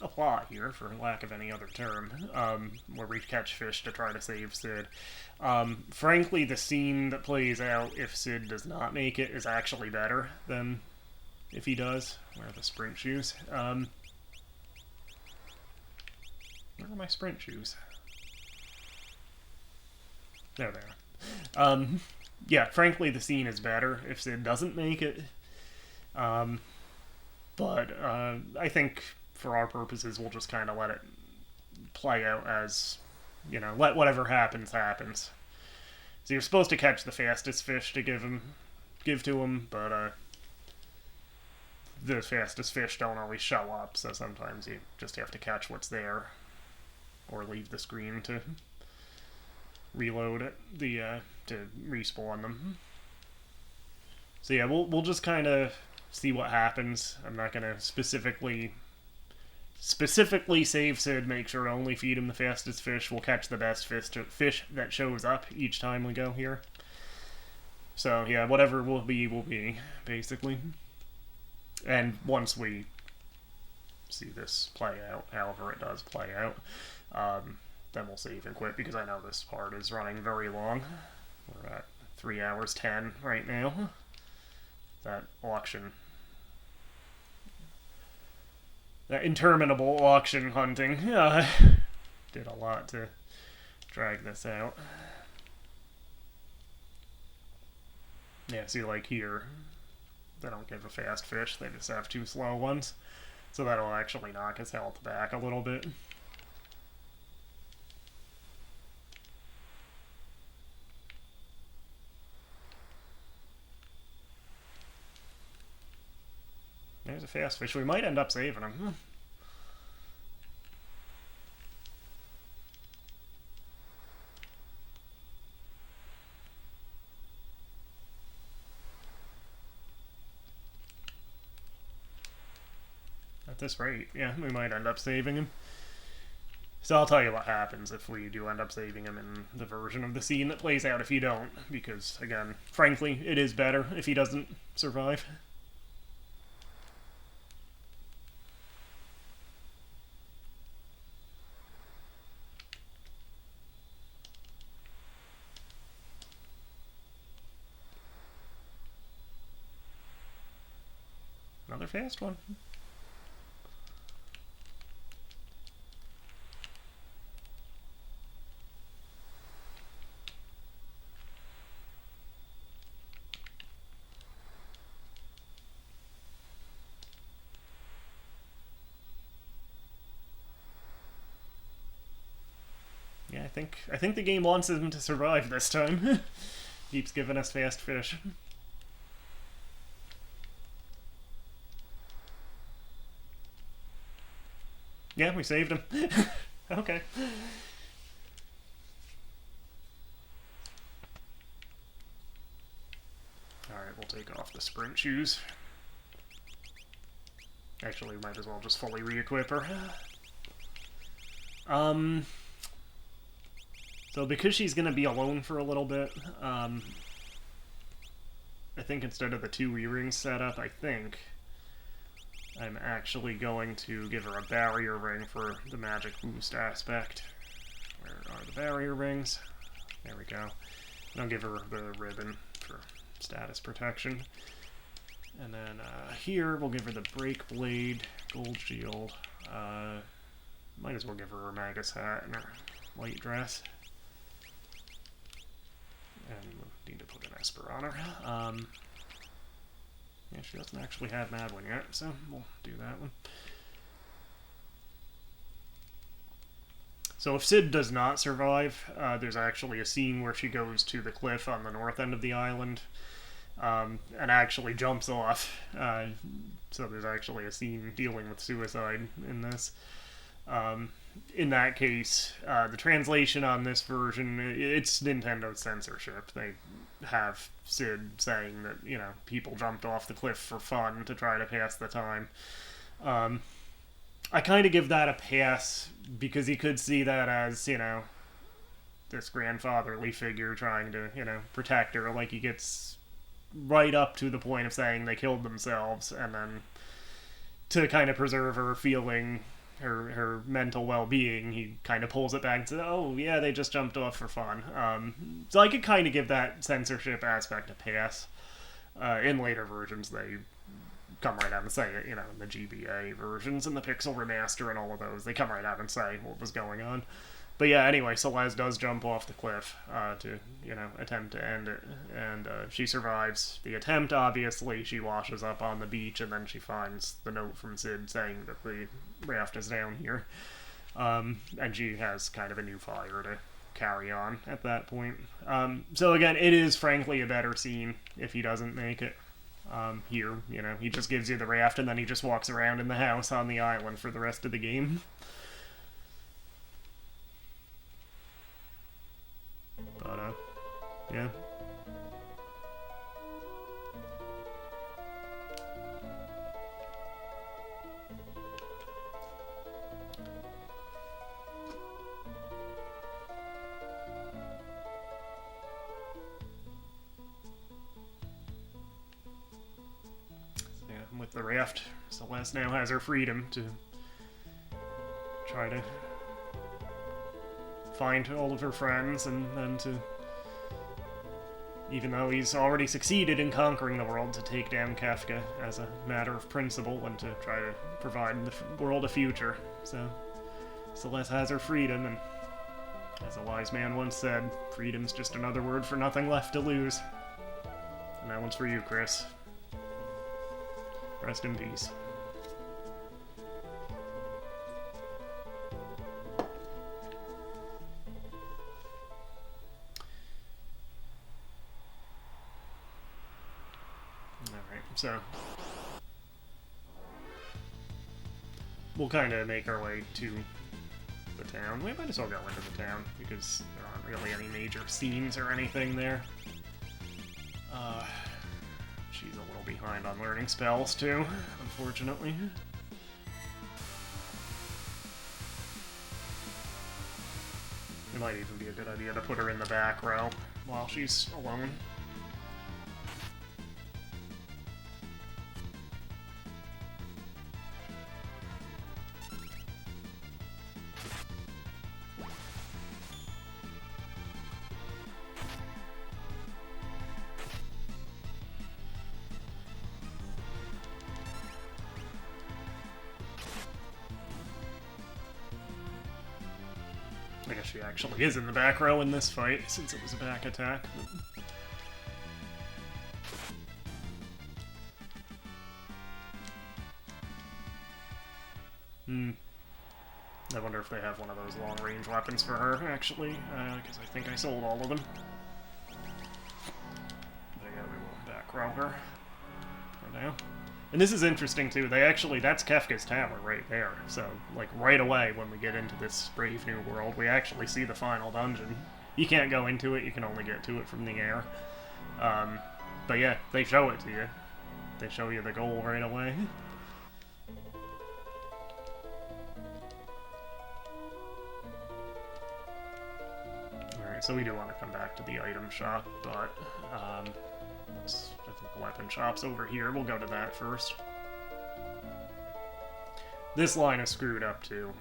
A: plot here, for lack of any other term, where we catch fish to try to save Sid. Frankly, the scene that plays out if Sid does not make it is actually better than if he does. Where are the sprint shoes? Where are my sprint shoes? There they are. Yeah, frankly, the scene is better if Sid doesn't make it. But I think, for our purposes, we'll just kind of let it play out as, you know, let whatever happens, happens. So you're supposed to catch the fastest fish to give to him, but the fastest fish don't always show up, so sometimes you just have to catch what's there, or leave the screen to reload it, to respawn them. So yeah, we'll just kind of see what happens. I'm not gonna specifically save Sid, make sure to only feed him the fastest fish. We'll catch the best fish that shows up each time we go here. So yeah, whatever will be, basically. And once we see this play out, however it does play out, then we'll save and quit, because I know this part is running very long. We're at 3 hours 10 right now. That auction, that interminable auction hunting, did a lot to drag this out. Yeah, see, like here, they don't give a fast fish, they just have 2 slow ones. So that'll actually knock his health back a little bit. There's a fast fish. We might end up saving him. At this rate, yeah, we might end up saving him. So I'll tell you what happens if we do end up saving him in the version of the scene that plays out if you don't. Because, again, frankly, it is better if he doesn't survive. Another fast one. Yeah, I think the game wants him to survive this time. Keeps giving us fast fish. Yeah, we saved him. Okay. Alright, we'll take off the sprint shoes. Actually, we might as well just fully re-equip her. So because she's going to be alone for a little bit, I think instead of the 2 E-rings set up, I think I'm actually going to give her a barrier ring for the magic boost aspect. Where are the barrier rings? There we go. And I'll give her the ribbon for status protection. And then here we'll give her the break blade, gold shield. Might as well give her her magus hat and her white dress. And we'll need to put an esper on her. Yeah, she doesn't actually have Madwin yet, so we'll do that one. So if Sid does not survive, there's actually a scene where she goes to the cliff on the north end of the island, and actually jumps off. So there's actually a scene dealing with suicide in this. In that case, the translation on this version, it's Nintendo's censorship. They have Sid saying that, you know, people jumped off the cliff for fun to try to pass the time. I kind of give that a pass, because you could see that as, you know, this grandfatherly figure trying to, you know, protect her. Like, he gets right up to the point of saying they killed themselves, and then to kind of preserve her feeling, her mental well-being, he kind of pulls it back and says, oh, yeah, they just jumped off for fun. So I could kind of give that censorship aspect a pass. In later versions, they come right out and say it, you know, in the GBA versions and the Pixel Remaster and all of those, they come right out and say what was going on. But yeah, anyway, Celeste does jump off the cliff to, you know, attempt to end it. And she survives the attempt, obviously. She washes up on the beach, and then she finds the note from Sid saying that the raft is down here. And she has kind of a new fire to carry on at that point. So again, it is frankly a better scene if he doesn't make it. Here, you know, he just gives you the raft, and then he just walks around in the house on the island for the rest of the game. But, yeah. With the raft, Celeste now has her freedom to try to find all of her friends, and then to, even though he's already succeeded in conquering the world, to take down Kefka as a matter of principle and to try to provide the world a future. So Celeste has her freedom, and as a wise man once said, freedom's just another word for nothing left to lose. And that one's for you, Chris. Rest in peace. Alright, so we'll kind of make our way to the town. We might as well go into the town, because there aren't really any major scenes or anything there. She's a little behind on learning spells, too, unfortunately. It might even be a good idea to put her in the back row while she's alone. I guess she actually is in the back row in this fight, since it was a back attack. I wonder if they have one of those long-range weapons for her, actually, because I think I sold all of them. But yeah, we will back row her for now. And this is interesting, too. They actually, that's Kefka's tower right there. So, like, right away when we get into this brave new world, we actually see the final dungeon. You can't go into it, you can only get to it from the air. But yeah, they show it to you. They show you the goal right away. Alright, so we do want to come back to the item shop, but, I think the weapon shop's over here. We'll go to that first. This line is screwed up, too.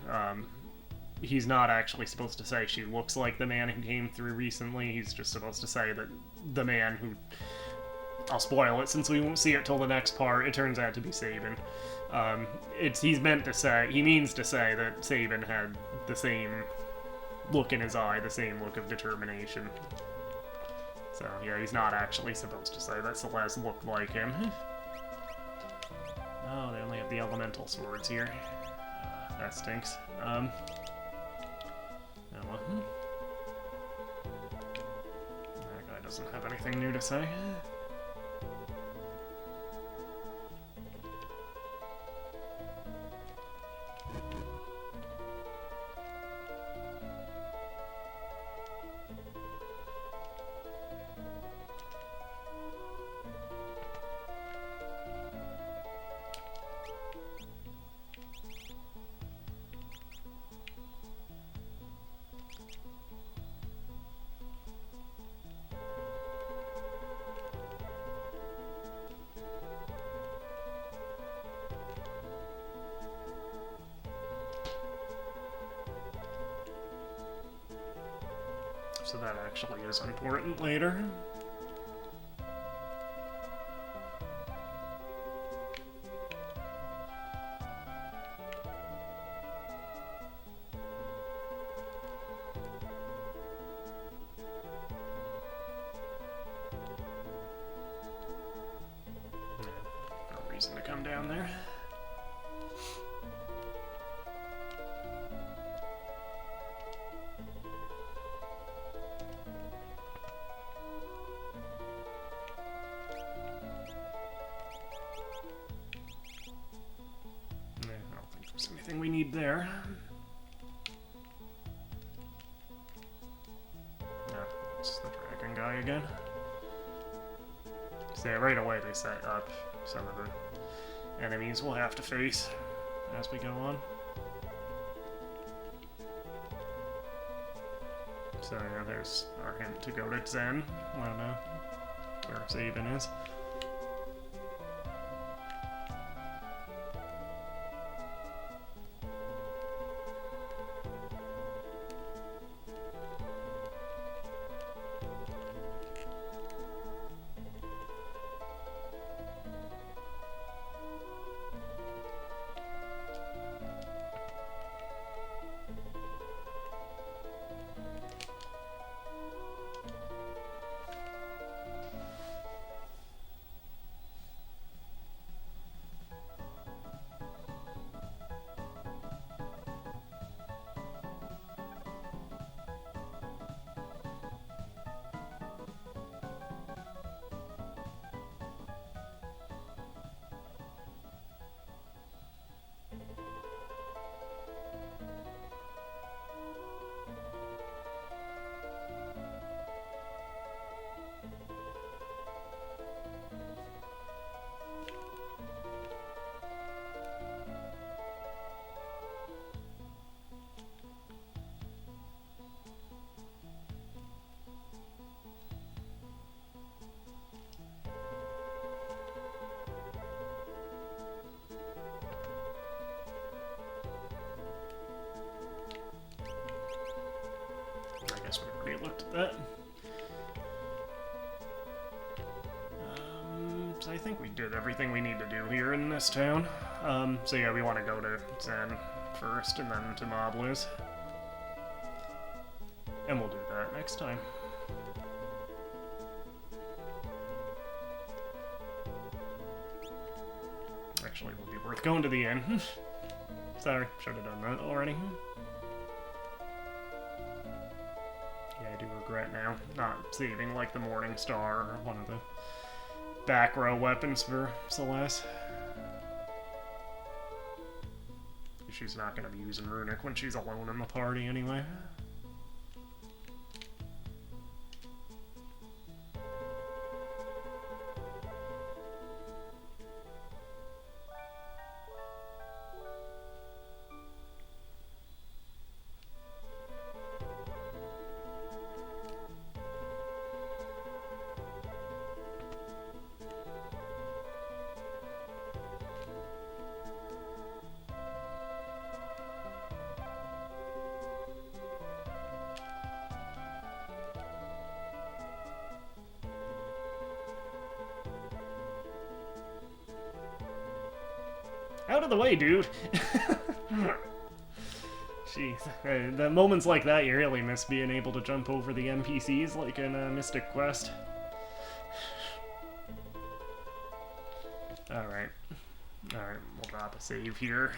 A: He's not actually supposed to say she looks like the man who came through recently. He's just supposed to say that the man who... I'll spoil it since we won't see it till the next part. It turns out to be Sabin. He means to say that Sabin had the same look in his eye, the same look of determination. So, yeah, he's not actually supposed to say that Celeste looked like him. Oh, they only have the elemental swords here. That stinks. Oh well. That guy doesn't have anything new to say. So that actually is important later. No reason to come down there. Anything we need there. Yeah, it's the dragon guy again. So yeah, right away they set up some of the enemies we'll have to face as we go on. So yeah, there's our hint to go to Zen. I don't know where Zaven is. We already looked at that. So I think we did everything we need to do here in this town. So yeah, we want to go to Zen first and then to Moblu's. And we'll do that next time. Actually, it will be worth going to the inn. Sorry, should have done that already. I do regret now not saving like the Morning Star or one of the back row weapons for Celeste. She's not going to be using Runic when she's alone in the party anyway. Out of the way, dude! Jeez. The moments like that, you really miss being able to jump over the NPCs like in Mystic Quest. Alright. Alright, we'll drop a save here.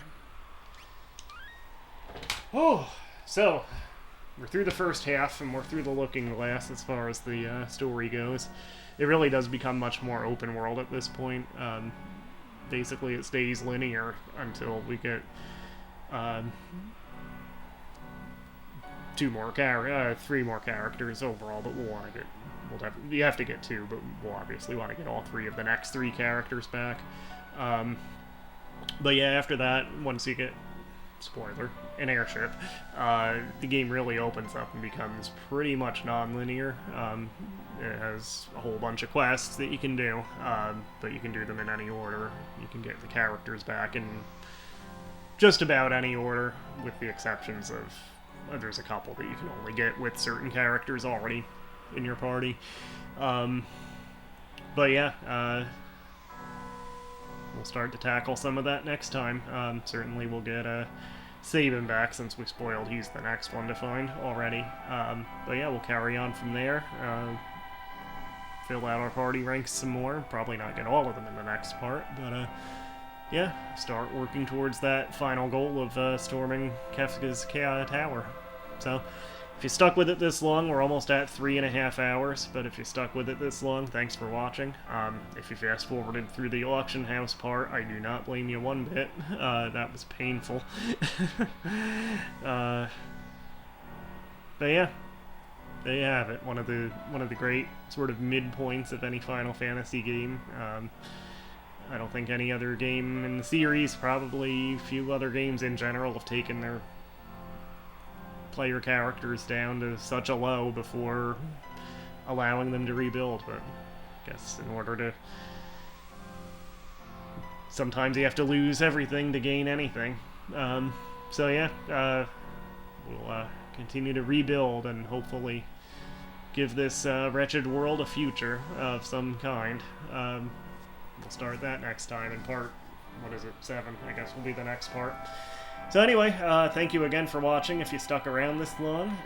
A: Oh! So, we're through the first half, and we're through the Looking Glass as far as the story goes. It really does become much more open world at this point. Basically, it stays linear until we get three more characters overall. But we'll want to get, you have to get two, but we'll obviously want to get all three of the next three characters back. But yeah, after that, once you get, spoiler, an airship, the game really opens up and becomes pretty much non-linear. It has a whole bunch of quests that you can do, but you can do them in any order. You can get the characters back in just about any order, with the exceptions of there's a couple that you can only get with certain characters already in your party. But yeah, we'll start to tackle some of that next time. Certainly we'll get Sabin back, since we spoiled he's the next one to find already. But yeah, we'll carry on from there. Fill out our party ranks some more. Probably not get all of them in the next part, but yeah, start working towards that final goal of storming Kefka's tower. So, if you stuck with it this long, we're almost at 3.5 hours, but if you stuck with it this long, thanks for watching. If you fast-forwarded through the auction house part, I do not blame you one bit. That was painful. But yeah, there you have it. One of the great sort of midpoints of any Final Fantasy game. I don't think any other game in the series, probably a few other games in general, have taken their player characters down to such a low before allowing them to rebuild, but I guess in order to... sometimes you have to lose everything to gain anything. So yeah, we'll continue to rebuild and hopefully give this wretched world a future of some kind. We'll start that next time in part, 7, I guess will be the next part. So anyway, thank you again for watching if you stuck around this long,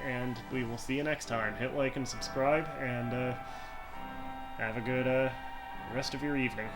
A: and we will see you next time. Hit like and subscribe, and have a good rest of your evening.